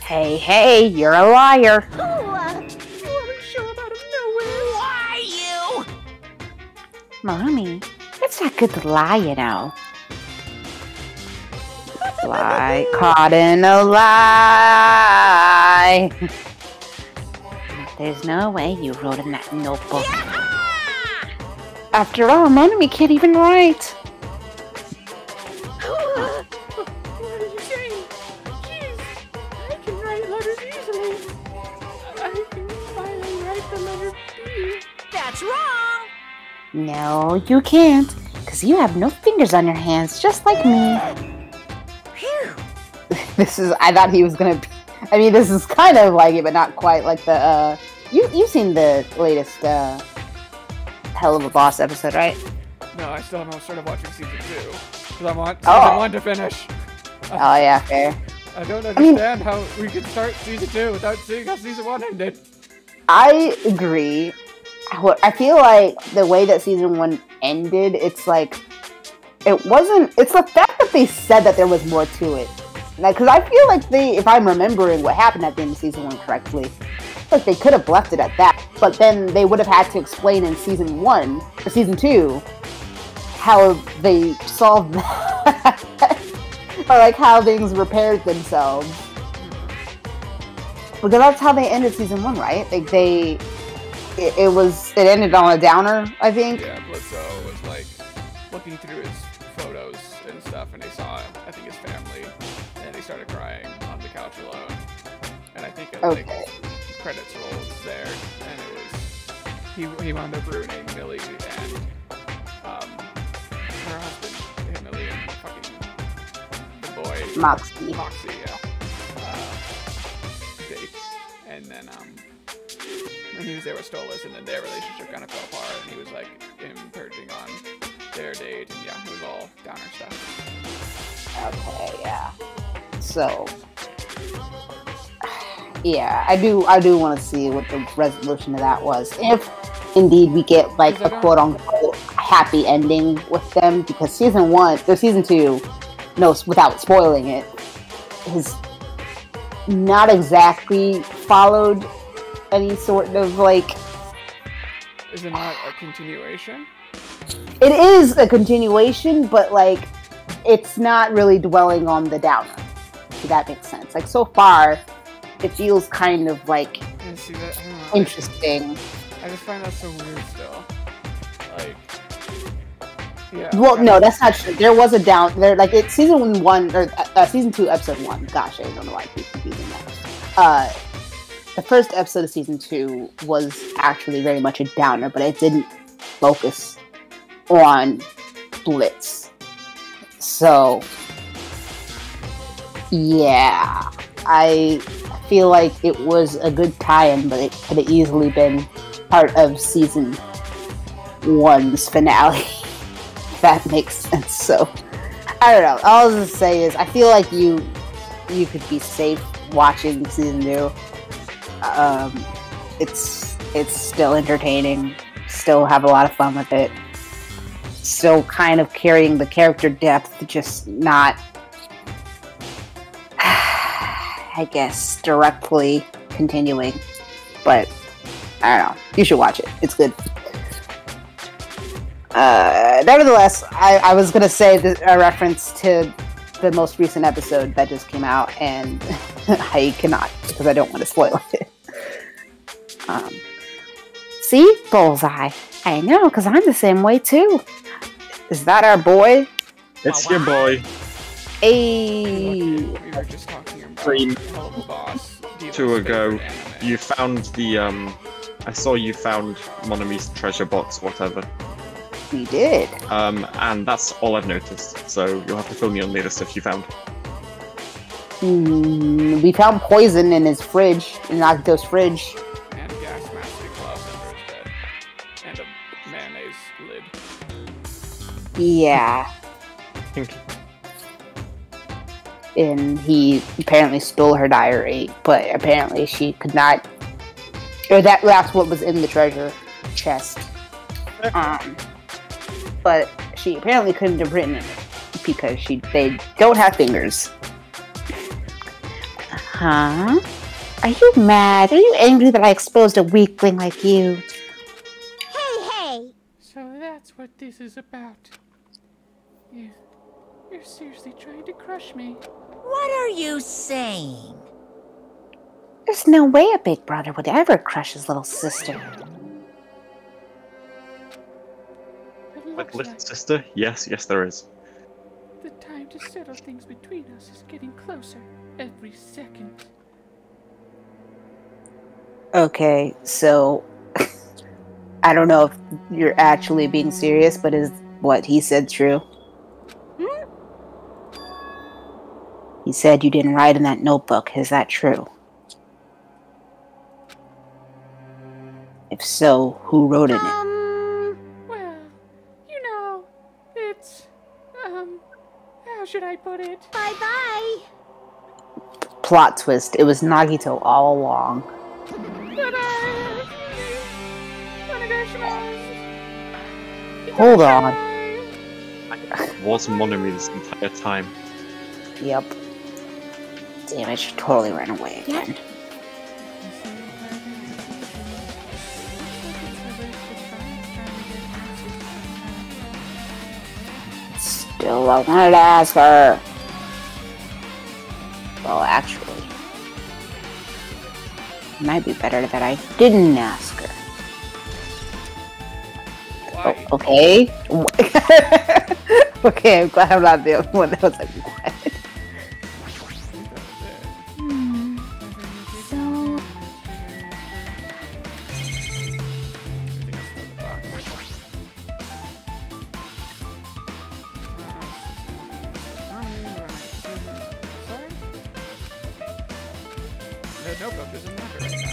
Speaker 2: Hey, you're a liar.
Speaker 4: Ooh,
Speaker 5: You always show up out of nowhere.
Speaker 4: why you?
Speaker 2: Mommy, it's not good to lie, you know. Lie, caught in a lie. There's no way you wrote in that notebook. After all, Monomi can't even write.
Speaker 5: What are you saying? Jeez, I can write letters easily. I can finally write the letter B.
Speaker 4: That's wrong!
Speaker 2: No, you can't, because you have no fingers on your hands, just like me.
Speaker 4: Phew!
Speaker 2: I thought he was gonna be, this is kind of like it, but not quite like the, you've seen the latest, Hell of a Boss episode, right?
Speaker 1: No, I still haven't started watching season 2. Because I want
Speaker 2: Oh.
Speaker 1: season 1 to finish.
Speaker 2: Oh, yeah, fair.
Speaker 1: I don't understand how we could start season 2 without seeing how season 1 ended.
Speaker 2: I agree. I feel like the way that season 1 ended, it's like, it's the fact that they said that there was more to it. Like, because I feel like if I'm remembering what happened at the end of season 1 correctly, like they could have left it at that, but then they would have had to explain in season 1 or season 2 how they solved that, or like how things repaired themselves. Because that's how they ended season 1, right? Like it ended on a downer, I think.
Speaker 1: Yeah, Blitzo was like looking through his photos and stuff, and he saw, I think, his family, and he started crying on the couch alone. And I think it like credits rolled there, and it was he wound up ruining Millie and her husband, Millie and fucking the boy
Speaker 2: Moxie.
Speaker 1: yeah, date, and then when he was there with Stolas, and then their relationship kind of fell apart, and he was like impinging on their date, and yeah, it was all downer stuff.
Speaker 2: Okay, yeah. So, yeah, I do want to see what the resolution of that was. If indeed we get like a quote unquote happy ending with them, because season 2, no, without spoiling it, has not exactly followed any sort of like.
Speaker 1: Is it not a continuation?
Speaker 2: It is a continuation, but like it's not really dwelling on the downer. If that makes sense. Like so far, it feels kind of like
Speaker 1: And see that, I don't know,
Speaker 2: interesting.
Speaker 1: I just find that so weird still. Like, Yeah.
Speaker 2: Well, no, that's not true. There was a down there. Like it's season 1 or season 2, episode 1. Gosh, I don't know why I keep confusing that. The first episode of season 2 was actually very much a downer, but it didn't focus on Blitz. So, yeah, I feel like it was a good tie-in, but it could have easily been part of season 1's finale. If that makes sense. So, I don't know. All I was gonna say is, I feel like you could be safe watching season 2. It's still entertaining. Still have a lot of fun with it. Still kind of carrying the character depth, just not, I guess, directly continuing. But I don't know. You should watch it. It's good. Nevertheless, I was gonna say a reference to the most recent episode that just came out, and I cannot because I don't want to spoil it. See? Bullseye. I know, because I'm the same way too. Is that our boy?
Speaker 3: It's your boy.
Speaker 1: We were just talking about
Speaker 3: Dream.
Speaker 1: Hello Boss.
Speaker 3: 2 ago, you found the, I saw you found Monami's treasure box, whatever.
Speaker 2: We did.
Speaker 3: And that's all I've noticed, so you'll have to fill me on the other stuff you found.
Speaker 2: We found poison in his fridge, in Nagito's fridge.
Speaker 1: And a gas mask and gloves under his bed. And a mayonnaise lid.
Speaker 2: Yeah.
Speaker 3: Thank you.
Speaker 2: And he apparently stole her diary, but apparently she could not. Or that's what was in the treasure chest. But she apparently couldn't have written it because they don't have fingers. Huh? Are you mad? Are you angry that I exposed a weakling like you?
Speaker 5: Hey!
Speaker 1: So that's what this is about. You're seriously trying to crush me.
Speaker 6: What are you saying?
Speaker 2: There's no way a big brother would ever crush his little sister.
Speaker 1: It
Speaker 3: Like
Speaker 1: looks
Speaker 3: little sister? Yes, there is.
Speaker 1: the time to settle things between us is getting closer every second.
Speaker 2: Okay, so I don't know if you're actually being serious, but is what he said true? He said you didn't write in that notebook. Is that true? If so, who wrote in it?
Speaker 1: Well, you know, it's, how should I put it?
Speaker 5: Bye-bye!
Speaker 2: Plot twist. It was Nagito all along. Hold on.
Speaker 3: It was Monami this entire time.
Speaker 2: Yep. Damn it, she totally ran away again. Still, I wanted to ask her. Well, actually, it might be better that I didn't ask her.
Speaker 1: Why?
Speaker 2: Oh, okay. Okay, I'm glad I'm not the only one that was like, what?
Speaker 1: The notebook doesn't matter right now.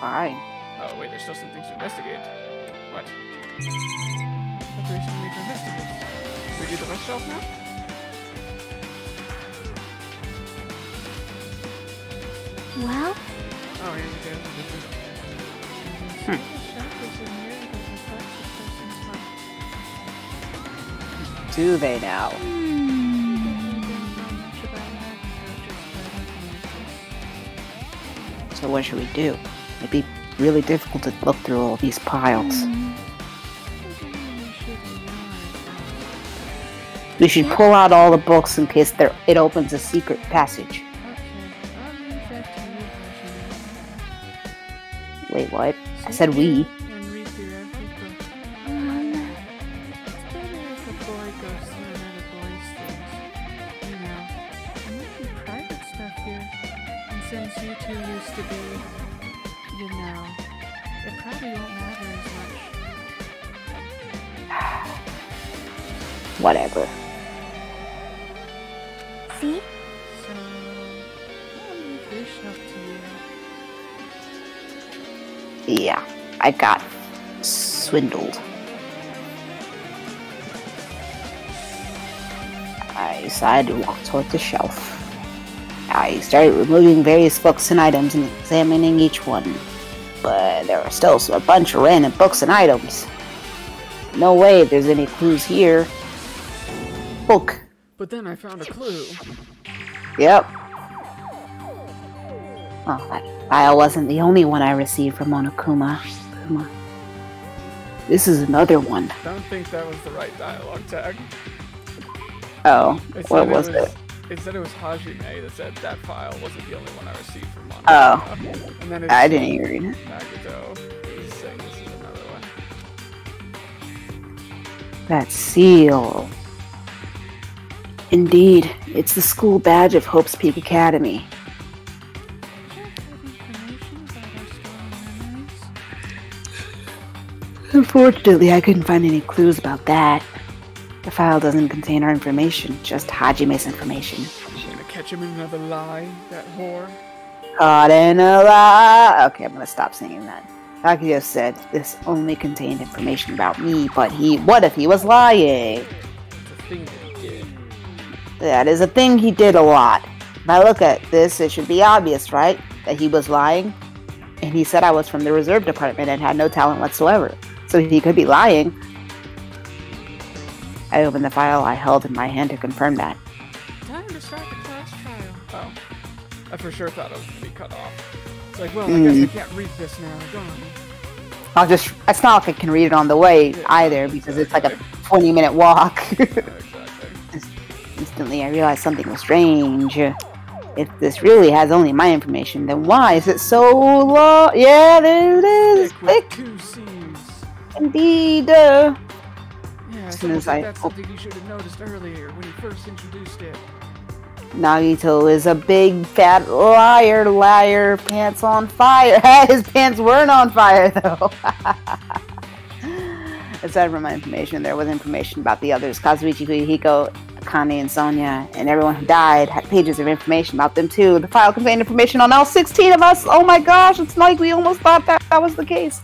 Speaker 2: Fine.
Speaker 1: Oh wait, there's still some things to investigate. What? What do we still need to investigate? Do we do the rest shelf now?
Speaker 4: Well,
Speaker 1: Oh yeah, we do. The shelf is in here because the parts of person's
Speaker 2: Do they now? So what should we do? It'd be really difficult to look through all these piles. We should pull out all the books in case it opens a secret passage. Wait, what? I said we.
Speaker 1: And read through every book. goes through another boy's things. You know, there might be private stuff here. And since you two used to be, you know, it probably won't matter as much.
Speaker 2: Whatever.
Speaker 4: See?
Speaker 1: So, I'll leave this up to you.
Speaker 2: Yeah, I got swindled. I decided to walk toward the shelf. I started removing various books and items and examining each one. But there were still a bunch of random books and items. No way there's any clues here. Book.
Speaker 1: But then I found a clue.
Speaker 2: Yep. Oh, that file wasn't the only one I received from Monokuma. This is another one.
Speaker 1: I don't think that was the right dialogue tag.
Speaker 2: Oh, what was it?
Speaker 1: It said it was Hajime that said that file wasn't the only one I received from Monaco.
Speaker 2: Oh.
Speaker 1: And then
Speaker 2: I didn't even read it.
Speaker 1: Nagato is saying this is another one.
Speaker 2: That seal. Indeed, it's the school badge of Hope's Peak Academy. Unfortunately, I couldn't find any clues about that. The file doesn't contain our information, just Hajime's information.
Speaker 1: She's gonna catch him in another lie, that whore.
Speaker 2: Caught in a lie. Okay, I'm gonna stop singing that. Taki just said this only contained information about me, but what if he was lying?
Speaker 1: It's a thing that he did.
Speaker 2: That is a thing he did a lot. If I look at this, it should be obvious, right? That he was lying. And he said I was from the reserve department and had no talent whatsoever. So he could be lying. I opened the file I held in my hand to confirm that.
Speaker 1: Time to start the class trial. Oh. I for sure thought it was gonna be cut off. It's like, well, I guess I can't read this now. Gone.
Speaker 2: It's not like I can read it on the way either, because it's like a 20-minute walk.
Speaker 1: Yeah, exactly.
Speaker 2: Instantly, I realized something was strange. If this really has only my information, then why is it so long? Yeah, there it is.
Speaker 1: Thick with 2 C's.
Speaker 2: Indeed.
Speaker 1: Yeah,
Speaker 2: As soon as
Speaker 1: that's something you should have noticed earlier when you first introduced it.
Speaker 2: Nagito is a big fat liar, pants on fire. His pants weren't on fire though. Aside from my information, there was information about the others, Kazuichi, Hiko, Akane, and Sonia, and everyone who died had pages of information about them too. The file contained information on all 16 of us. Oh my gosh, it's like we almost thought that was the case.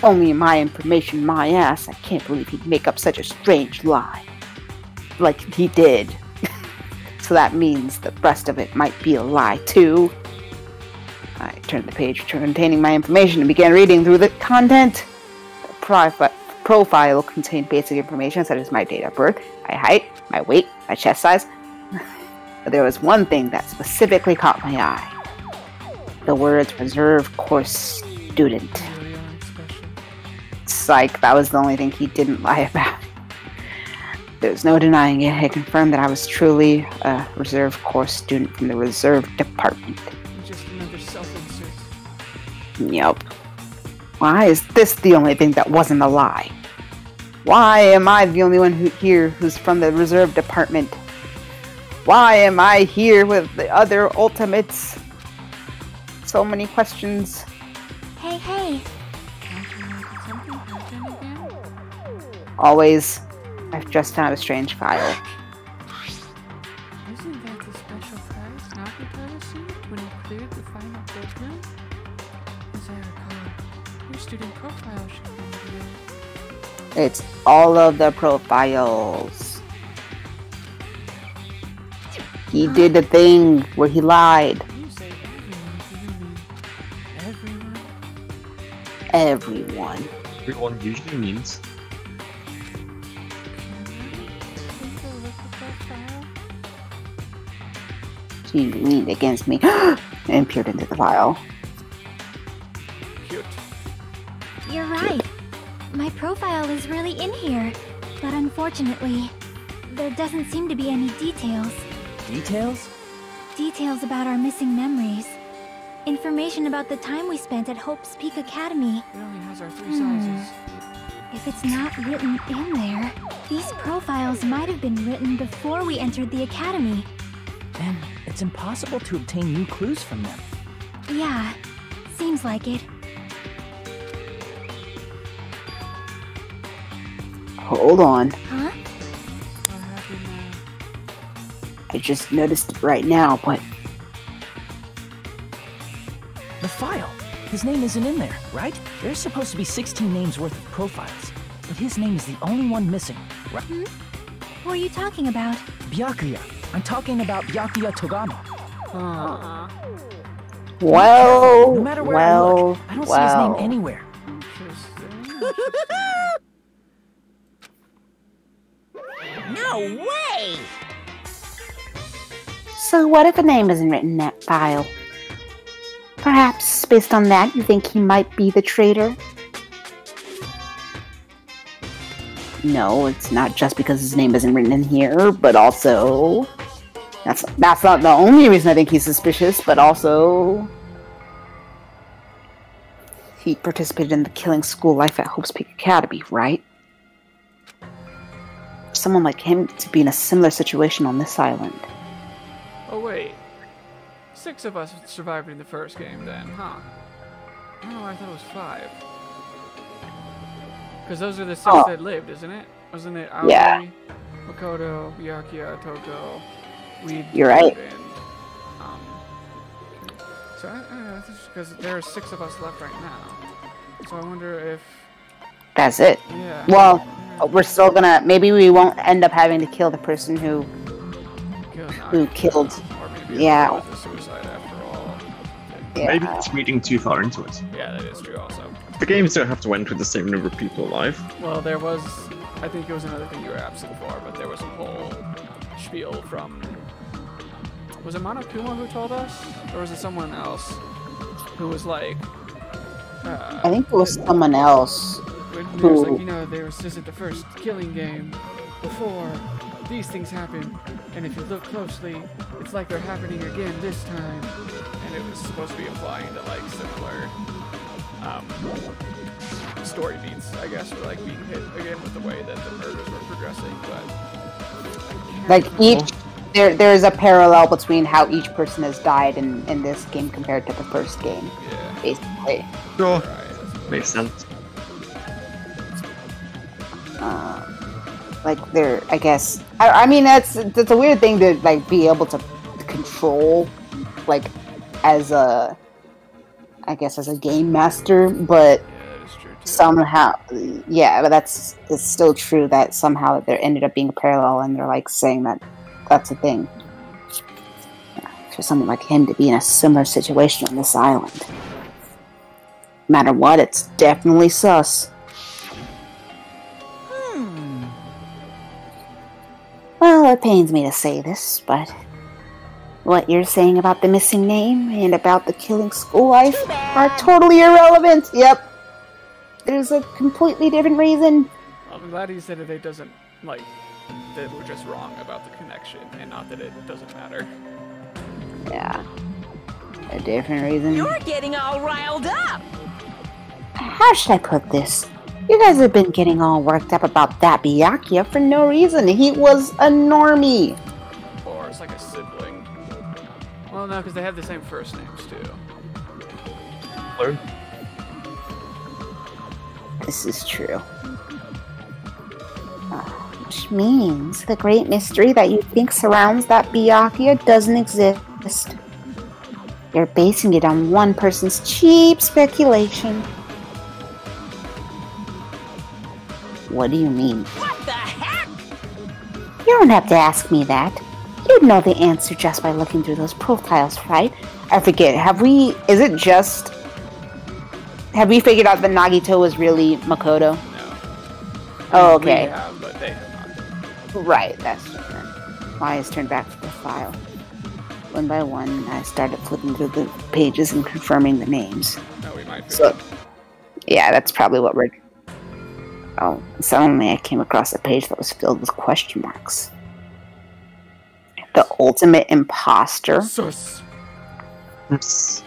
Speaker 2: Only my information, my ass. I can't believe he'd make up such a strange lie. Like he did. So that means the rest of it might be a lie too. I turned the page containing my information and began reading through the content. The profile contained basic information such as my date of birth, my height, my weight, my chest size. But there was one thing that specifically caught my eye. The words reserve course student. Psych, that was the only thing he didn't lie about. There's no denying it. It confirmed that I was truly a reserve course student from the reserve department.
Speaker 1: Just another self-insert.
Speaker 2: Yup. Why is this the only thing that wasn't a lie? Why am I the only one who's from the reserve department? Why am I here with the other ultimates? So many questions.
Speaker 4: Hey.
Speaker 2: Always. I've just found a strange file.
Speaker 1: Isn't that the special prize Nagito received when he cleared the final filter? As I recall, your student profile should be reviewed.
Speaker 2: It's all of the profiles. He did the thing where he lied.
Speaker 1: You say everyone, do you mean everyone?
Speaker 2: Everyone.
Speaker 3: Everyone usually means.
Speaker 2: She leaned against me and peered into the file.
Speaker 1: Cute.
Speaker 4: You're right. My profile is really in here. But unfortunately, there doesn't seem to be any details.
Speaker 8: Details?
Speaker 4: Details about our missing memories. Information about the time we spent at Hope's Peak Academy.
Speaker 1: It only has our 3 sizes.
Speaker 4: If it's not written in there, these profiles might have been written before we entered the academy.
Speaker 8: And it's impossible to obtain new clues from them.
Speaker 4: Yeah, seems like it.
Speaker 2: Hold on.
Speaker 4: Huh?
Speaker 2: I just noticed it right now, but
Speaker 8: The file. His name isn't in there, right? There's supposed to be 16 names worth of profiles, but his name is the only one missing, right?
Speaker 4: What are you talking about?
Speaker 8: Byakuya. I'm talking about Byakuya Togama.
Speaker 2: well,
Speaker 8: No matter where I look, I don't see his name
Speaker 2: well.
Speaker 8: anywhere.
Speaker 6: No way!
Speaker 2: So what if a name isn't written in that file? Perhaps, based on that, you think he might be the traitor? No, it's not just because his name isn't written in here, but also... That's not the only reason I think he's suspicious, but also... He participated in the killing school life at Hope's Peak Academy, right? Someone like him to be in a similar situation on this island.
Speaker 1: Oh wait. 6 of us survived in the first game then, huh? Oh, I thought it was 5. Because those are the 6 that lived, isn't it? Wasn't it Aoi,
Speaker 2: Yeah.
Speaker 1: Makoto, Byakuya, Toko, Weed,
Speaker 2: You're right.
Speaker 1: and, so because there are 6 of us left right now. So I wonder if...
Speaker 2: That's it.
Speaker 1: Yeah.
Speaker 2: Well, we're still gonna... Maybe we won't end up having to kill the person who killed...
Speaker 1: Or maybe
Speaker 2: Yeah.
Speaker 1: it was a suicide after all.
Speaker 2: Yeah.
Speaker 3: Maybe it's reading too far into it.
Speaker 1: Yeah, that is true also.
Speaker 3: The games don't have to end with the same number of people alive.
Speaker 1: Well, there was... I think it was another thing you were absent for, but there was a whole spiel from... Was it Monokuma who told us? Or was it someone else who was like...
Speaker 2: I think it was someone else.
Speaker 1: When it was like, you know, this isn't the first killing game. Before, these things happen. And if you look closely, it's like they're happening again this time. And it was supposed to be implying that, like, similar story beats, I guess, were, like, being hit again with the way that the murders were progressing, but...
Speaker 2: Like, there's a parallel between how each person has died in this game compared to the first game,
Speaker 1: Yeah.
Speaker 2: basically.
Speaker 3: Sure.
Speaker 1: Right.
Speaker 3: Makes sense.
Speaker 2: Like, I guess... I mean, that's a weird thing to, like, be able to control, like, as a... I guess as a game master, but...
Speaker 1: Yeah, that is true, too.
Speaker 2: Somehow, yeah, but it's still true that somehow there ended up being a parallel, and they're like saying that that's a thing. Yeah, for someone like him to be in a similar situation on this island, no matter what, it's definitely sus. Well, it pains me to say this, but what you're saying about the missing name and about the killing school life are totally irrelevant. Yep. There's a completely different reason.
Speaker 1: I'm glad he said that it doesn't, like, that we're just wrong about the connection, and not that it doesn't matter.
Speaker 2: Yeah. A different reason.
Speaker 6: You're getting all riled up!
Speaker 2: How should I put this? You guys have been getting all worked up about that Byakuya for no reason. He was a normie.
Speaker 1: Or it's like a sibling. Well, no, because they have the same first names, too.
Speaker 3: Hello?
Speaker 2: This is true. Which means the great mystery that you think surrounds that Byakuya doesn't exist. You're basing it on one person's cheap speculation. What do you mean?
Speaker 6: What the heck?
Speaker 2: You don't have to ask me that. You'd know the answer just by looking through those profiles, right? I forget, have we figured out that Nagito was really Makoto?
Speaker 1: No.
Speaker 2: Oh, okay.
Speaker 1: We have, but they have not.
Speaker 2: Right, that's different. My eyes turned back to the file. One by one, I started flipping through the pages and confirming the names.
Speaker 1: No, we might be.
Speaker 2: So, yeah, that's probably what we're... Oh, suddenly I came across a page that was filled with question marks. The ultimate imposter?
Speaker 1: Sus.
Speaker 3: Oops.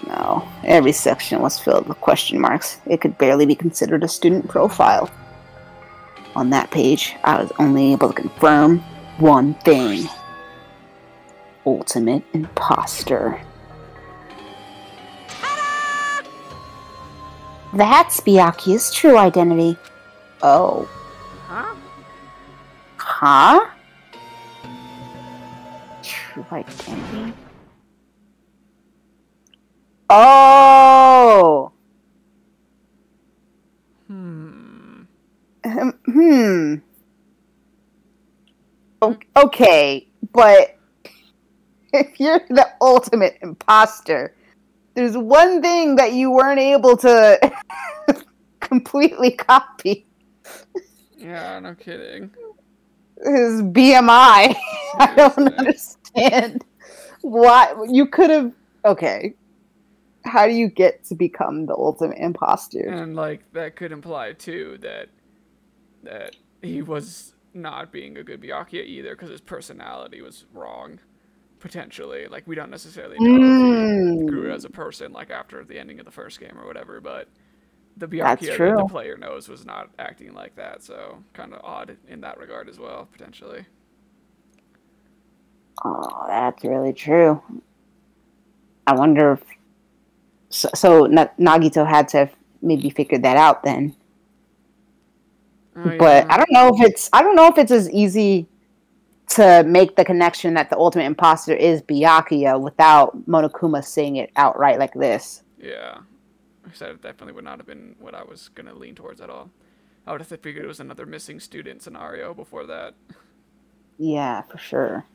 Speaker 2: No, every section was filled with question marks. It could barely be considered a student profile. On that page, I was only able to confirm one thing. Ultimate imposter. That's Byakuya's true identity. Oh.
Speaker 1: Huh?
Speaker 2: Huh? True identity? Oh! Okay, but if you're the ultimate imposter, there's one thing that you weren't able to completely copy.
Speaker 1: Yeah, no kidding.
Speaker 2: His BMI. I don't understand why you could have. Okay, how do you get to become the ultimate imposter?
Speaker 1: And like that could imply too that he was not being a good Byakuya either, because his personality was wrong. Potentially, like we don't necessarily know if he grew as a person, like after the ending of the first game or whatever. But the Byakuya that the player knows was not acting like that, so kind of odd in that regard as well, potentially.
Speaker 2: Oh, that's really true. I wonder if so Nagito had to have maybe figured that out then. Oh, yeah. But I don't know if it's as easy to make the connection that the ultimate imposter is Byakuya without Monokuma saying it outright like this.
Speaker 1: Yeah. I said it definitely would not have been what I was going to lean towards at all. I would have figured it was another missing student scenario before that.
Speaker 2: Yeah, for sure.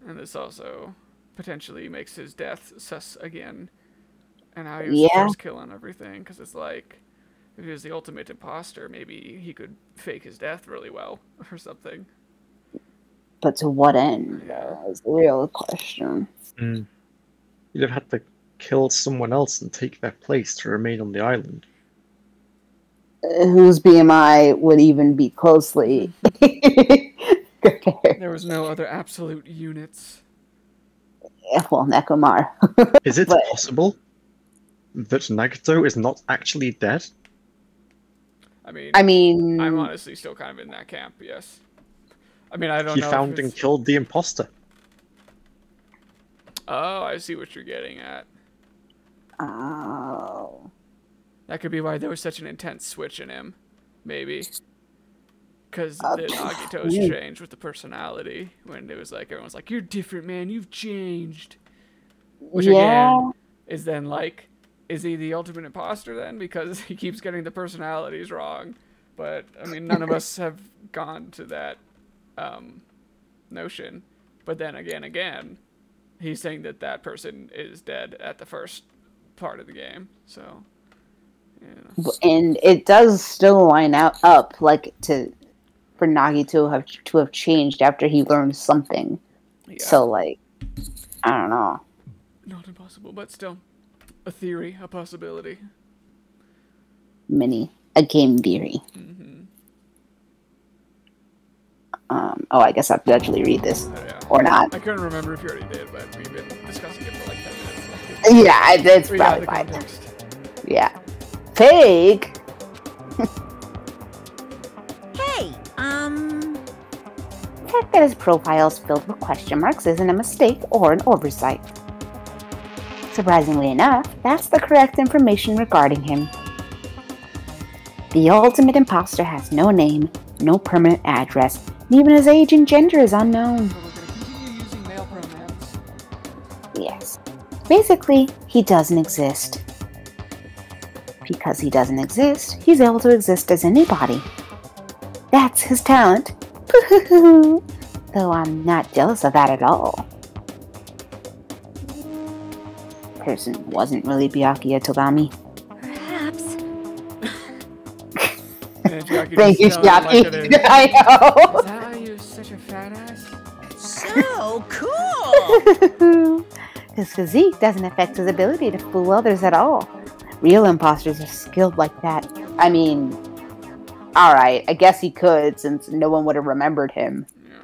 Speaker 1: And this also potentially makes his death sus again. And how he was the first kill and everything. Because it's like, if he was the ultimate imposter, maybe he could fake his death really well or something.
Speaker 2: But to what end? Is the real question.
Speaker 3: You'd have had to kill someone else and take their place to remain on the island.
Speaker 2: Whose BMI would even be closely
Speaker 1: There was no other absolute units.
Speaker 2: Yeah, well, Nekomar.
Speaker 3: Is it possible that Nagito is not actually dead?
Speaker 1: I
Speaker 2: mean,
Speaker 1: I'm honestly still kind of in that camp, yes. I mean, I don't know.
Speaker 3: He found and killed the imposter.
Speaker 1: Oh, I see what you're getting at.
Speaker 2: Oh.
Speaker 1: That could be why there was such an intense switch in him. Maybe. Because the Nagito's changed with the personality. When it was like, everyone's like, you're different, man. You've changed. Which again, is then like, is he the ultimate imposter then? Because he keeps getting the personalities wrong. But, I mean, none of us have gone to that notion. But then again, he's saying that that person is dead at the first part of the game. So, yeah.
Speaker 2: And it does still line up like for Nagito to have changed after he learned something. Yeah. So like, I don't know.
Speaker 1: Not impossible, but still a theory, a possibility.
Speaker 2: A game theory. Oh, I guess I have to actually read this. Or not.
Speaker 1: I couldn't remember if you already did, but we've been discussing it for like 10
Speaker 2: Yeah,
Speaker 1: minutes.
Speaker 2: it's probably fine. Yeah. Fake!
Speaker 6: Hey,
Speaker 2: The fact that his profile is filled with question marks isn't a mistake or an oversight. Surprisingly enough, that's the correct information regarding him. The ultimate imposter has no name, no permanent address, and even his age and gender is unknown.
Speaker 1: So we're going to continue using male pronouns.
Speaker 2: Yes. Basically, he doesn't exist. Because he doesn't exist, he's able to exist as anybody. That's his talent. Though I'm not jealous of that at all. Person wasn't really Byakuya Togami.
Speaker 4: Perhaps.
Speaker 2: Thank you, Jackie. I know.
Speaker 1: Is that why you're such a fat ass?
Speaker 6: so cool!
Speaker 2: His physique doesn't affect his ability to fool others at all. Real imposters are skilled like that. I mean, alright, I guess he could, since no one would have remembered him.
Speaker 1: Yeah.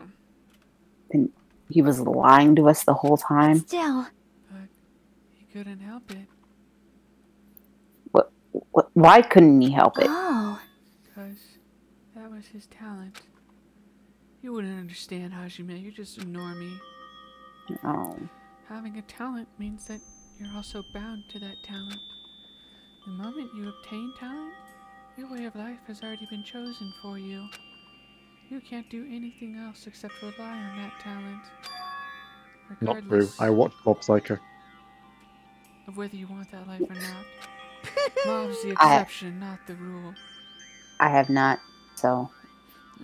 Speaker 2: And he was lying to us the whole time.
Speaker 4: Still.
Speaker 1: But he couldn't help it.
Speaker 2: Why couldn't he help it?
Speaker 4: Oh.
Speaker 1: Because that was his talent. You wouldn't understand, Hajime. You just ignore me.
Speaker 2: Oh.
Speaker 1: Having a talent means that you're also bound to that talent. The moment you obtain talent, your way of life has already been chosen for you. You can't do anything else except rely on that talent.
Speaker 3: Not true.
Speaker 1: Regardless
Speaker 3: I watched Mob Psycho.
Speaker 1: of whether you want that life or not. Mob's the exception, not the rule.
Speaker 2: I have not, so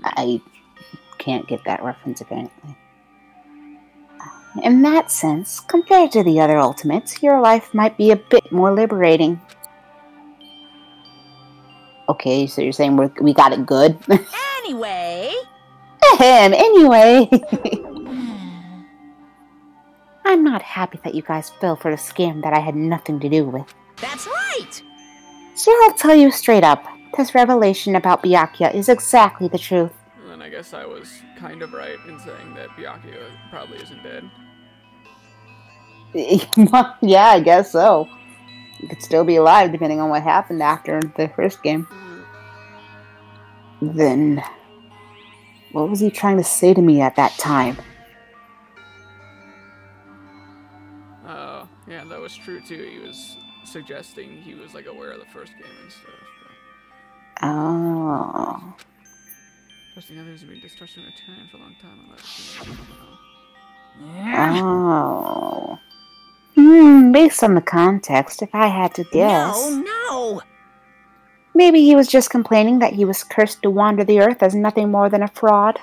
Speaker 2: I can't get that reference apparently. In that sense, compared to the other Ultimates, your life might be a bit more liberating. Okay, so you're saying we got it good?
Speaker 6: Anyway.
Speaker 2: Anyway. I'm not happy that you guys fell for the scam that I had nothing to do with.
Speaker 6: That's right.
Speaker 2: So I'll tell you straight up, this revelation about Byakuya is exactly the truth.
Speaker 1: And I guess I was kind of right in saying that Byakuya probably isn't dead.
Speaker 2: Yeah, I guess so. You could still be alive depending on what happened after the first game. Then, what was he trying to say to me at that time?
Speaker 1: Oh, yeah, that was true too. He was suggesting he was like aware of the first game and stuff. But
Speaker 2: Oh.
Speaker 1: trusting others have been distrusting their time for a long time.
Speaker 2: Oh. Based on the context, if I had to guess.
Speaker 6: No.
Speaker 2: Maybe he was just complaining that he was cursed to wander the earth as nothing more than a fraud.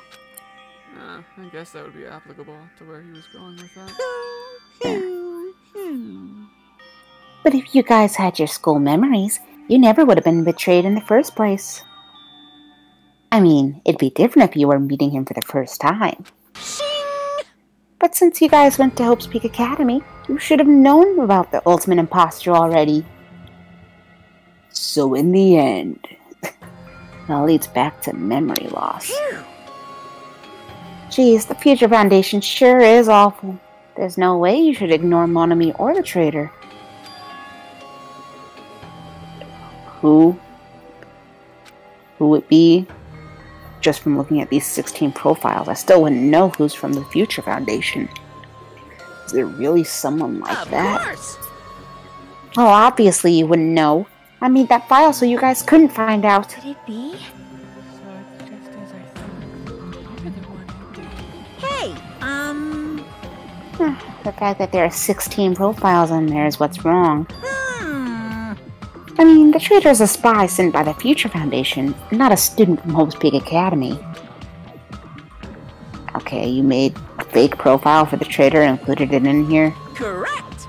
Speaker 1: I guess that would be applicable to where he was going with that.
Speaker 2: But if you guys had your school memories, you never would have been betrayed in the first place. I mean, it'd be different if you were meeting him for the first time. But since you guys went to Hope's Peak Academy, you should have known about the ultimate imposter already. So in the end, it all leads back to memory loss. Geez, the Future Foundation sure is awful. There's no way you should ignore Monami or the traitor. Who would it be? Just from looking at these 16 profiles, I still wouldn't know who's from the Future Foundation. Is there really someone like that?
Speaker 6: Of course.
Speaker 2: Oh, obviously you wouldn't know. I made that file so you guys couldn't find out.
Speaker 4: Could it be?
Speaker 1: So it's just as I thought. You're the one who did it.
Speaker 6: Hey,
Speaker 2: The fact that there are 16 profiles on there is what's wrong. I mean, the traitor is a spy sent by the Future Foundation, not a student from Hope's Peak Academy. Okay, you made a fake profile for the traitor and included it in here.
Speaker 6: correct.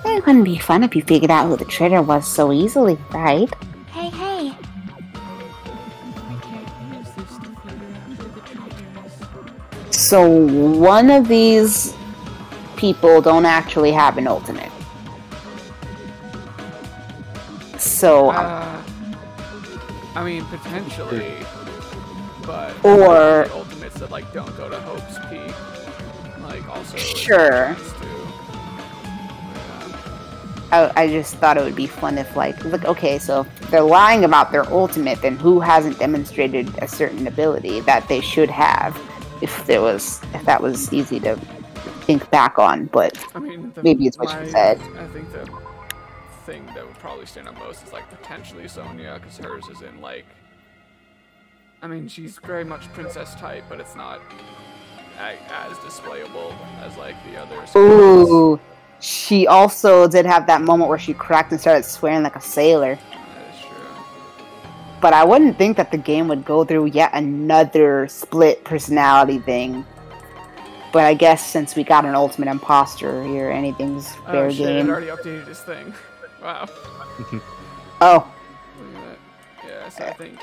Speaker 2: It wouldn't be fun if you figured out who the traitor was so easily, right?
Speaker 4: Hey.
Speaker 1: We can't use this to figure out who the traitor is.
Speaker 2: So one of these people don't actually have an ultimate. So,
Speaker 1: I mean, potentially, but
Speaker 2: Or-
Speaker 1: the ultimates that like don't go to Hope's Peak, like also
Speaker 2: Sure.
Speaker 1: too.
Speaker 2: I just thought it would be fun if, like, look, okay, so if they're lying about their ultimate, then who hasn't demonstrated a certain ability that they should have? If that was easy to think back on, but
Speaker 1: I mean,
Speaker 2: maybe it's what you said.
Speaker 1: I think the thing that would probably stand out most is like potentially Sonya, because hers isn't like. I mean, she's very much princess type, but it's not as displayable as like the others.
Speaker 2: Ooh, she also did have that moment where she cracked and started swearing like a sailor.
Speaker 1: That is true.
Speaker 2: But I wouldn't think that the game would go through yet another split personality thing. But I guess since we got an ultimate imposter here, anything's fair
Speaker 1: Oh shit!
Speaker 2: game.
Speaker 1: It already updated his thing. Wow.
Speaker 2: Oh,
Speaker 1: Look at that. Yeah, so I think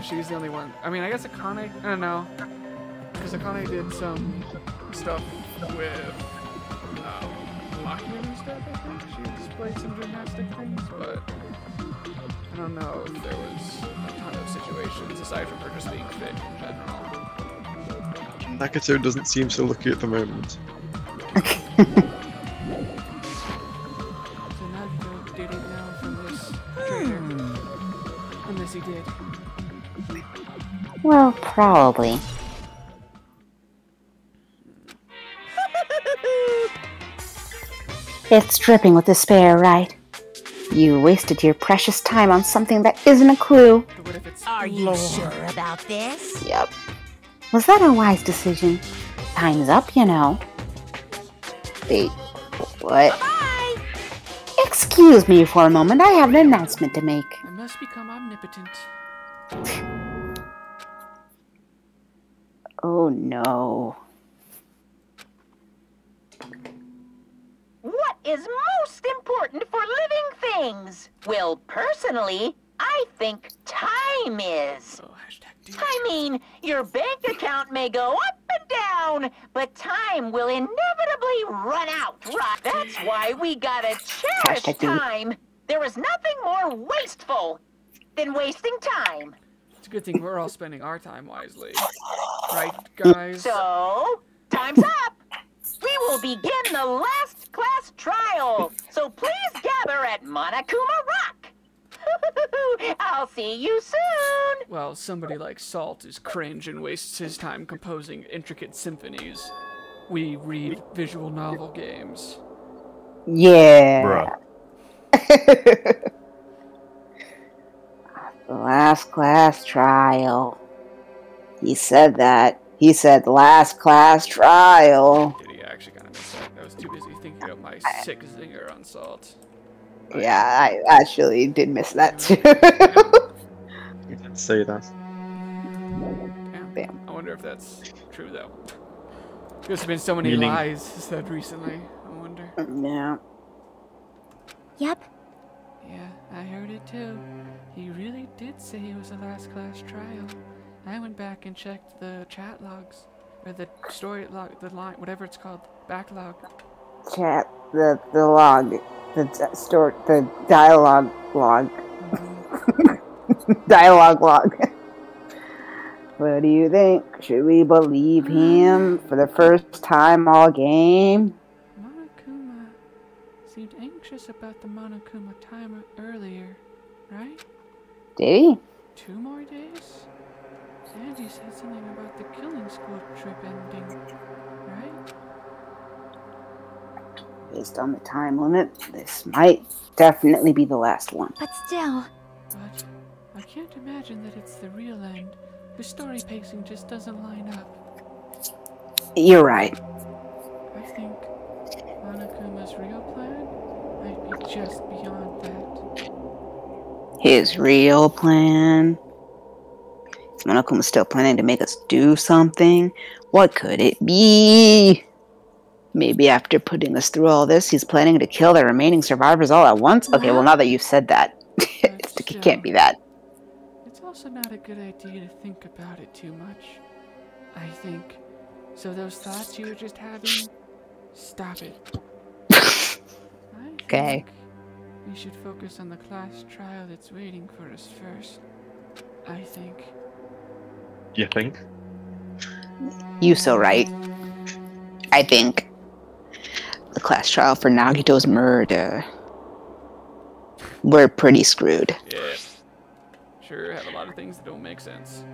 Speaker 1: she's the only one. I mean, I guess Akane. I don't know, because Akane did some stuff with Lockman and stuff. I think she displayed some gymnastic things, but I don't know if there was a ton of situations aside from her just being fit in general.
Speaker 3: Nakato doesn't seem so lucky at the moment.
Speaker 1: So Nagito did it now
Speaker 2: probably. It's dripping with despair, right? You wasted your precious time on something that isn't a clue.
Speaker 1: But what if it's
Speaker 6: Are you
Speaker 1: lore?
Speaker 6: sure about this?
Speaker 2: Yep. Was that a wise decision? Time's up, you know. Wait, what?
Speaker 6: Bye!
Speaker 2: Excuse me for a moment, I have an announcement to make.
Speaker 1: I must become omnipotent.
Speaker 2: Oh no.
Speaker 6: What is most important for living things? Well, personally, I think time is.
Speaker 1: Oh, hashtag dude.
Speaker 6: I mean, your bank account may go up and down, but time will inevitably run out, right? That's why we gotta cherish
Speaker 2: Hashtag dude.
Speaker 6: time. There is nothing more wasteful than wasting time.
Speaker 1: It's a good thing we're all spending our time wisely. Right, guys?
Speaker 6: So, time's up. We will begin the last class trial. So please gather at Monokuma Rock. I'll see you soon.
Speaker 1: Well, somebody like Salt is cringe and wastes his time composing intricate symphonies. We read visual novel games.
Speaker 2: Yeah.
Speaker 3: Bruh.
Speaker 2: The last class trial. He said that. He said last class trial.
Speaker 1: Did he actually kind of miss that? I was too busy thinking of my sick zinger on Salt.
Speaker 2: Yeah, I actually did miss that too.
Speaker 3: You didn't say that.
Speaker 1: Damn. I wonder if that's true, though. There's been so many
Speaker 3: Meaning-
Speaker 1: lies said recently. I wonder.
Speaker 2: Yeah.
Speaker 4: Yep.
Speaker 1: Yeah, I heard it too. He really did say it was a last class trial. I went back and checked the chat logs. Or the story log, the line, whatever it's called. Backlog.
Speaker 2: Chat the log. The dialogue log. Dialogue log. What do you think? Should we believe him for the first time all game?
Speaker 1: Monokuma seemed anxious about the Monokuma timer earlier, right?
Speaker 2: Did he?
Speaker 1: 2 more days? Sandy said something about the killing school trip ending, right?
Speaker 2: Based on the time limit, this might definitely be the last one.
Speaker 4: But still,
Speaker 1: But I can't imagine that it's the real end. The story pacing just doesn't line up.
Speaker 2: You're right.
Speaker 1: I think Monokuma's real plan might be just beyond that.
Speaker 2: His real plan? Is Monokuma still planning to make us do something? What could it be? Maybe after putting us through all this, he's planning to kill the remaining survivors all at once? Okay, well, now that you've said that, it can't be that.
Speaker 1: It's also not a good idea to think about it too much. I think. So those thoughts you were just having, stop it. I
Speaker 2: Okay.
Speaker 1: think we should focus on the class trial that's waiting for us first. I think.
Speaker 3: You think?
Speaker 2: You so right. I think the class trial for Nagito's murder. We're pretty screwed.
Speaker 1: Yeah. Sure, have a lot of things that don't make sense.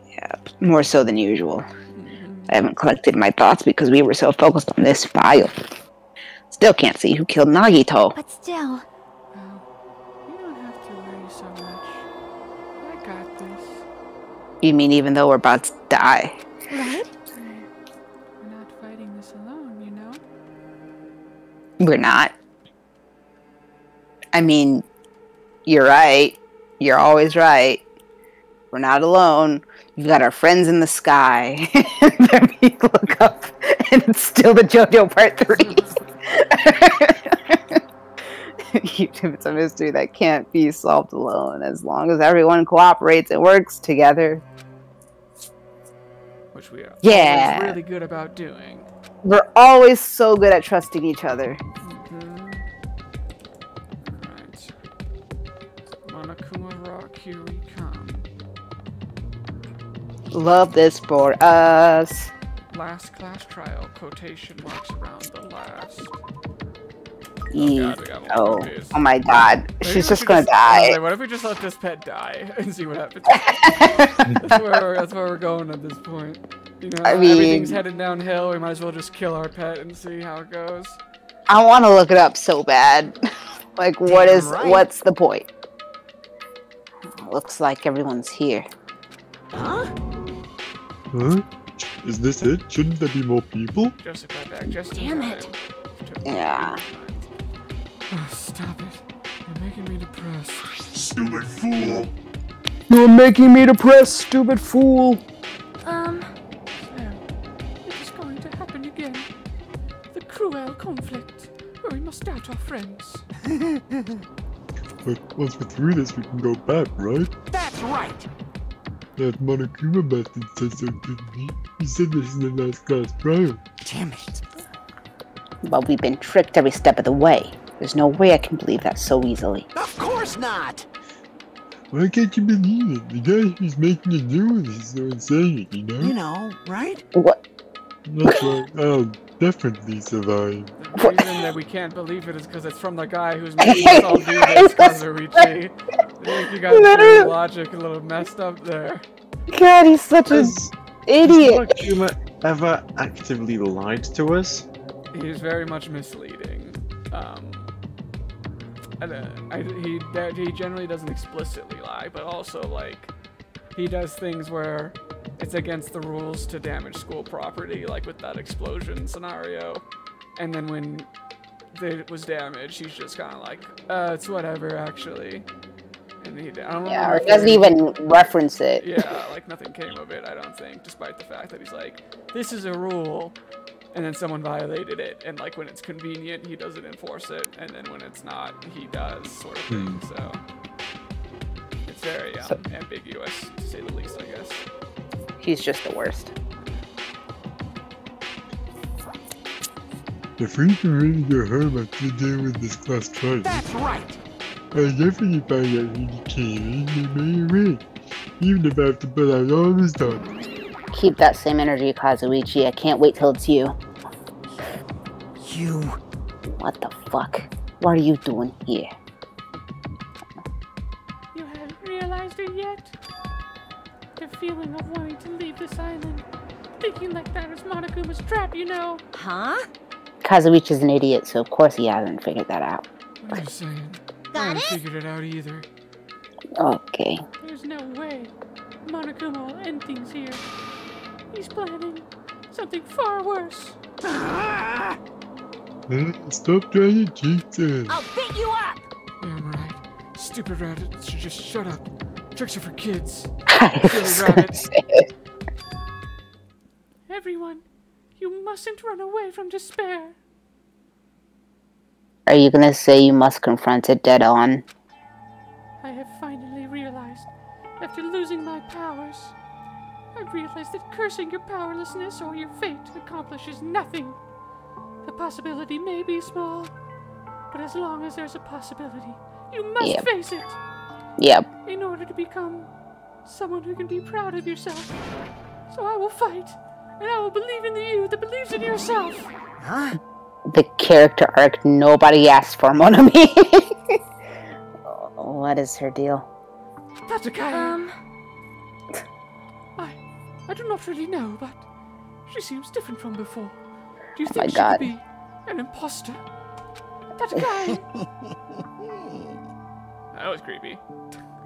Speaker 2: Yeah, more so than usual.
Speaker 1: Mhm.
Speaker 2: I haven't collected my thoughts because we were so focused on this file. Still can't see who killed Nagito.
Speaker 4: but still,
Speaker 1: Well, you don't have to worry so much. I got this.
Speaker 2: You mean even though we're about to die?
Speaker 4: right?
Speaker 1: We're not fighting this alone, you know?
Speaker 2: We're not. I mean, you're right. You're always right. We're not alone. We've got our friends in the sky. Then we look up, and it's still the JoJo Part 3. Even if it's a mystery that can't be solved alone, as long as everyone cooperates and works together.
Speaker 1: Which we are
Speaker 2: Yeah.
Speaker 1: always really good about doing.
Speaker 2: We're always so good at trusting each other.
Speaker 1: Alright. Monokuma Rock, here we come.
Speaker 2: Love this for us.
Speaker 1: Last class trial, quotation marks around the last. God, we got more
Speaker 2: Oh,
Speaker 1: puppies.
Speaker 2: oh my god.
Speaker 1: Maybe we
Speaker 2: She's just
Speaker 1: should
Speaker 2: gonna die.
Speaker 1: What if we just let this pet die and see what happens? That's where we're going at this point. You know,
Speaker 2: I mean-
Speaker 1: everything's headed downhill. We might as well just kill our pet and see how it goes.
Speaker 2: I want to look it up so bad. Like,
Speaker 7: right.
Speaker 2: what's the point? Looks like everyone's here.
Speaker 3: Huh? Is this it? Shouldn't there be more people?
Speaker 1: Joseph got back just in
Speaker 4: Damn
Speaker 1: time.
Speaker 4: it.
Speaker 2: Yeah.
Speaker 1: Oh, stop it. You're making me depressed.
Speaker 3: Stupid fool!
Speaker 2: You're making me depressed, stupid fool.
Speaker 5: Sam, it is going to happen again. The cruel conflict, where we must doubt our friends.
Speaker 3: But once we're through this, we can go back, right?
Speaker 7: That's right.
Speaker 3: That Monokuma bastard said so, didn't he? He said this in the last class trial.
Speaker 7: Damn it.
Speaker 2: But we've been tricked every step of the way. There's no way I can believe that so easily.
Speaker 7: Of course not.
Speaker 3: Why can't you believe it? The guy who's making you do this is the one saying it, you know?
Speaker 7: You know, right?
Speaker 2: What?
Speaker 3: That's why I'll definitely survive.
Speaker 1: The reason that we can't believe it is because it's from the guy who's making us all do this, Kazuichi. I think you got your logic a little messed up there.
Speaker 2: God, he's such an idiot.
Speaker 9: Has Monokuma ever actively lied to us?
Speaker 1: He's very much misleading. He generally doesn't explicitly lie, but also, like, he does things where it's against the rules to damage school property, like with that explosion scenario. And then when it was damaged, he's just kind of like, it's whatever, actually. And I don't
Speaker 2: Yeah,
Speaker 1: know
Speaker 2: or he doesn't even reference it.
Speaker 1: Yeah, like nothing came of it, I don't think, despite the fact that he's like, this is a rule, and then someone violated it, and like when it's convenient, he doesn't enforce it, and then when it's not, he does, sort of thing, so. It's very ambiguous, to say the least, I guess.
Speaker 2: He's just the worst.
Speaker 3: If we can really go home after dealing with this class trial,
Speaker 7: That's right.
Speaker 3: I'll definitely find out who the came and made away. Even if I have to put out all this time.
Speaker 2: Keep that same energy, Kazuichi. I can't wait till it's you.
Speaker 7: You.
Speaker 2: What the fuck? What are you doing here?
Speaker 5: You haven't realized it yet? The feeling of wanting to leave this island. Thinking like that is Monokuma's trap, you know.
Speaker 4: Huh?
Speaker 2: Kazuichi's an idiot, so of course he hasn't figured that out.
Speaker 1: What are you saying? I
Speaker 4: Got
Speaker 1: haven't
Speaker 4: it?
Speaker 1: figured it out either.
Speaker 2: Okay.
Speaker 5: There's no way Monokuma will end things here. He's planning something far worse.
Speaker 3: Stop trying to cheat us.
Speaker 4: I'll beat you up!
Speaker 1: Yeah, I'm right. Stupid rabbit should just shut up. Tricks are for kids.
Speaker 2: I was gonna say it.
Speaker 5: Everyone, you mustn't run away from despair.
Speaker 2: Are you gonna say you must confront it dead on?
Speaker 5: I have finally realized, after losing my powers, I've realized that cursing your powerlessness or your fate accomplishes nothing. The possibility may be small, but as long as there's a possibility, you must
Speaker 2: Yep.
Speaker 5: face it
Speaker 2: Yep.
Speaker 5: in order to become someone who can be proud of yourself. So I will fight, and I will believe in the you that believes in yourself.
Speaker 7: Huh?
Speaker 2: The character arc nobody asked for, Monami. What is her deal?
Speaker 5: Tatakae! I do not really know, but she seems different from before. Do you
Speaker 2: my
Speaker 5: think she
Speaker 2: God.
Speaker 5: could be an imposter? Tatakae!
Speaker 1: That was creepy.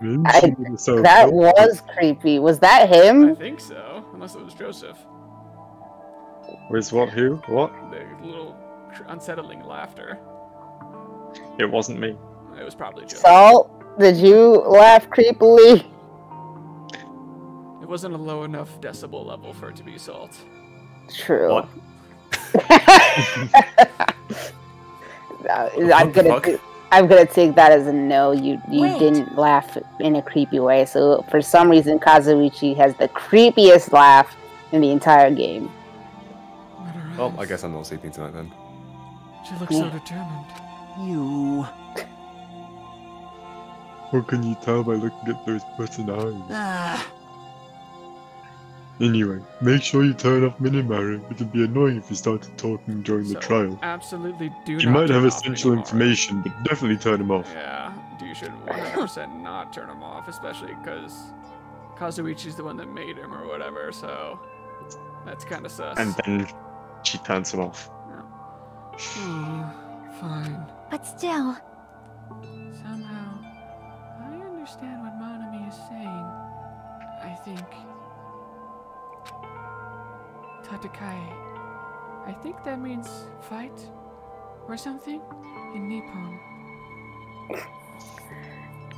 Speaker 3: Maybe
Speaker 2: I-
Speaker 3: she would have sounded
Speaker 2: That
Speaker 3: helpful.
Speaker 2: was creepy. Was that
Speaker 1: I
Speaker 2: him?
Speaker 1: think so, unless it was Joseph.
Speaker 9: Was what? Who? What?
Speaker 1: The little unsettling laughter.
Speaker 9: It wasn't me.
Speaker 1: It was probably Joseph.
Speaker 2: Salt, did you laugh creepily?
Speaker 1: It wasn't a low enough decibel level for it to be Salt.
Speaker 2: True.
Speaker 9: What?
Speaker 2: I'm gonna take that as a no. You
Speaker 4: Wait.
Speaker 2: didn't laugh in a creepy way. So for some reason, Kazuichi has the creepiest laugh in the entire game.
Speaker 10: Well, I guess I'm not sleeping tonight then.
Speaker 1: She looks so determined.
Speaker 7: You.
Speaker 3: What can you tell by looking at those button eyes? Anyway, make sure you turn off Minimaru. It'll be annoying if you started talking during the trial.
Speaker 1: Absolutely do not.
Speaker 3: You might have
Speaker 1: turn off
Speaker 3: essential
Speaker 1: Minimaru.
Speaker 3: information, but definitely turn him off.
Speaker 1: Yeah, you should 100% not turn him off, especially because Kazuichi's the one that made him or whatever, so that's kind of sus.
Speaker 3: And then she turns him off.
Speaker 1: Fine.
Speaker 4: But still,
Speaker 1: Somehow, I understand what Monami is saying. I think... Tatakai. I think that means fight or something in Nippon.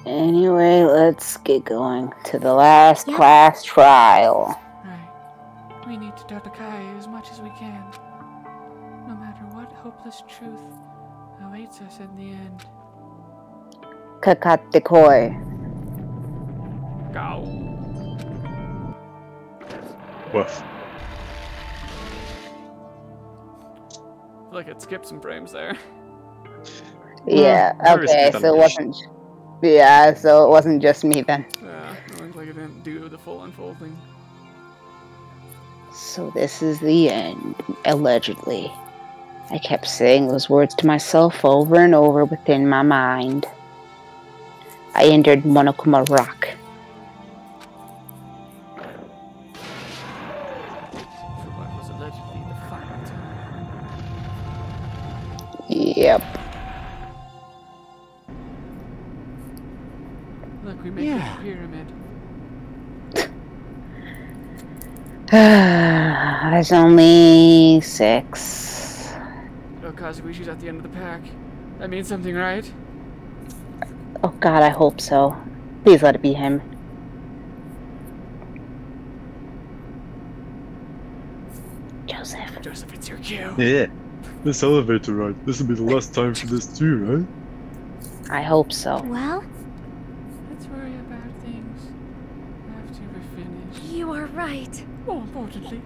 Speaker 2: Anyway, let's get going to the last class trial.
Speaker 1: Right. We need to Tatakai as much as we can. No matter what hopeless truth awaits us in the end.
Speaker 2: Kakatekoi.
Speaker 1: Go.
Speaker 3: Woof.
Speaker 1: Look, it skipped some frames there.
Speaker 2: Yeah, okay, so it wasn't... Yeah, so it wasn't just me then.
Speaker 1: Yeah, it looked like it didn't do the full unfolding.
Speaker 2: So this is the end, allegedly. I kept saying those words to myself over and over within my mind. I entered Monokuma Rock.
Speaker 1: For what was allegedly the final time.
Speaker 2: Yep.
Speaker 1: Look, we made a pyramid.
Speaker 2: There's only 6.
Speaker 1: Oh, Kazuichi's at the end of the pack. That means something, right?
Speaker 2: Oh god, I hope so. Please let it be him. Joseph.
Speaker 1: Joseph, it's your cue.
Speaker 3: Yeah. This elevator ride. This will be the last time for this too, right?
Speaker 2: I hope so.
Speaker 4: well,
Speaker 1: Let's worry about things after we're finished.
Speaker 4: you are right.
Speaker 1: More importantly,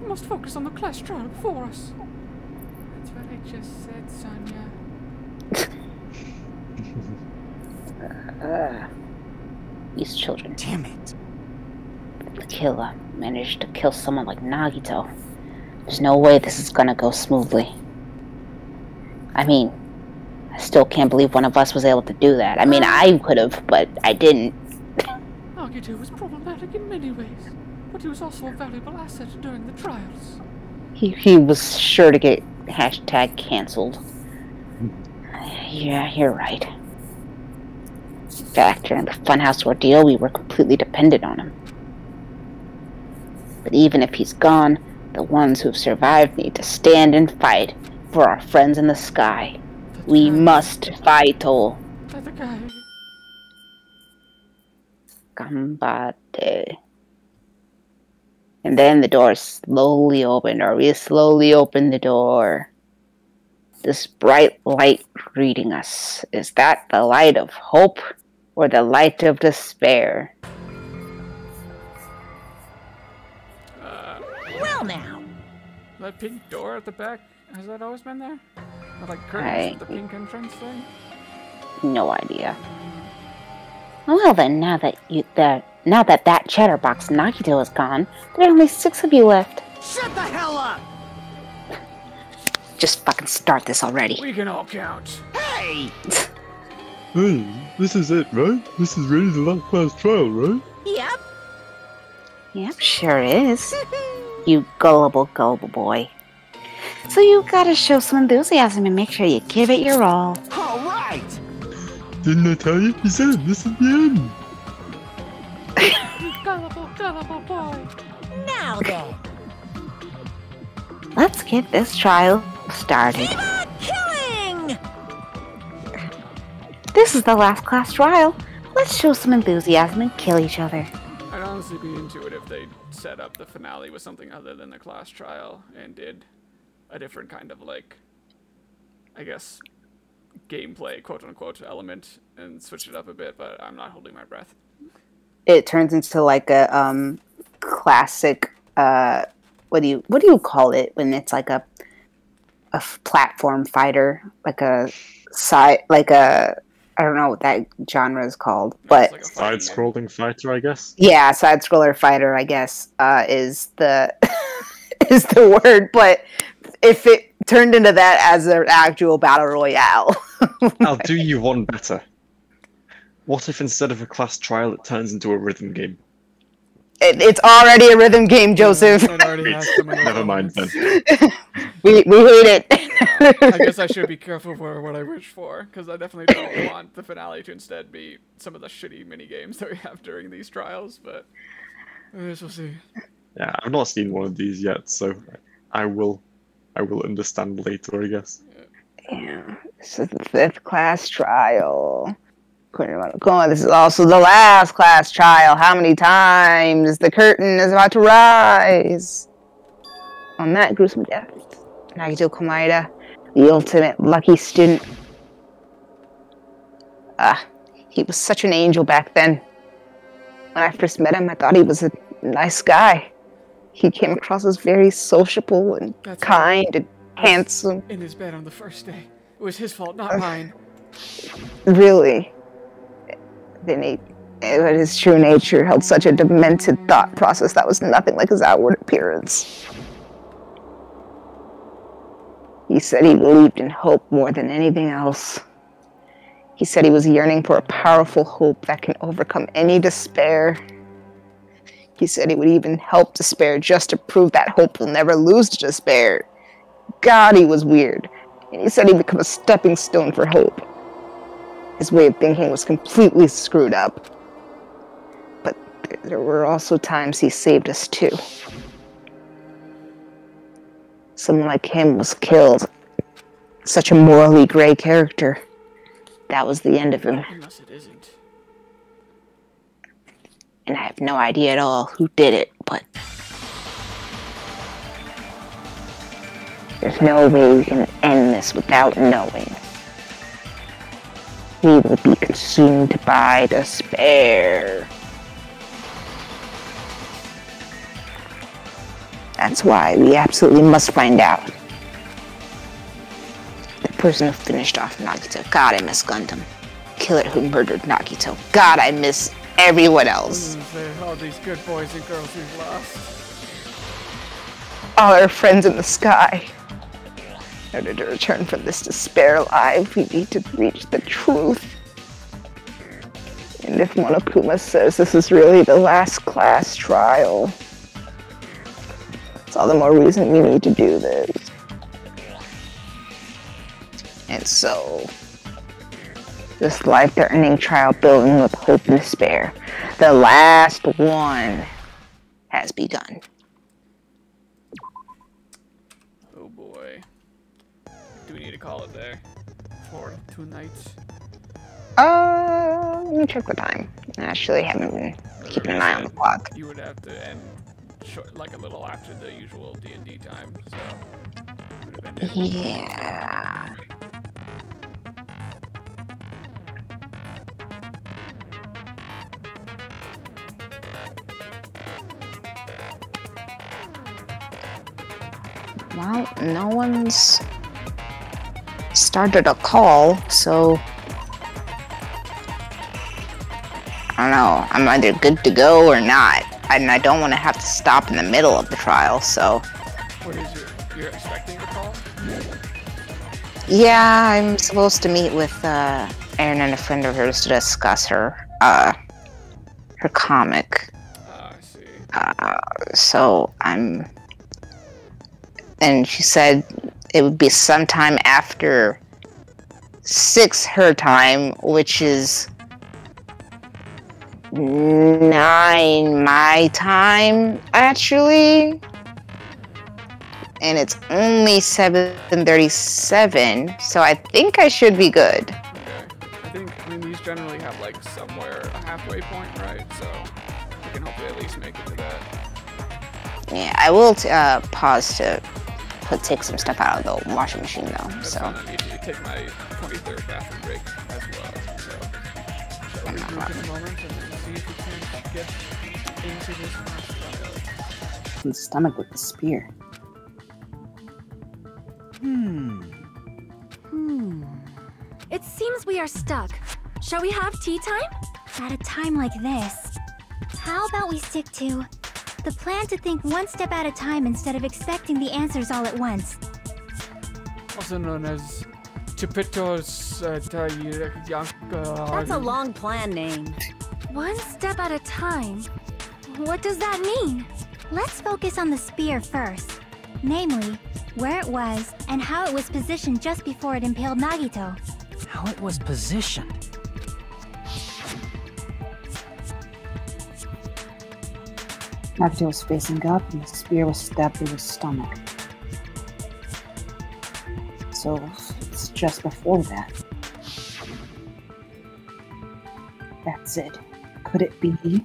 Speaker 1: we must focus on the class trial before us. That's what I just said, Sonia.
Speaker 2: These children.
Speaker 7: Damn it.
Speaker 2: The killer managed to kill someone like Nagito. There's no way this is gonna go smoothly. I mean, I still can't believe one of us was able to do that. I mean, I could have, but I didn't.
Speaker 1: Nagito was problematic in many ways, but he was also a valuable asset during the trials.
Speaker 2: He was sure to get hashtag cancelled. Yeah, you're right. In fact, during the Funhouse ordeal, we were completely dependent on him. But even if he's gone, the ones who've survived need to stand and fight for our friends in the sky. We must fight, oh.
Speaker 1: Tatakai.
Speaker 2: Gambate. And then the door slowly opened, or we slowly opened the door. This bright light greeting us. Is that the light of hope or the light of despair?
Speaker 8: Well now.
Speaker 1: That pink door at the back, has that always been there? With like curtains with the pink entrance thing?
Speaker 2: No idea. Well then, now that that chatterbox Nagito is gone, there are only 6 of you left.
Speaker 7: Shut the hell up!
Speaker 2: Just fucking start this already.
Speaker 1: We can all count.
Speaker 7: Hey!
Speaker 3: Hey, this is it, right? This is really the last class trial, right?
Speaker 7: Yep.
Speaker 2: Yep, sure is. You gullible, gullible boy. So you gotta show some enthusiasm and make sure you give it your all.
Speaker 7: All right.
Speaker 3: Didn't I tell you? He said this is the end.
Speaker 1: You gullible, gullible boy.
Speaker 7: Now then.
Speaker 2: Let's get this trial started.
Speaker 7: Keep on killing!
Speaker 2: This is the last class trial. Let's show some enthusiasm and kill each other.
Speaker 1: I'd honestly be into it if they set up the finale with something other than the class trial and did a different kind of, like, I guess, gameplay, quote-unquote, element and switch it up a bit, but I'm not holding my breath.
Speaker 2: It turns into like a classic what do you call it when it's like a platform fighter, like a I don't know what that genre is called, but
Speaker 1: It's like a fighting
Speaker 3: Side-scrolling fighter, I guess.
Speaker 2: yeah, side scroller fighter, I guess, is the is the word. But if it turned into that as an actual battle royale,
Speaker 3: I'll do you one better. What if instead of a class trial, it turns into a rhythm game?
Speaker 2: it's already a rhythm game, Joseph.
Speaker 1: It already has some of those
Speaker 3: Never mind
Speaker 1: elements.
Speaker 3: then.
Speaker 2: we hate it.
Speaker 1: I guess I should be careful for what I wish for, because I definitely don't want the finale to instead be some of the shitty mini games that we have during these trials. But I guess we'll see.
Speaker 3: Yeah, I've not seen one of these yet, so I will understand later, I guess.
Speaker 2: Yeah, this is the 5th class trial. This is also the last class trial. How many times the curtain is about to rise? On that gruesome death, Nagito Komaeda, the ultimate lucky student. He was such an angel back then. When I first met him, I thought he was a nice guy. He came across as very sociable and kind and handsome.
Speaker 1: In his bed on the first day. It was his fault, not mine.
Speaker 2: Really. His true nature held such a demented thought process that was nothing like his outward appearance. He said he believed in hope more than anything else. He said he was yearning for a powerful hope that can overcome any despair. He said he would even help despair just to prove that hope will never lose to despair. God, he was weird. And he said he'd become a stepping stone for hope. His way of thinking was completely screwed up. But there were also times he saved us too. Someone like him was killed. Such a morally gray character. That was the end of him.
Speaker 1: Unless it isn't.
Speaker 2: And I have no idea at all who did it, but there's no way we can end this without knowing. We will be consumed by despair. That's why we absolutely must find out. The person who finished off Nagito. God, I miss Gundam. Killer who murdered Nagito. God, I miss everyone else.
Speaker 1: All these good boys and girls we've lost.
Speaker 2: All our friends in the sky. In order to return from this despair alive, we need to reach the truth. And if Monokuma says this is really the last class trial, it's all the more reason we need to do this. And so, this life-threatening trial building with hope and despair, the last one, has begun.
Speaker 1: Oh boy. Do we need to call it there? For tonight?
Speaker 2: Let me check the time. I actually haven't been keeping an eye on the clock.
Speaker 1: You would have to end like a little after the usual D&D time, so would have ended.
Speaker 2: Yeah. Well, no one's started a call, so I don't know. I'm either good to go or not. And I don't want to have to stop in the middle of the trial, so.
Speaker 1: What is you're expecting a call?
Speaker 2: Yeah, I'm supposed to meet with Erin and a friend of hers to discuss her comic.
Speaker 1: I see.
Speaker 2: So and she said it would be sometime after 6 her time, which is 9 my time, actually. And it's only 7:37, so I think I should be good.
Speaker 1: Okay. I mean, these generally have like somewhere a halfway point, right? So we can hopefully at least make it to that.
Speaker 2: Yeah, I will pause to take some stuff out of the washing machine though.
Speaker 1: That's
Speaker 2: so.
Speaker 1: fine. I need to take my 23rd bathroom break as well. So shall we regroup in a moment and see if we can get into this last trial?
Speaker 2: In the stomach with the spear.
Speaker 4: It seems we are stuck. Shall we have tea time? At a time like this, how about we stick to the plan to think one step at a time instead of expecting the answers all at once?
Speaker 1: Also known as Chipitos
Speaker 7: That's a long plan name.
Speaker 4: One step at a time? What does that mean? Let's focus on the spear first. Namely, where it was and how it was positioned just before it impaled Nagito.
Speaker 8: How it was positioned.
Speaker 2: Nagito was facing up and the spear was stabbed through his stomach. So it's just before that. That's it. Could it be?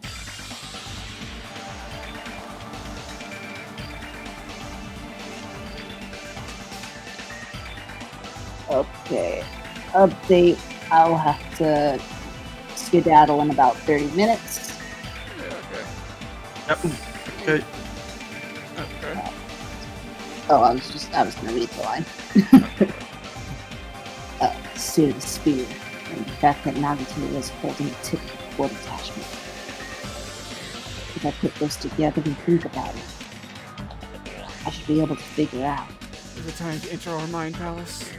Speaker 2: Okay. Update. I'll have to skedaddle in about 30 minutes.
Speaker 3: Yep. Okay.
Speaker 2: Oh, I was gonna read the line. Steer the spear, and the fact that Nagito was holding the tip of the cord attachment. If I put those together and think about it, I should be able to figure out
Speaker 1: Is it time to enter our mind palace?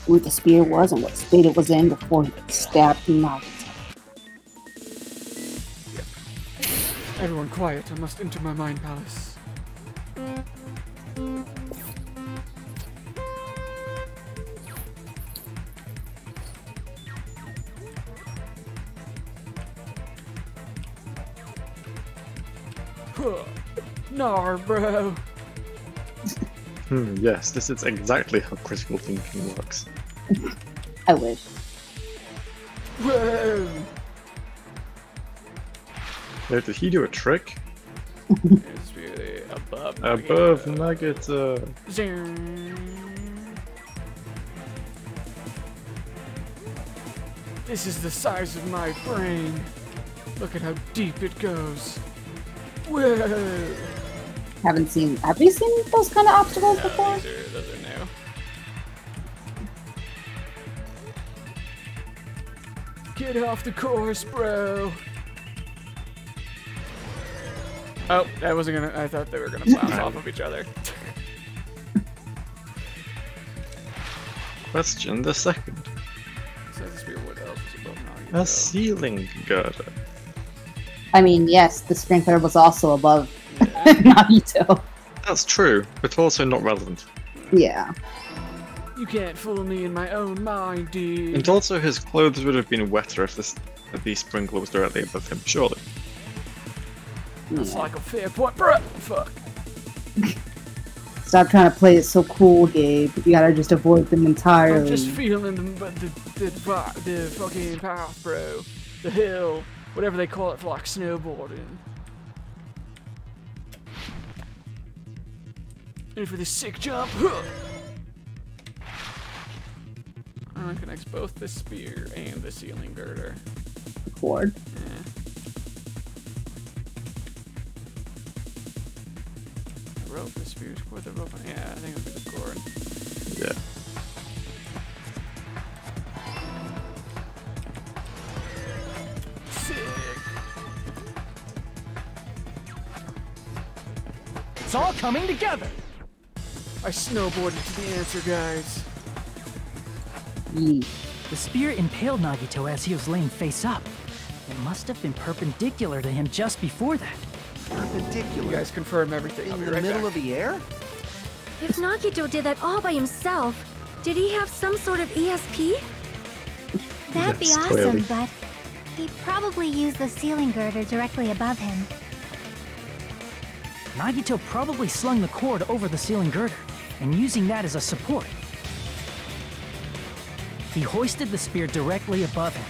Speaker 2: who the spear was and what state it was in before he stabbed Nagito.
Speaker 1: Everyone quiet, I must enter my mind palace. Nar, bro.
Speaker 3: Yes, this is exactly how critical thinking works.
Speaker 2: I wish.
Speaker 1: Whoa!
Speaker 3: Now, did he do a trick?
Speaker 1: It's really above
Speaker 3: Nugget.
Speaker 1: Zing. This is the size of my brain. Look at how deep it goes. Whoa!
Speaker 2: Have you seen those kind of obstacles before?
Speaker 1: Those are new. Get off the course, bro. Oh, that wasn't gonna. I thought they were gonna bounce off of each other.
Speaker 3: Question the second.
Speaker 1: So the spear would help us above
Speaker 3: A
Speaker 1: Nagito.
Speaker 3: ceiling girder.
Speaker 2: I mean, yes, the sprinkler was also above Nagito.
Speaker 3: That's true, but also not relevant.
Speaker 2: Yeah.
Speaker 1: You can't fool me in my own mind, dude.
Speaker 3: And also his clothes would have been wetter if the sprinkler was directly above him, surely.
Speaker 1: That's like a fair point, bro. Fuck.
Speaker 2: Stop trying to play it so cool, Gabe. You gotta just avoid them entirely.
Speaker 1: I'm just feeling the fucking path, bro. The hill, whatever they call it for like snowboarding. And for this sick jump, connects both the spear and the ceiling girder.
Speaker 2: Cord.
Speaker 1: Yeah. The rope, the spear, cord, the rope. Yeah, I think it would be the cord.
Speaker 3: Yeah.
Speaker 1: Sick.
Speaker 8: It's all coming together.
Speaker 1: I snowboarded to the answer, guys.
Speaker 2: Yeet.
Speaker 8: The spear impaled Nagito as he was laying face up. It must have been perpendicular to him just before that.
Speaker 1: You
Speaker 7: Perpendicular.
Speaker 1: guys confirm everything. I'll
Speaker 7: In
Speaker 1: be
Speaker 7: the
Speaker 1: right
Speaker 7: middle
Speaker 1: back.
Speaker 7: of the air?
Speaker 4: If Nagito did that all by himself, did he have some sort of ESP? That'd be
Speaker 3: Yes,
Speaker 4: awesome,
Speaker 3: clearly.
Speaker 4: but he'd probably use the ceiling girder directly above him.
Speaker 8: Nagito probably slung the cord over the ceiling girder, and using that as a support. He hoisted the spear directly above him.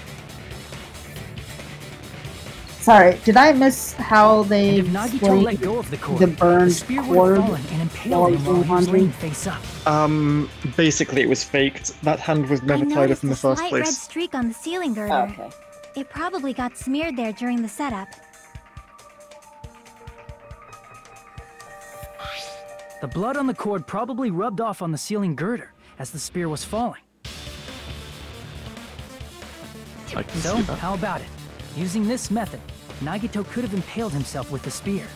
Speaker 2: Sorry, did I miss how they
Speaker 8: And if Nagito let
Speaker 2: explained
Speaker 8: go of the cord,
Speaker 2: the burned
Speaker 8: spear would
Speaker 2: cord
Speaker 8: have fallen and impaled
Speaker 2: while
Speaker 8: him
Speaker 2: he's
Speaker 8: while
Speaker 2: in
Speaker 8: he was
Speaker 2: laundry?
Speaker 8: laying face up.
Speaker 3: Basically it was faked. That hand was
Speaker 4: I
Speaker 3: never tied up
Speaker 4: noticed
Speaker 3: in the
Speaker 4: a
Speaker 3: first
Speaker 4: slight red
Speaker 3: place.
Speaker 4: streak on the ceiling girder.
Speaker 2: Oh, okay.
Speaker 4: It probably got smeared there during the setup.
Speaker 8: The blood on the cord probably rubbed off on the ceiling girder as the spear was falling.
Speaker 3: I can
Speaker 8: So,
Speaker 3: see that.
Speaker 8: how about it? Using this method, Nagito could have impaled himself with the spear.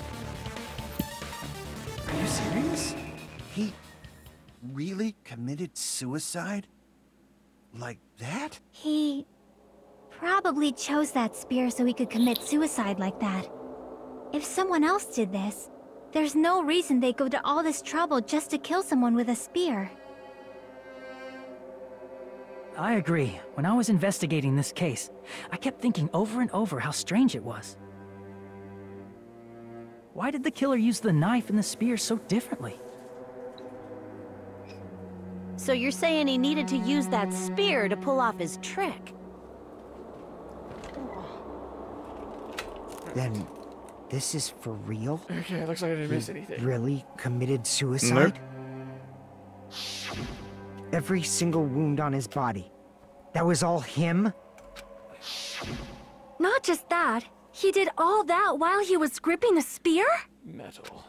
Speaker 7: Are you serious? He really committed suicide? Like that?
Speaker 4: He probably chose that spear so he could commit suicide like that. If someone else did this, there's no reason they'd go to all this trouble just to kill someone with a spear.
Speaker 8: I agree. When I was investigating this case, I kept thinking over and over how strange it was. Why did the killer use the knife and the spear so differently?
Speaker 11: So you're saying he needed to use that spear to pull off his trick?
Speaker 12: Then, this is for real?
Speaker 1: Okay, looks like I didn't miss anything.
Speaker 12: Really committed suicide? Every single wound on his body. That was all him?
Speaker 4: Not just that, he did all that while he was gripping the spear?
Speaker 1: Metal.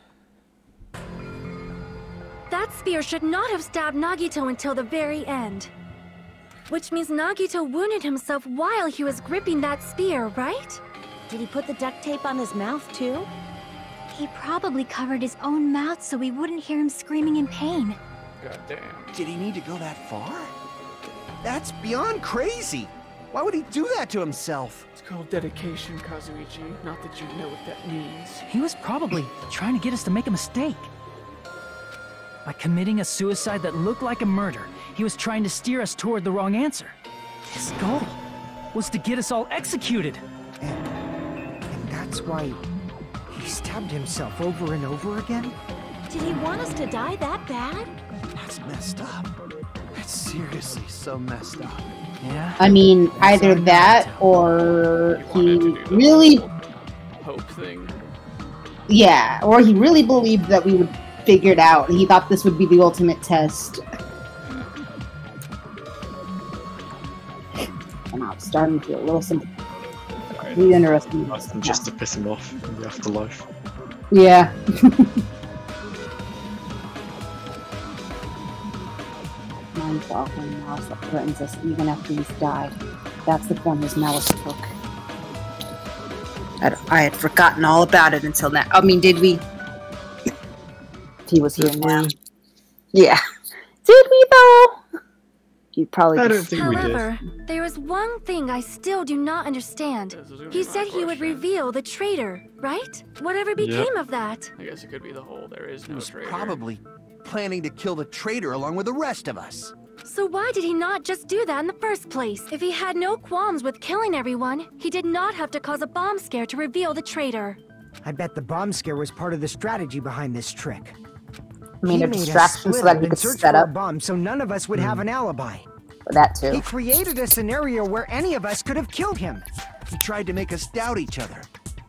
Speaker 4: That spear should not have stabbed Nagito until the very end. Which means Nagito wounded himself while he was gripping that spear, right?
Speaker 11: Did he put the duct tape on his mouth too?
Speaker 4: He probably covered his own mouth so we wouldn't hear him screaming in pain.
Speaker 1: God damn.
Speaker 7: Did he need to go that far? That's beyond crazy. Why would he do that to himself?
Speaker 1: It's called dedication, Kazuichi. Not that you know what that means.
Speaker 8: He was probably trying to get us to make a mistake. By committing a suicide that looked like a murder, he was trying to steer us toward the wrong answer. His goal was to get us all executed.
Speaker 12: And that's why he stabbed himself over and over again?
Speaker 11: Did he want us to die that bad?
Speaker 7: That's messed up. That's seriously so messed up.
Speaker 8: Yeah.
Speaker 2: I mean, either that or he really,
Speaker 1: Hope thing.
Speaker 2: yeah, or he really believed that we would figure it out, and he thought this would be the ultimate test. And I'm starting to feel a little something really interesting.
Speaker 3: Ask them just to piss him off in the afterlife.
Speaker 2: Yeah. Mind-boggling malice that threatens us even after we've died. That's the form his malice took. I had forgotten all about it until now. I mean, did we? He was here now. Yeah. Did we though? You probably.
Speaker 3: I don't think we did.
Speaker 4: However, there is one thing I still do not understand. He said he would reveal the traitor, right? Whatever became of that?
Speaker 1: I guess it could be the whole there is
Speaker 7: He
Speaker 1: no
Speaker 7: was
Speaker 1: traitor.
Speaker 7: probably planning to kill the traitor along with the rest of us.
Speaker 4: So why did he not just do that in the first place? If he had no qualms with killing everyone, he did not have to cause a bomb scare to reveal the traitor.
Speaker 12: I bet the bomb scare was part of the strategy behind this trick.
Speaker 2: I mean,
Speaker 12: He
Speaker 2: a
Speaker 12: made us
Speaker 2: distraction so
Speaker 12: split
Speaker 2: that
Speaker 12: up
Speaker 2: he
Speaker 12: and
Speaker 2: could
Speaker 12: search
Speaker 2: set
Speaker 12: for a
Speaker 2: up
Speaker 12: bomb so none of us would have an alibi.
Speaker 2: for that too.
Speaker 12: He created a scenario where any of us could have killed him.
Speaker 7: He tried to make us doubt each other.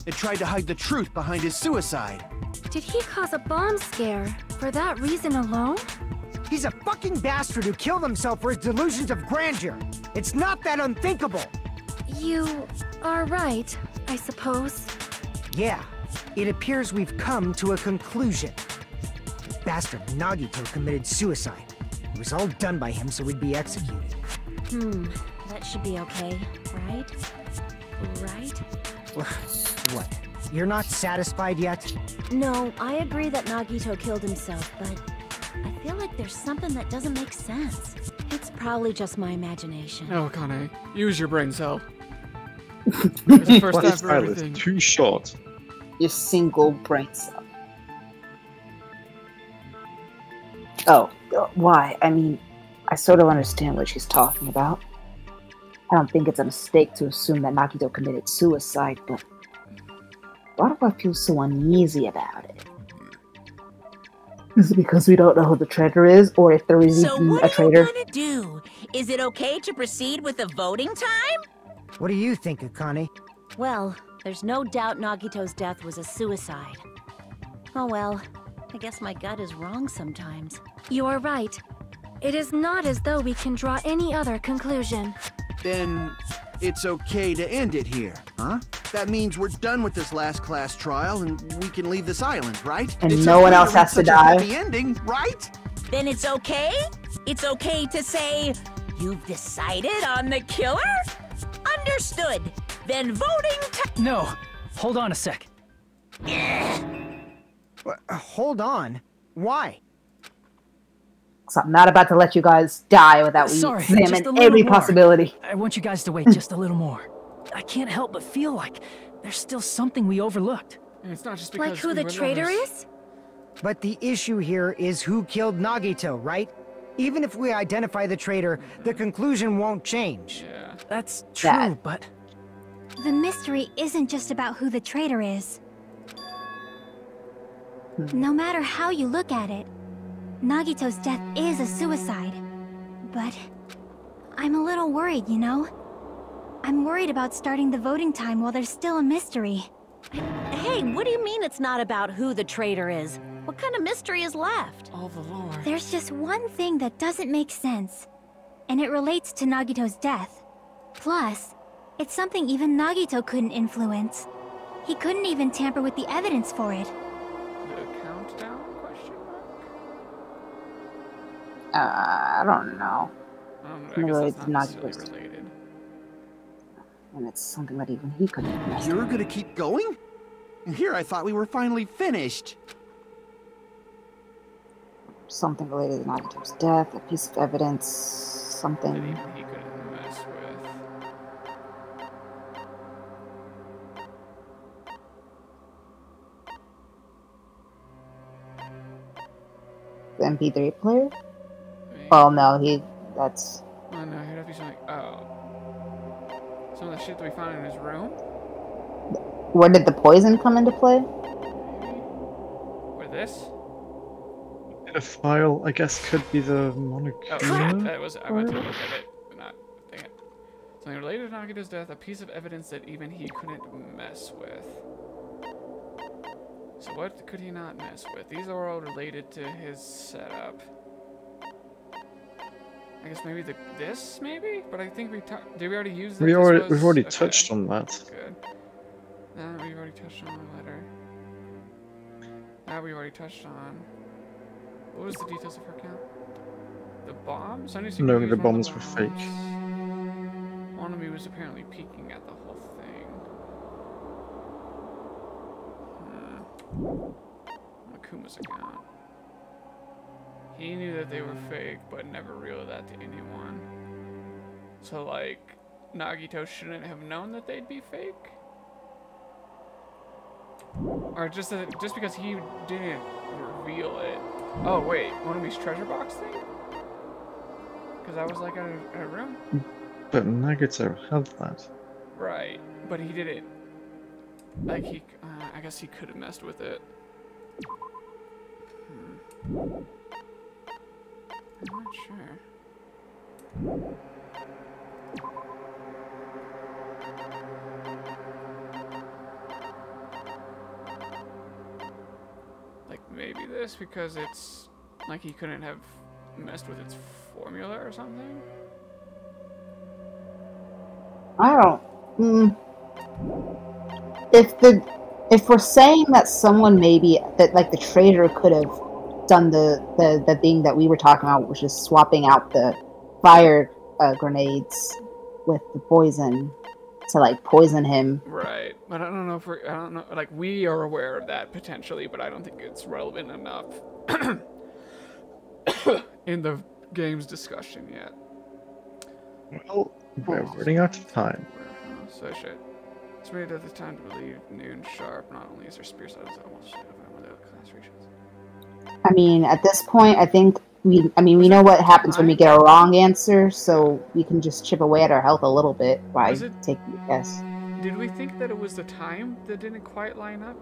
Speaker 7: It tried to hide the truth behind his suicide.
Speaker 4: Did he cause a bomb scare for that reason alone?
Speaker 12: He's a fucking bastard who killed himself for his delusions of grandeur. It's not that unthinkable.
Speaker 4: You are right, I suppose.
Speaker 12: Yeah, it appears we've come to a conclusion. The bastard Nagito committed suicide. It was all done by him so we'd be executed.
Speaker 11: That should be okay, right? Right?
Speaker 12: What? You're not satisfied yet?
Speaker 11: No, I agree that Nagito killed himself, but I feel like there's something that doesn't make sense. It's probably just my imagination.
Speaker 1: Oh, Kane, use your brain cell. It's the first time
Speaker 3: This
Speaker 1: for
Speaker 3: file
Speaker 1: everything.
Speaker 3: is too short.
Speaker 2: Your single brain cell. Oh, why? I mean, I sort of understand what she's talking about. I don't think it's a mistake to assume that Nagito committed suicide, but why do I feel so uneasy about it? Is it because we don't know who the traitor is, or if there is
Speaker 6: So
Speaker 2: even
Speaker 6: what
Speaker 2: a
Speaker 6: are you
Speaker 2: traitor?
Speaker 6: gonna do? Is it okay to proceed with the voting time?
Speaker 12: What do you think, Akane?
Speaker 11: Well, there's no doubt Nagito's death was a suicide. Oh well, I guess my gut is wrong sometimes.
Speaker 4: You are right. It is not as though we can draw any other conclusion.
Speaker 7: Then it's okay to end it here, huh? That means we're done with this last class trial and we can leave this island, right?
Speaker 2: And
Speaker 7: It's
Speaker 2: no one
Speaker 7: okay
Speaker 2: else has to
Speaker 7: reach such a
Speaker 2: die.
Speaker 7: happy ending, right?
Speaker 6: Then it's okay? It's okay to say, you've decided on the killer? Understood. Then voting time.
Speaker 8: No. Hold on a sec.
Speaker 12: Hold on. Why?
Speaker 2: So I'm not about to let you guys die without we
Speaker 8: Sorry, just a
Speaker 2: examine
Speaker 8: little
Speaker 2: every
Speaker 8: more.
Speaker 2: possibility.
Speaker 8: I want you guys to wait just a little more. I can't help but feel like there's still something we overlooked.
Speaker 1: And it's not just because
Speaker 11: Like who
Speaker 1: we
Speaker 11: the
Speaker 1: were
Speaker 11: traitor
Speaker 1: lovers.
Speaker 11: is?
Speaker 12: But the issue here is who killed Nagito, right? Even if we identify the traitor, the conclusion won't change.
Speaker 1: Yeah.
Speaker 8: That's true,
Speaker 2: That-
Speaker 8: but
Speaker 4: The mystery isn't just about who the traitor is. No matter how you look at it, Nagito's death is a suicide. But I'm a little worried, you know? I'm worried about starting the voting time while there's still a mystery.
Speaker 11: Hey, what do you mean it's not about who the traitor is? What kind of mystery is left?
Speaker 1: All the lore.
Speaker 4: There's just one thing that doesn't make sense, and it relates to Nagito's death. Plus, it's something even Nagito couldn't influence. He couldn't even tamper with the evidence for it.
Speaker 1: The countdown question mark?
Speaker 2: I don't know.
Speaker 1: I guess
Speaker 2: Really,
Speaker 1: that's not
Speaker 2: it's not
Speaker 1: necessarily related.
Speaker 2: And it's something that even he couldn't have messed
Speaker 7: You're gonna keep going? Here, I thought we were finally finished.
Speaker 2: Something related to Nagito's death, a piece of evidence,
Speaker 1: That
Speaker 2: something.
Speaker 1: even he couldn't mess with.
Speaker 2: The MP3 player?
Speaker 1: Maybe.
Speaker 2: Oh no, that's...
Speaker 1: Oh no, here'd have to be something. Oh. Some of the shit that we found in his room?
Speaker 2: Where did the poison come into play?
Speaker 1: Maybe? Or this?
Speaker 3: The file, I guess, could be the
Speaker 1: Oh,
Speaker 3: Monokuma.
Speaker 1: that was. I went to look at it, but not. Dang it. Something related to Nagito's death, a piece of evidence that even he couldn't mess with. So what could he not mess with? These are all related to his setup. I guess maybe this, maybe? But I think did we already use that?
Speaker 3: We've already touched on that.
Speaker 1: Good. That we've already touched on the letter. That we've already touched on. What was the details of her count? The bombs?
Speaker 3: No, the bombs were fake.
Speaker 1: One of me was apparently peeking at the whole thing. Akuma's account. He knew that they were fake, but never revealed that to anyone. So, like, Nagito shouldn't have known that they'd be fake? Or just because he didn't reveal it. Oh, wait, one of these treasure box thing? Because I was like in a room?
Speaker 3: But Nagito had that.
Speaker 1: Right, but he didn't. Like, I guess he could have messed with it. I'm not sure. Like, maybe this, because it's like he couldn't have messed with its formula or something?
Speaker 2: I don't... If we're saying that someone that like the traitor could have done the thing that we were talking about, which is swapping out the fire grenades with the poison to like poison him.
Speaker 1: Right, but I don't know if I don't know, like, we are aware of that potentially, but I don't think it's relevant enough in the game's discussion yet.
Speaker 3: Well, we're running out of time.
Speaker 1: So shit. It's rated at the time to leave noon sharp. Not only is there spear sides, I almost should have one of the class regions.
Speaker 2: I mean, at this point, I think we know what happens when we get a wrong answer, so we can just chip away at our health a little bit by taking a guess.
Speaker 1: Did we think that it was the time that didn't quite line up?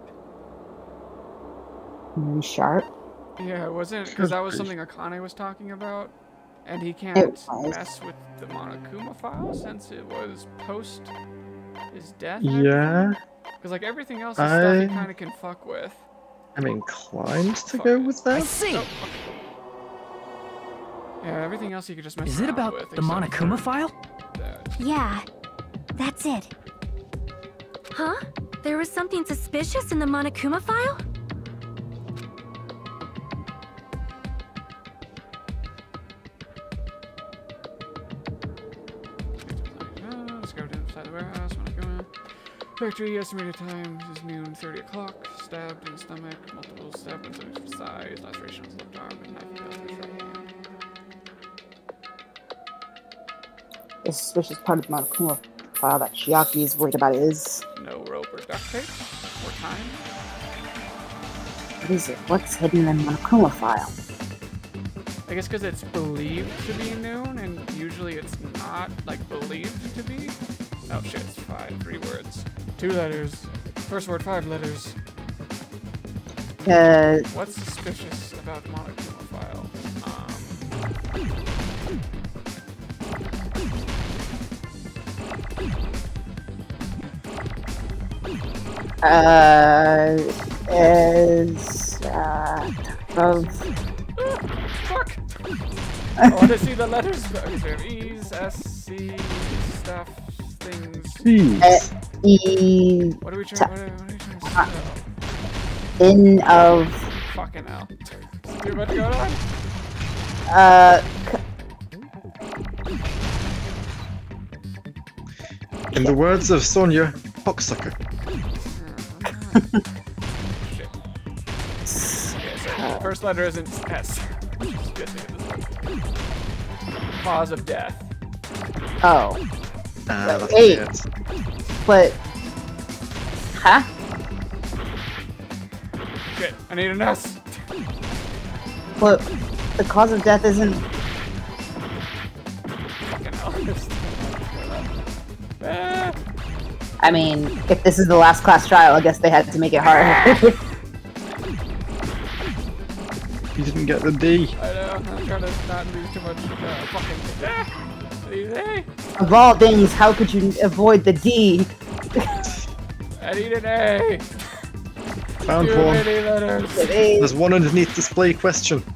Speaker 2: Noon sharp.
Speaker 1: Yeah, it wasn't, because that was something Akane was talking about, and he can't mess with the Monokuma file since it was post his death.
Speaker 3: Yeah.
Speaker 1: Because like everything else is stuff he kind of can fuck with.
Speaker 3: I'm inclined to go with that.
Speaker 8: I see.
Speaker 1: Oh, okay. Yeah, everything else you could just mess
Speaker 8: Is it
Speaker 1: around
Speaker 8: about
Speaker 1: with,
Speaker 8: the Monokuma file?
Speaker 4: Yeah, that's it.
Speaker 11: Huh? There was something suspicious in the Monokuma file?
Speaker 1: Let's go down outside the warehouse. Monokuma. Factory, estimated time is noon 30 o'clock. Stabbed in the stomach, multiple stab wounds on each side, laceration on his left arm, and knife in his right hand.
Speaker 2: The suspicious part of the Monokuma file that Chiaki is worried about is...
Speaker 1: No rope or duct tape? Or time?
Speaker 2: What is it? What's hidden in the Monokuma file?
Speaker 1: I guess because it's believed to be noon, and usually it's not, like, believed to be. Oh shit, it's 3 words. 2 letters. First word, 5 letters.
Speaker 2: What's
Speaker 1: suspicious about Monokuma file? Fuck! I want to see the letters. Okay, so E's, S, C, stuff, things.
Speaker 2: E.
Speaker 1: What are we trying to spell?
Speaker 2: In of.
Speaker 1: Fucking hell. Too much going on?
Speaker 9: In the words of Sonya, cocksucker.
Speaker 1: Shit. Okay, so first letter isn't S. Cause of death.
Speaker 2: Oh.
Speaker 9: That's
Speaker 2: wait.
Speaker 9: it.
Speaker 2: But. Huh?
Speaker 1: Shit, I need an S.
Speaker 2: But the cause of death isn't.
Speaker 1: Fucking hell.
Speaker 2: I mean, if this is the last class trial, I guess they had to make it hard.
Speaker 9: You didn't get the D.
Speaker 1: I know, I'm trying to not lose too much fucking.
Speaker 2: Of all things, how could you avoid the D?
Speaker 1: I need an A.
Speaker 9: Found
Speaker 1: Too
Speaker 9: one.
Speaker 1: many letters.
Speaker 9: There's one underneath display question.
Speaker 1: Oh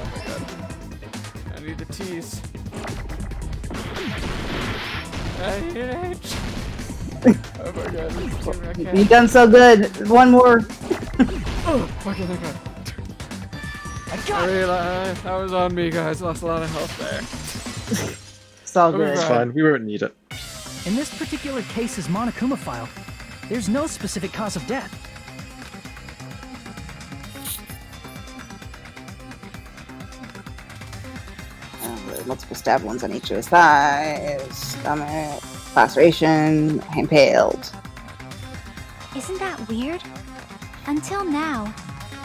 Speaker 1: my god. I need the T's. I need an H. Oh my god, this is too many.
Speaker 2: You've done so good. One more.
Speaker 1: Oh, fucking thank god. I realized that was on me, guys. Lost a lot of health there.
Speaker 2: It's all good.
Speaker 9: It's fine, we won't need it.
Speaker 8: In this particular case's Monokuma file, there's no specific cause of death.
Speaker 2: Multiple stab wounds on each of his thighs, stomach, laceration, impaled.
Speaker 4: Isn't that weird? Until now,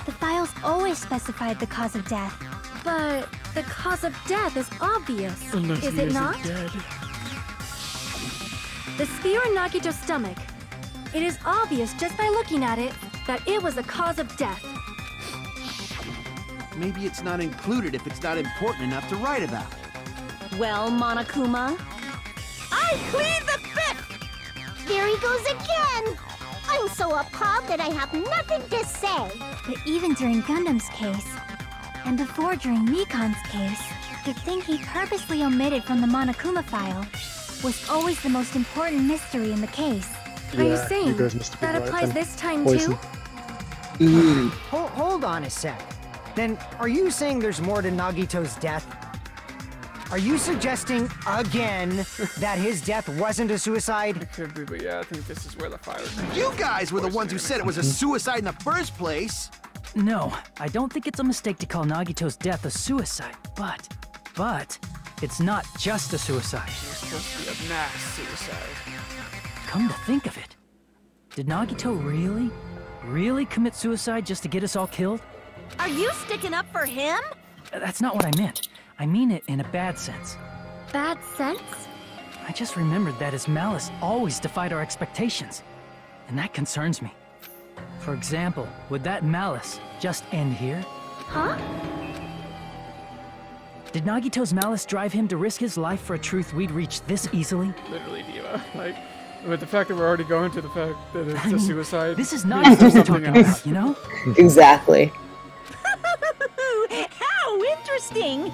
Speaker 4: the files always specified the cause of death.
Speaker 11: But the cause of death is obvious,
Speaker 1: Unless
Speaker 11: is
Speaker 1: he
Speaker 11: it
Speaker 1: isn't
Speaker 11: not?
Speaker 1: dead.
Speaker 11: The spear in Nagito's stomach. It is obvious just by looking at it that it was the cause of death.
Speaker 7: Maybe it's not included if it's not important enough to write about.
Speaker 11: Well, Monokuma,
Speaker 13: I plead the fifth! There he goes again! I'm so appalled that I have nothing to say.
Speaker 4: But even during Gundam's case, and before during Mikan's case, the thing he purposely omitted from the Monokuma file was always the most important mystery in the case.
Speaker 11: Are you saying that applies this time too?
Speaker 12: Hold on a sec. Then, are you saying there's more to Nagito's death? Are you suggesting, again, that his death wasn't a suicide?
Speaker 1: It could be, but yeah, I think this is where the fire is.
Speaker 7: You guys were the ones who said it was a suicide in the first place!
Speaker 8: No, I don't think it's a mistake to call Nagito's death a suicide, but it's not just a suicide.
Speaker 1: It's supposed to be a mass suicide.
Speaker 8: Come to think of it, did Nagito really commit suicide just to get us all killed?
Speaker 13: Are you sticking up for him?
Speaker 8: That's not what I meant. I mean it in a bad sense.
Speaker 11: Bad sense?
Speaker 8: I just remembered that his malice always defied our expectations, and that concerns me. For example, would that malice just end here?
Speaker 11: Huh?
Speaker 8: Did Nagito's malice drive him to risk his life for a truth we'd reach this easily?
Speaker 1: Literally, Diva. Like, with the fact that we're already going to the fact that it's a suicide.
Speaker 8: This is not what we're talking about, you know?
Speaker 2: Exactly.
Speaker 6: How interesting!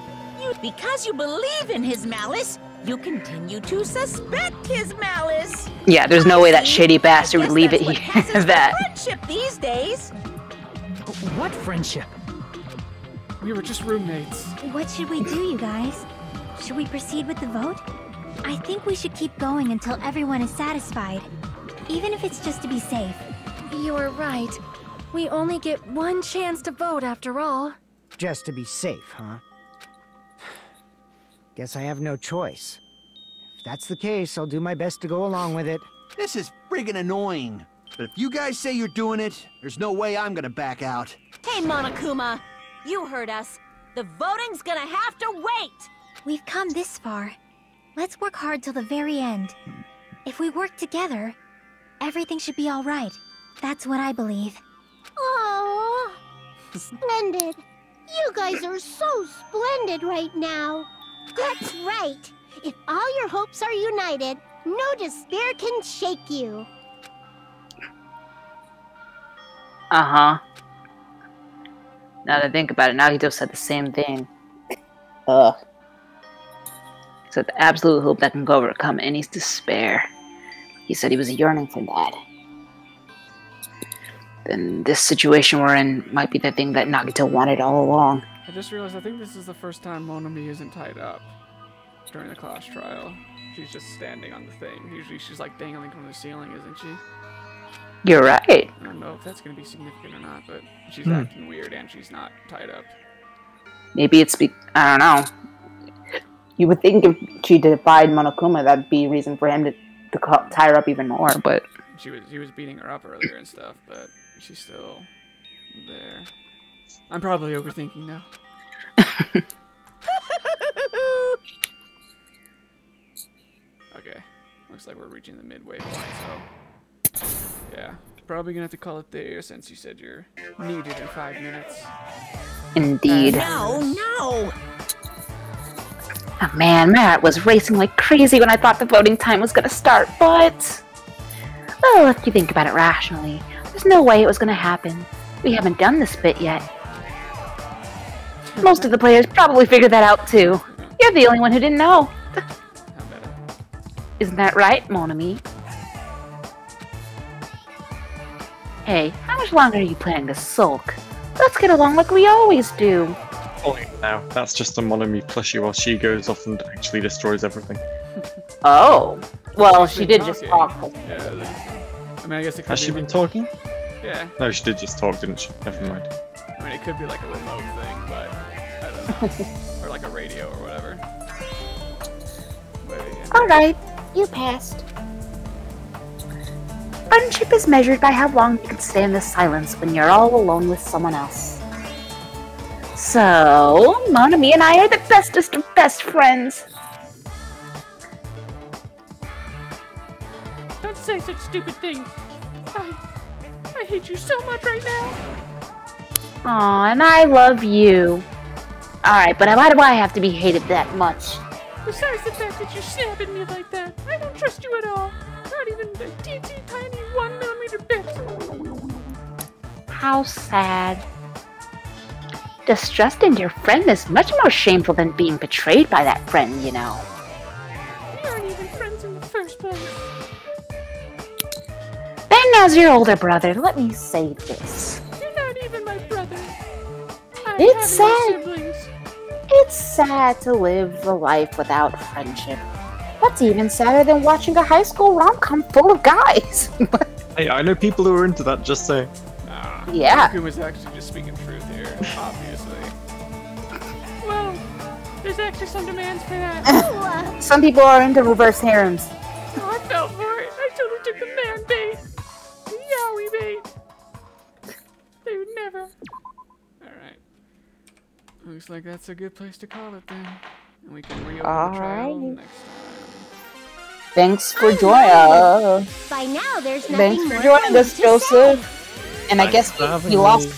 Speaker 6: Because you believe in his malice, you continue to suspect his malice.
Speaker 2: Yeah, there's no way that shady bastard would leave it here. That.
Speaker 6: Friendship these days.
Speaker 8: What friendship?
Speaker 1: We were just roommates.
Speaker 4: What should we do, you guys? Should we proceed with the vote? I think we should keep going until everyone is satisfied. Even if it's just to be safe.
Speaker 11: You're right. We only get one chance to vote after all.
Speaker 12: Just to be safe, huh? Guess I have no choice. If that's the case, I'll do my best to go along with it.
Speaker 7: This is friggin' annoying. But if you guys say you're doing it, there's no way I'm gonna back out.
Speaker 11: Hey, Monokuma! You heard us. The voting's gonna have to wait!
Speaker 4: We've come this far. Let's work hard till the very end. If we work together, everything should be all right. That's what I believe.
Speaker 13: Oh, splendid. You guys are so splendid right now. That's right. If all your hopes are united, no despair can shake you.
Speaker 2: Uh-huh. Now that I think about it, Nagito said the same thing. Ugh. Said the absolute hope that can overcome any despair. He said he was yearning for that. Then this situation we're in might be the thing that Nagito wanted all along.
Speaker 1: I just realized I think this is the first time Monami isn't tied up during the class trial. She's just standing on the thing. Usually she's like dangling from the ceiling, isn't she?
Speaker 2: You're right.
Speaker 1: I don't know if that's going to be significant or not, but she's acting weird and she's not tied up.
Speaker 2: Maybe it's I don't know. You would think if she defied Monokuma, that'd be a reason for him to tie her up even more, but...
Speaker 1: He was beating her up earlier and stuff, but she's still there. I'm probably overthinking now. Okay. Looks like we're reaching the midway point, so... Yeah. Probably gonna have to call it there since you said you're needed in 5 minutes.
Speaker 2: Indeed.
Speaker 11: No!
Speaker 2: Oh man, my heart was racing like crazy when I thought the voting time was gonna start, but... Well, if you think about it rationally, there's no way it was gonna happen. We haven't done this bit yet. Most of the players probably figured that out too. You're the only one who didn't know. Isn't that right, Monami? Hey, how much longer are you planning to sulk? Let's get along like we always do.
Speaker 3: Oh, now that's just a Monami plushie while she goes off and actually destroys everything.
Speaker 2: Oh, well, she did just talk.
Speaker 1: Yeah, I mean, I guess it could
Speaker 3: Has
Speaker 1: be
Speaker 3: she been talking?
Speaker 1: Yeah.
Speaker 3: No, she did just talk, didn't she? Never mind.
Speaker 1: I mean, it could be like a remote thing, but I don't know. Or like a radio or whatever. But, yeah.
Speaker 2: Alright, you passed. Friendship is measured by how long you can stay in the silence when you're all alone with someone else. So, Monami and I are the bestest of best friends.
Speaker 5: Don't say such stupid things. I hate you so much right now.
Speaker 2: Aw, and I love you. Alright, but why do I have to be hated that much?
Speaker 5: Besides the fact that you're stabbing me like that, I don't trust you at all. Not even a teensy tiny 1mm bit.
Speaker 2: How sad. Distrust in your friend is much more shameful than being betrayed by that friend, you know.
Speaker 5: We aren't even friends in the first place.
Speaker 2: Then as your older brother, let me say this.
Speaker 5: You're not even my brother.
Speaker 2: It's sad.
Speaker 5: Siblings.
Speaker 2: It's sad to live a life without friendship. That's even sadder than watching a high school rom-com full of guys.
Speaker 3: Hey, I know people who are into that, just saying.
Speaker 2: Yeah.
Speaker 1: Kuma's actually just speaking truth here, obviously.
Speaker 5: Well, there's actually some demands for that.
Speaker 2: Some people are into reverse harems.
Speaker 5: Oh, I fell for it. I totally took the man bait. The yaoi bait. They would never.
Speaker 1: Alright. Looks like that's a good place to call it then. And we can reopen the trial next time.
Speaker 2: Thanks for joining.
Speaker 13: By now, there's nothing
Speaker 2: Thanks
Speaker 13: more
Speaker 2: for joining us,
Speaker 13: to say.
Speaker 2: Joseph. And I guess he lost